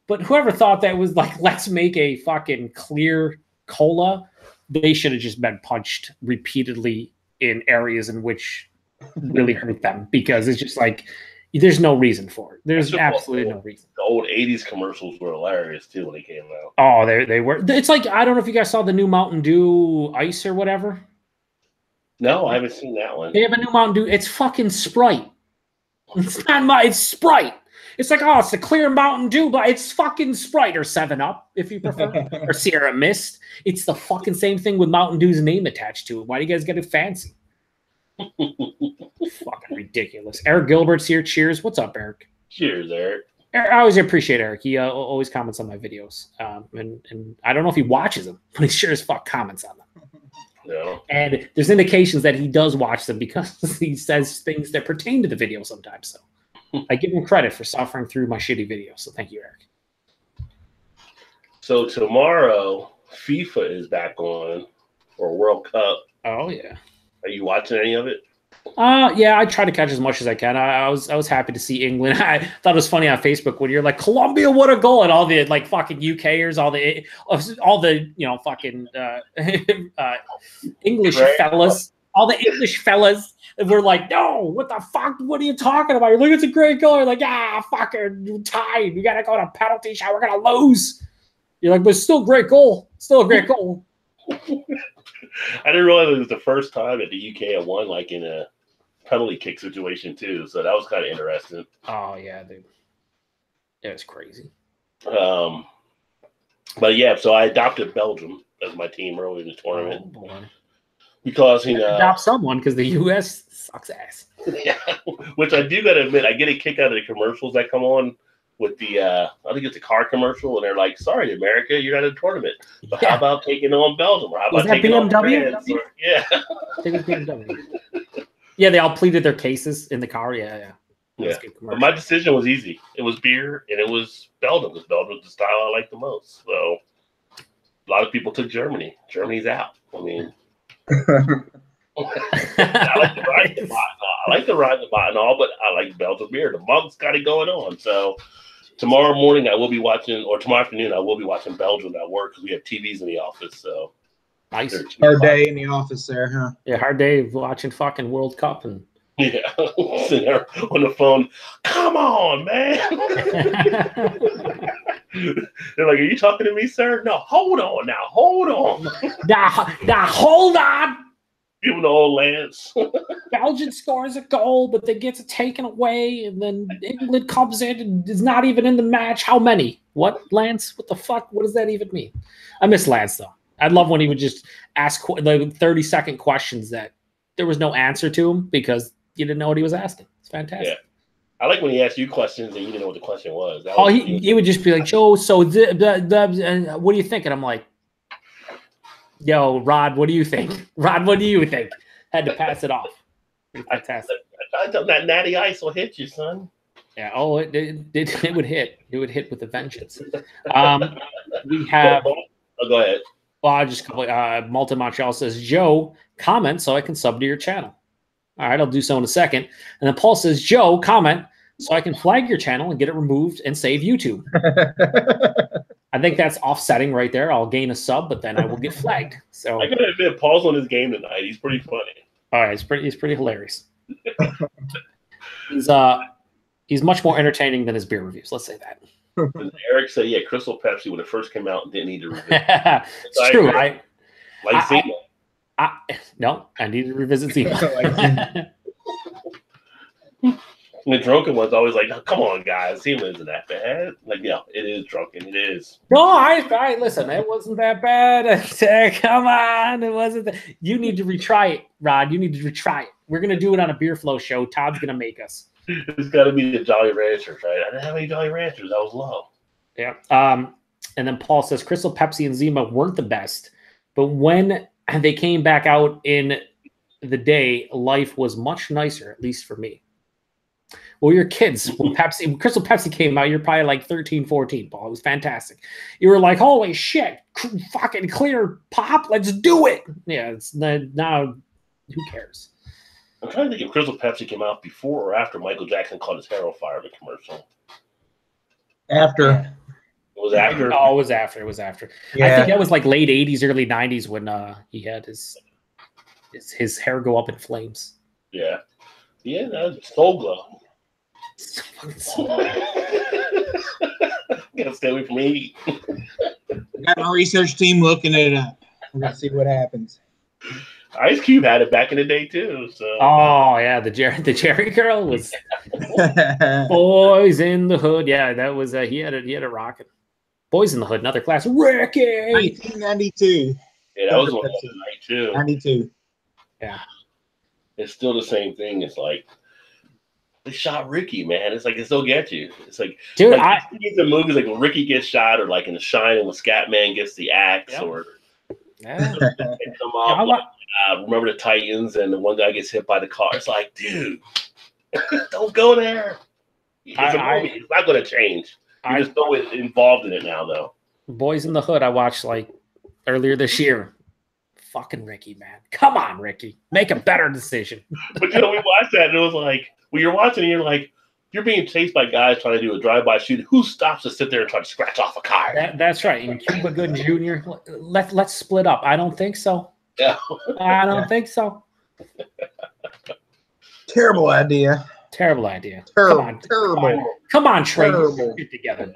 But whoever thought that was like, let's make a fucking clear cola, they should have just been punched repeatedly in areas in which really hurt them, because it's just like, there's no reason for it. There's absolutely no reason. The old 80s commercials were hilarious, too, when they came out. Oh, they were. It's like, I don't know if you guys saw the new Mountain Dew Ice or whatever. No, I haven't seen that one. They have a new Mountain Dew. It's fucking Sprite. It's not it's Sprite. It's like, oh, it's the clear Mountain Dew, but it's fucking Sprite or 7-Up, if you prefer, or Sierra Mist. It's the fucking same thing with Mountain Dew's name attached to it. Why do you guys get it fancy? Fucking ridiculous. Eric Gilbert's here. Cheers. What's up, Eric? Cheers, Eric. I always appreciate Eric. He always comments on my videos. And I don't know if he watches them, but he sure as fuck comments on them. Yeah. And there's indications that he does watch them because he says things that pertain to the video sometimes. So I give him credit for suffering through my shitty videos. So thank you, Eric. So tomorrow, FIFA is back on, or World Cup. Oh, yeah. Are you watching any of it? Yeah, I try to catch as much as I can. I was happy to see England. I thought it was funny on Facebook when you're like, Colombia, what a goal, and all the like fucking UKers, all the fucking English fellas, all the English fellas were like, no, what the fuck? What are you talking about? You're like, it's a great goal. You're like, fucking tied. We gotta go to penalty shot. We're gonna lose. You're like, but it's still a great goal. Still a great goal. I didn't realize it was the first time that the UK had won like in a penalty kick situation too, so that was kind of interesting. Oh yeah, dude, yeah, it's crazy. But yeah, so I adopted Belgium as my team early in the tournament because adopt someone because the US sucks ass. Yeah, which I do gotta admit, I get a kick out of the commercials that come on with the I think it's a car commercial, and they're like, "Sorry, America, you're not in the tournament, but how about taking on Belgium? Or how about taking BMW? on France?" Yeah, BMW. Yeah, they all pleaded their cases in the car. Yeah. But my decision was easy. It was beer, and it was Belgium, because Belgium was the style I like the most. So a lot of people took Germany. Germany's out. I mean, I like the ride the bot and all, but I like Belgium beer. The mug's got it going on. So tomorrow morning I will be watching, or tomorrow afternoon I will be watching Belgium at work because we have TVs in the office. So nice. Hard day in the office there, huh? Yeah, hard day watching fucking World Cup and sitting there on the phone. Come on, man. They're like, "Are you talking to me, sir?" No, hold on now. Hold on. now hold on. Give him the old Lance. Belgium scores a goal, but then gets it taken away, and then England comes in and is not even in the match. How many? What, Lance? What the fuck? What does that even mean? I miss Lance, though. I love when he would just ask like 30-second questions that there was no answer to him because you didn't know what he was asking. It's fantastic. Yeah. I like when he asked you questions and you didn't know what the question was. He would just be like, Joe, so what do you think? And I'm like, yo, Rod, what do you think? Rod, what do you think? Had to pass it off. Fantastic. I thought that natty ice will hit you, son. Yeah. Oh, it would hit. It would hit with a vengeance. We have. Go ahead. Well, just Malta Montreal says, Joe, comment so I can sub to your channel. All right, I'll do so in a second. And then Paul says, Joe, comment so I can flag your channel and get it removed and save YouTube. I think that's offsetting right there. I'll gain a sub, but then I will get flagged. So I gotta admit, Paul's on his game tonight. He's pretty funny. All right, he's pretty hilarious. He's much more entertaining than his beer reviews. Let's say that. Eric said, "Yeah, Crystal Pepsi when it first came out didn't need to revisit." It's true. No, I need to revisit Zima. The drunken one's always like, "No, come on, guys, Zima isn't that bad." Like, yeah, it is drunken. It is. No, I listen. It wasn't that bad. Come on, it wasn't. You need to retry it, Rod. You need to retry it. We're gonna do it on a Beer Flow show. Todd's gonna make us. It's got to be the Jolly Ranchers, right? I didn't have any Jolly Ranchers. I was low. Yeah. And then Paul says Crystal Pepsi and Zima weren't the best, but when they came back out in the day, life was much nicer, at least for me. Well, you're kids. When Crystal Pepsi came out, you're probably like 13, 14, Paul. It was fantastic. You were like, holy shit, fucking clear pop. Let's do it. Yeah, it's now who cares? I'm trying to think if Crystal Pepsi came out before or after Michael Jackson caught his hair on fire in the commercial. After. It was after? Oh, it was after. It was after. Yeah. I think that was like late 80s, early 90s when he had his hair go up in flames. Yeah. Yeah, that was Soul Glow. Gotta stay away from heat. Got my research team looking it up. We're gonna see what happens. Ice Cube had it back in the day too. So. Oh yeah, the Jerry Girl was Boys in the Hood. Yeah, that was he had a rocket. Boys in the Hood, another classic. Ricky. 1992. Yeah, that was one of the night too. 92. Yeah, it's still the same thing. It's like they shot Ricky, man. It's like it still gets you. It's like, dude, like the movies like when Ricky gets shot, or like in The Shining when Scatman gets the axe, or Remember the Titans and the one guy gets hit by the car. It's like, dude, don't go there. It's a movie. It's not going to change. You're just so involved in it now, though. Boys in the Hood, I watched like earlier this year. fucking Ricky, man. Come on, Ricky. Make a better decision. But we watched that and it was like, when you're watching, you're like, you're being chased by guys trying to do a drive-by shoot. Who stops to sit there and try to scratch off a car? That's right. And Cuba Gooding Jr., let's split up. I don't think so. Yeah. I don't think so. Terrible idea. Terrible idea. Terrible. Come on. Terrible. Come on, Trey. Terrible. Get together.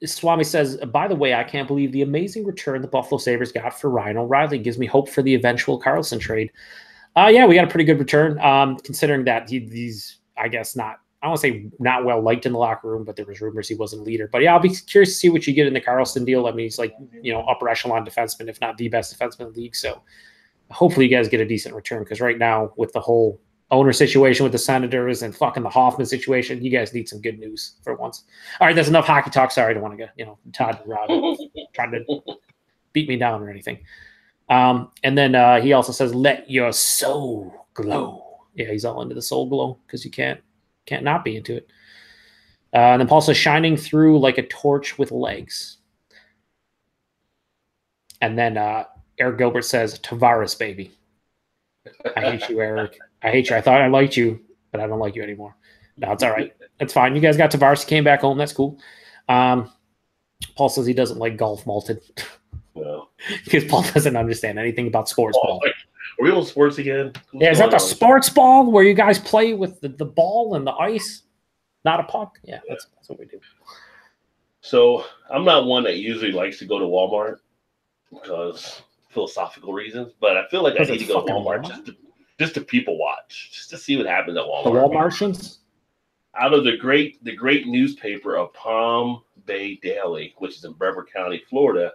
Swami says, by the way, I can't believe the amazing return the Buffalo Sabres got for Ryan O'Reilly. Gives me hope for the eventual Carlson trade. Yeah, we got a pretty good return, considering that he's, I guess, I don't want to say not well liked in the locker room, but there was rumors he wasn't a leader. But yeah, I'll be curious to see what you get in the Carlson deal. I mean, he's like, upper echelon defenseman, if not the best defenseman in the league. So hopefully you guys get a decent return, because right now with the whole owner situation with the Senators and fucking the Hoffman situation, you guys need some good news for once. All right, that's enough hockey talk. Sorry, I don't want to get, Todd and Rob trying to beat me down or anything. And then he also says, let your soul glow. Yeah, he's all into the soul glow because you can't not be into it. And then Paul says, shining through like a torch with legs. And then Eric Gilbert says, Tavares, baby. I hate you, Eric. I hate you. I thought I liked you, but I don't like you anymore. No, it's all right. It's fine. You guys got Tavares. He came back home. That's cool. Paul says he doesn't like golf malted. No. Because Paul doesn't understand anything about sports ball. Are we on sports again? Yeah, is that the sports ball where you guys play with the ball and the ice, not a puck? Yeah, that's what we do. So I'm not one that usually likes to go to Walmart because philosophical reasons, but I feel like I need to go to Walmart just to people watch, just to see what happens at Walmart. The Walmartians? Out of the great newspaper of Palm Bay Daily, which is in Brevard County, Florida,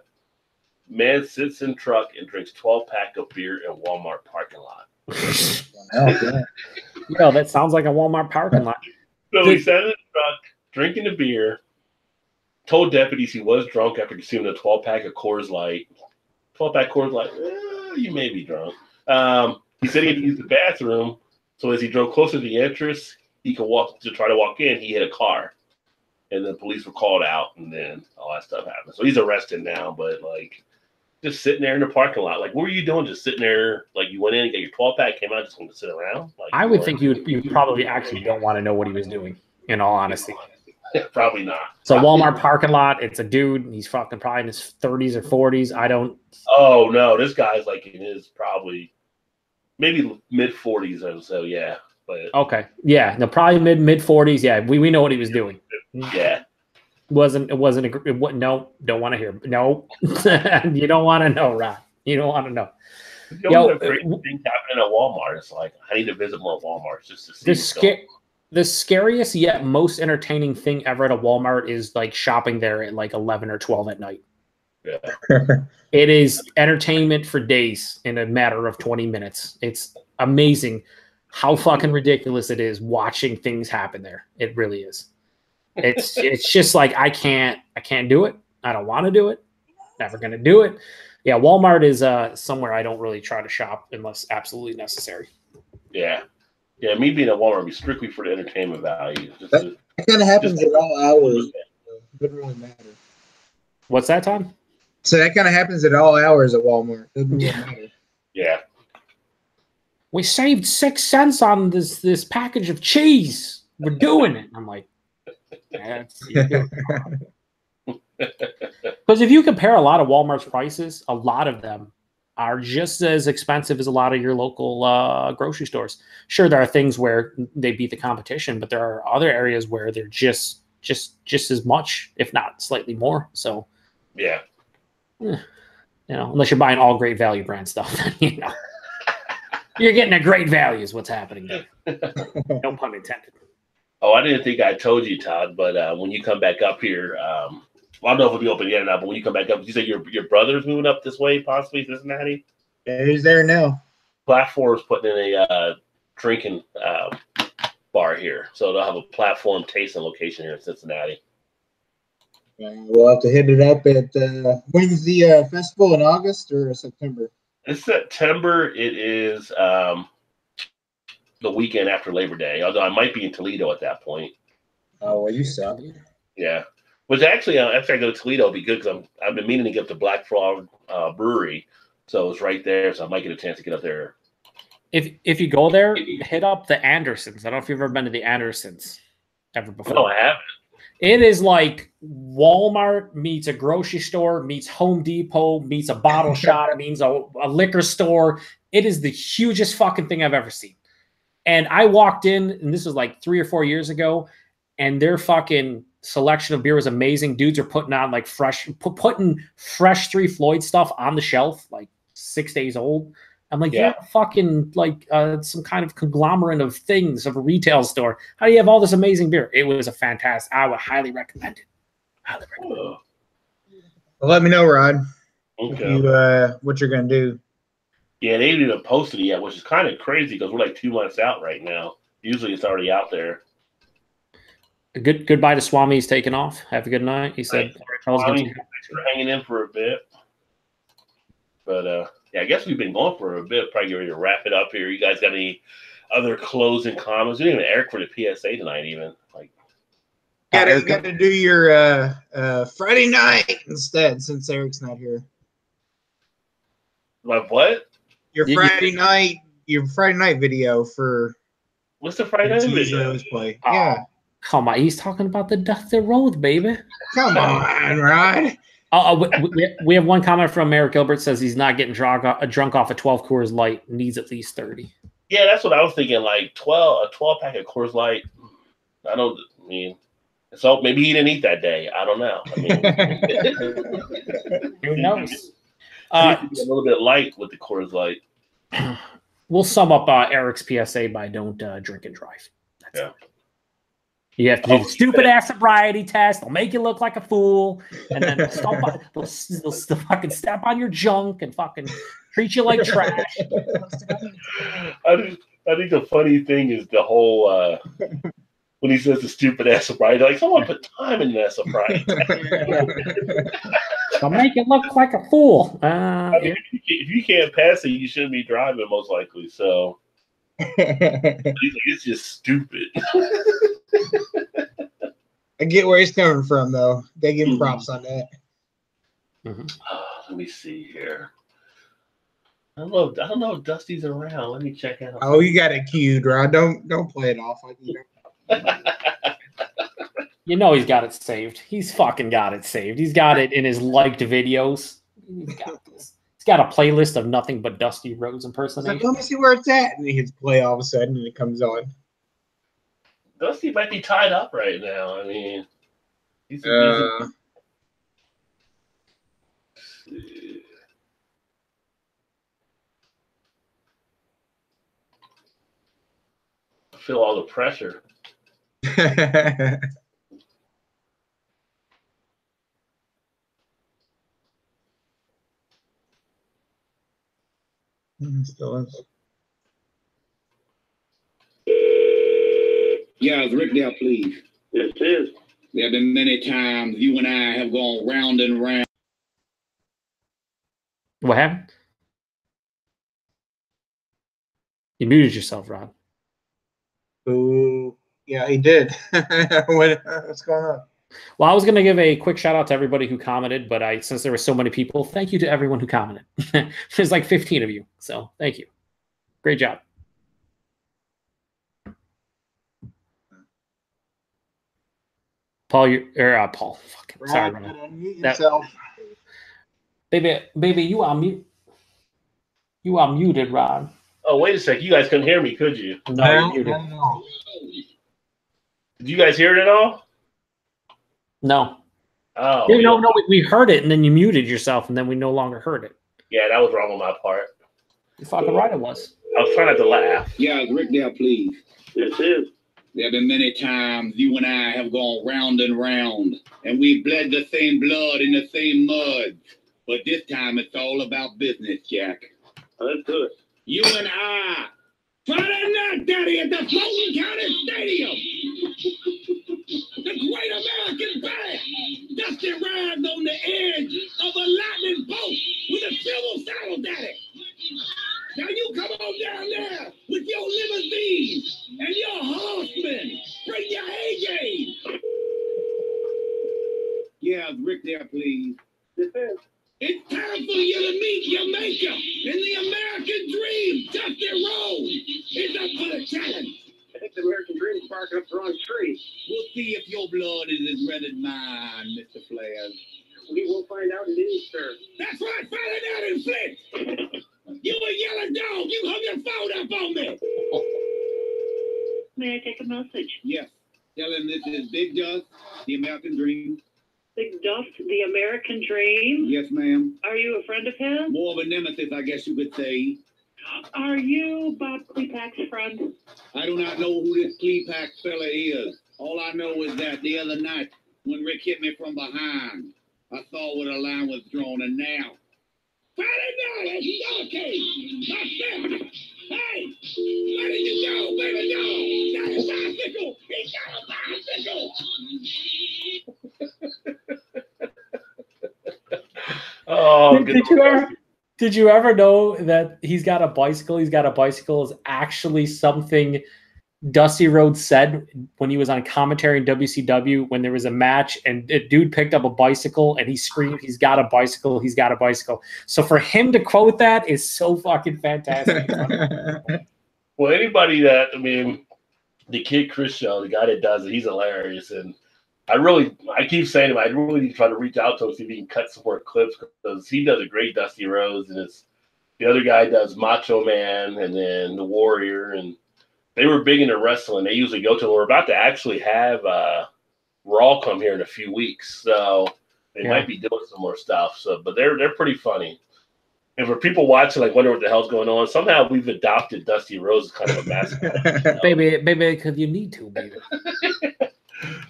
man sits in truck and drinks 12-pack of beer in Walmart parking lot. Yo, that sounds like a Walmart parking lot. So he sat in the truck, drinking the beer, told deputies he was drunk after consuming a 12-pack of Coors Light. 12-pack Coors Light, you may be drunk. He said he had to use the bathroom, so as he drove closer to the entrance, he could try to walk in. He hit a car, and then police were called out, and then all that stuff happened. So he's arrested now, but just sitting there in the parking lot. What were you doing? Just sitting there? You went in and got your 12-pack, came out, just wanted to sit around? I would think you probably actually don't want to know what he was doing, in all honesty. Probably not. So Walmart parking lot, it's a dude. He's fucking probably in his 30s or 40s. I don't. Oh, no. This guy's in his probably maybe mid-40s or so, yeah. But okay. Yeah. No, probably mid 40s. Yeah. We know what he was doing. Yeah. No, don't want to hear. No. You don't want to know, Rob. You don't want to know. Great things happening at Walmart. It's I need to visit more Walmarts just to see. The scariest yet most entertaining thing ever at a Walmart is shopping there at 11 or 12 at night. Yeah. It is entertainment for days in a matter of 20 minutes. It's amazing how fucking ridiculous it is watching things happen there. It really is. It's just I can't do it. I don't want to do it. Never going to do it. Yeah, Walmart is somewhere I don't really try to shop unless absolutely necessary. Yeah. Yeah, me being at Walmart would be strictly for the entertainment value. That kind of happens at all hours. It doesn't really matter. What's that, Tom? So that kind of happens at all hours at Walmart. It doesn't really matter. Yeah. We saved 6 cents on this package of cheese. We're doing it. I'm like, because if you compare a lot of Walmart's prices, a lot of them are just as expensive as a lot of your local grocery stores. Sure, there are things where they beat the competition, but there are other areas where they're just as much, if not slightly more. So, yeah, unless you're buying all great value brand stuff, then you're getting a great value is what's happening there. No pun intended. Oh, I didn't think I told you, Todd, but when you come back up here, I don't know if it'll be open yet or not, but when you come back up, you say your brother's moving up this way, possibly, Cincinnati? Yeah, he's there now. Platform's putting in a drinking bar here. So they'll have a platform tasting location here in Cincinnati. We'll have to hit it up at, when's the festival, in August or September? It's September. It is the weekend after Labor Day, although I might be in Toledo at that point. Oh, well, you suck. Yeah. Which actually, after I go to Toledo, it'll be good because I've been meaning to get up to Black Frog Brewery, so it's right there. So I might get a chance to get up there. If you go there, hit up the Andersons. I don't know if you've ever been to the Andersons ever before. No, I haven't. It is like Walmart meets a grocery store, meets Home Depot, meets a bottle shop, meets a liquor store. It is the hugest fucking thing I've ever seen. And I walked in, and this was like 3 or 4 years ago, and their fucking selection of beer was amazing. Dudes are putting on like putting fresh 3 Floyd stuff on the shelf, like 6 days old. I'm like, you're fucking like some kind of conglomerate of things of a retail store. How do you have all this amazing beer? It was a fantastic. I would highly recommend it. Highly recommend it. Well, let me know, Rod. Okay. If you, what you're gonna do. Yeah, they didn't even post it yet, which is kind of crazy because we're like 2 months out right now. Usually it's already out there. Goodbye to Swami. He's taking off. Have a good night. He said, Thanks for hanging in for a bit. But yeah, I guess we've been going for a bit. Probably get ready to wrap it up here. You guys got any other closing comments? We didn't even Eric for the PSA tonight, even. Like, you got to do your Friday night instead, since Eric's not here. My what? Your Friday night video for what's the Friday night video? Play. Yeah. Come on, he's talking about the Dusty Road, baby. Come on, Rod. We have one comment from Eric Gilbert says he's not getting drunk off a 12 Coors Light, needs at least 30. Yeah, that's what I was thinking. Like a 12 pack of Coors Light. I mean, so maybe he didn't eat that day. I don't know. I mean, who knows? A little bit light with the Coors Light. We'll sum up Eric's PSA by don't drink and drive. That's it. You have to do the stupid ass sobriety test. They'll make you look like a fool, and then they'll fucking step on your junk and fucking treat you like trash. I think the funny thing is the whole when he says the stupid ass sobriety, like someone put time in that sobriety. They'll make you look like a fool. I mean, if you can't pass it, you shouldn't be driving, most likely. So he's like, it's just stupid. I get where he's coming from, though. They give him props on that. Let me see here. I don't know if Dusty's around. Let me check out. Oh, you got it queued, Rod. Don't play it off like you know. You know he's got it saved. He's fucking got it saved. He's got it in his liked videos. He's got this. He's got a playlist of nothing but Dusty Rhodes impersonations. Let me see where it's at, and he hits play all of a sudden, and it comes on. Dusty might be tied up right now. I mean, he's I feel all the pressure. Still is. Yeah, it's Rick there, please. Yes, it is. There have been many times you and I have gone round and round. What happened? You muted yourself, Rod. Ooh, yeah, he did. What's going on? Well, I was going to give a quick shout out to everybody who commented, but since there were so many people, thank you to everyone who commented. There's like 15 of you, so thank you. Great job. Paul, Paul. Fucking, sorry, yourself. Baby, you are mute. You are muted, Rod. Oh, wait a sec. You guys couldn't hear me, could you? No, you're muted. No. Did you guys hear it at all? No. Oh. Yeah, no, we heard it, and then you muted yourself, and then we no longer heard it. Yeah, that was wrong on my part. You're fucking right, it was. I was trying not to laugh. Yeah, it's Rick there, please. Yes, it is. There have been many times you and I have gone round and round, and we've bled the same blood in the same mud. But this time it's all about business, Jack. Let's do it. You and I, Friday night, Daddy, at the Fulton County Stadium. The great American band, Dusty rides on the edge of a lightning bolt with a silver saddle, Daddy. Now you come on down there with your limousine and your horsemen. Bring your A game. wake up, and the American dream, Dusty Rhodes, is up for the challenge. I think the American dream is barking up the wrong tree. We'll see if your blood is as red as mine, Mr. Flair. We will find out it is, sir. That's right, find it out in Flint. You a yellow dog, you hung your phone up on me. May I take a message? Yes, tell him this is Big Dust, the American dream. Big Dust, the American Dream? Yes, ma'am. Are you a friend of his? More of a nemesis, I guess you could say. Are you Bob Klepak's friend? I do not know who this Klepak fella is. All I know is that the other night, when Rick hit me from behind, I saw where the line was drawn, and now. $40! Okay! Myself! Hey! Where did you go, baby? No! Got a bicycle! He got a bicycle! Oh, Did you ever know that he's got a bicycle? He's got a bicycle is actually something Dusty Rhodes said when he was on commentary in WCW when there was a match and a dude picked up a bicycle and he screamed, "He's got a bicycle! He's got a bicycle!" So for him to quote that is so fucking fantastic. Well, anybody that, I mean, the Kid Chris show, the guy that does it, he's hilarious. And I keep saying to him, I really need to try to reach out to him, see if he can cut some more clips, because he does a great Dusty Rhodes, and the other guy does Macho Man and then the Warrior, and they were big into wrestling. They usually go to them. We're about to actually have Raw come here in a few weeks, so they might be doing some more stuff. So, but they're pretty funny. And for people watching, like, wonder what the hell's going on, somehow we've adopted Dusty Rhodes as kind of a mascot. Baby, because you need to, baby.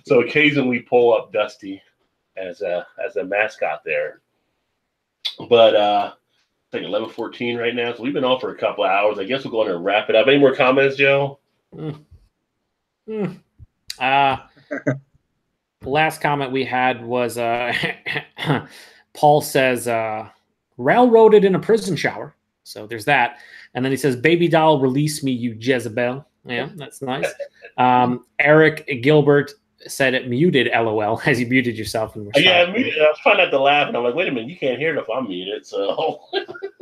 So occasionally we pull up Dusty as a mascot there. But I think 11:14 right now, so we've been on for a couple of hours. I guess we'll go in and wrap it up. Any more comments, Joe? Last comment we had was Paul says railroaded in a prison shower. So there's that. And then he says, "Baby doll, release me, you Jezebel." Yeah, that's nice. Eric Gilbert said it muted, LOL, as you muted yourself. And I was trying not to laugh, and I'm like, wait a minute, you can't hear it if I'm muted. So.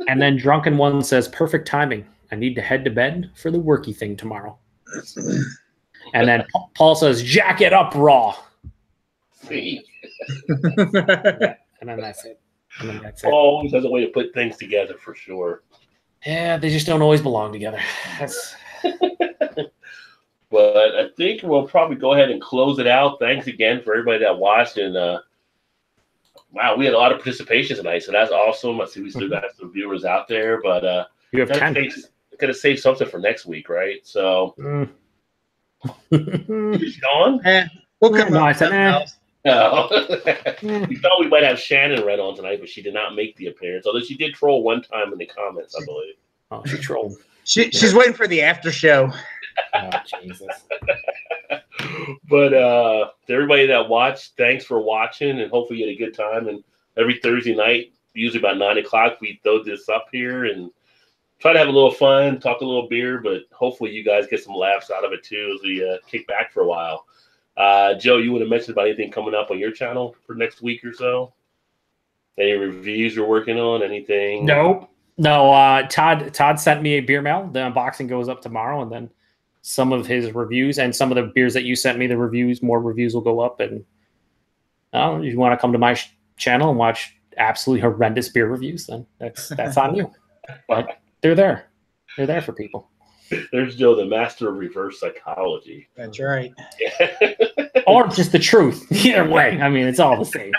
And then Drunken One says, "Perfect timing. I need to head to bed for the worky thing tomorrow." And then Paul says, "Jack it up, Raw." See? And then that's it. Paul always has a way to put things together for sure. Yeah, they just don't always belong together. But I think we'll probably go ahead and close it out. Thanks again for everybody that watched. And wow, we had a lot of participation tonight, so that's awesome. I see we still got some viewers out there, but you have 10. Gotta save something for next week, right? So he's gone. We'll come no, up I said, No. We thought we might have Shannon Red on tonight, but she did not make the appearance. Although she did troll one time in the comments, I believe. Oh, she trolled. She's waiting for the after show. Oh, Jesus. But to everybody that watched, thanks for watching, and hopefully you had a good time. And every Thursday night, usually about 9 o'clock, we throw this up here and try to have a little fun, talk a little beer, but hopefully you guys get some laughs out of it too as we kick back for a while. Joe, you want to mention about anything coming up on your channel for next week or so? Any reviews you're working on? Anything? Nope. No, Todd sent me a beer mail. The unboxing goes up tomorrow, and then some of his reviews and some of the beers that you sent me, the reviews, more reviews will go up. And if you want to come to my channel and watch absolutely horrendous beer reviews, then that's on you. But they're there. They're there for people. There's Joe, the master of reverse psychology. That's right. Or just the truth. Either way. I mean, it's all the same.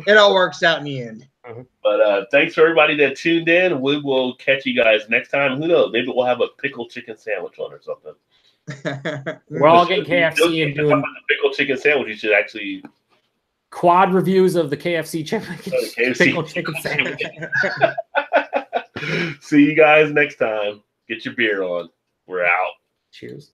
It all works out in the end. But thanks for everybody that tuned in. We will catch you guys next time. Who knows? Maybe we'll have a pickle chicken sandwich on or something. We're all getting KFC and doing the pickle chicken sandwich. You should actually quad reviews of the KFC pickle chicken sandwich. See you guys next time. Get your beer on. We're out. Cheers.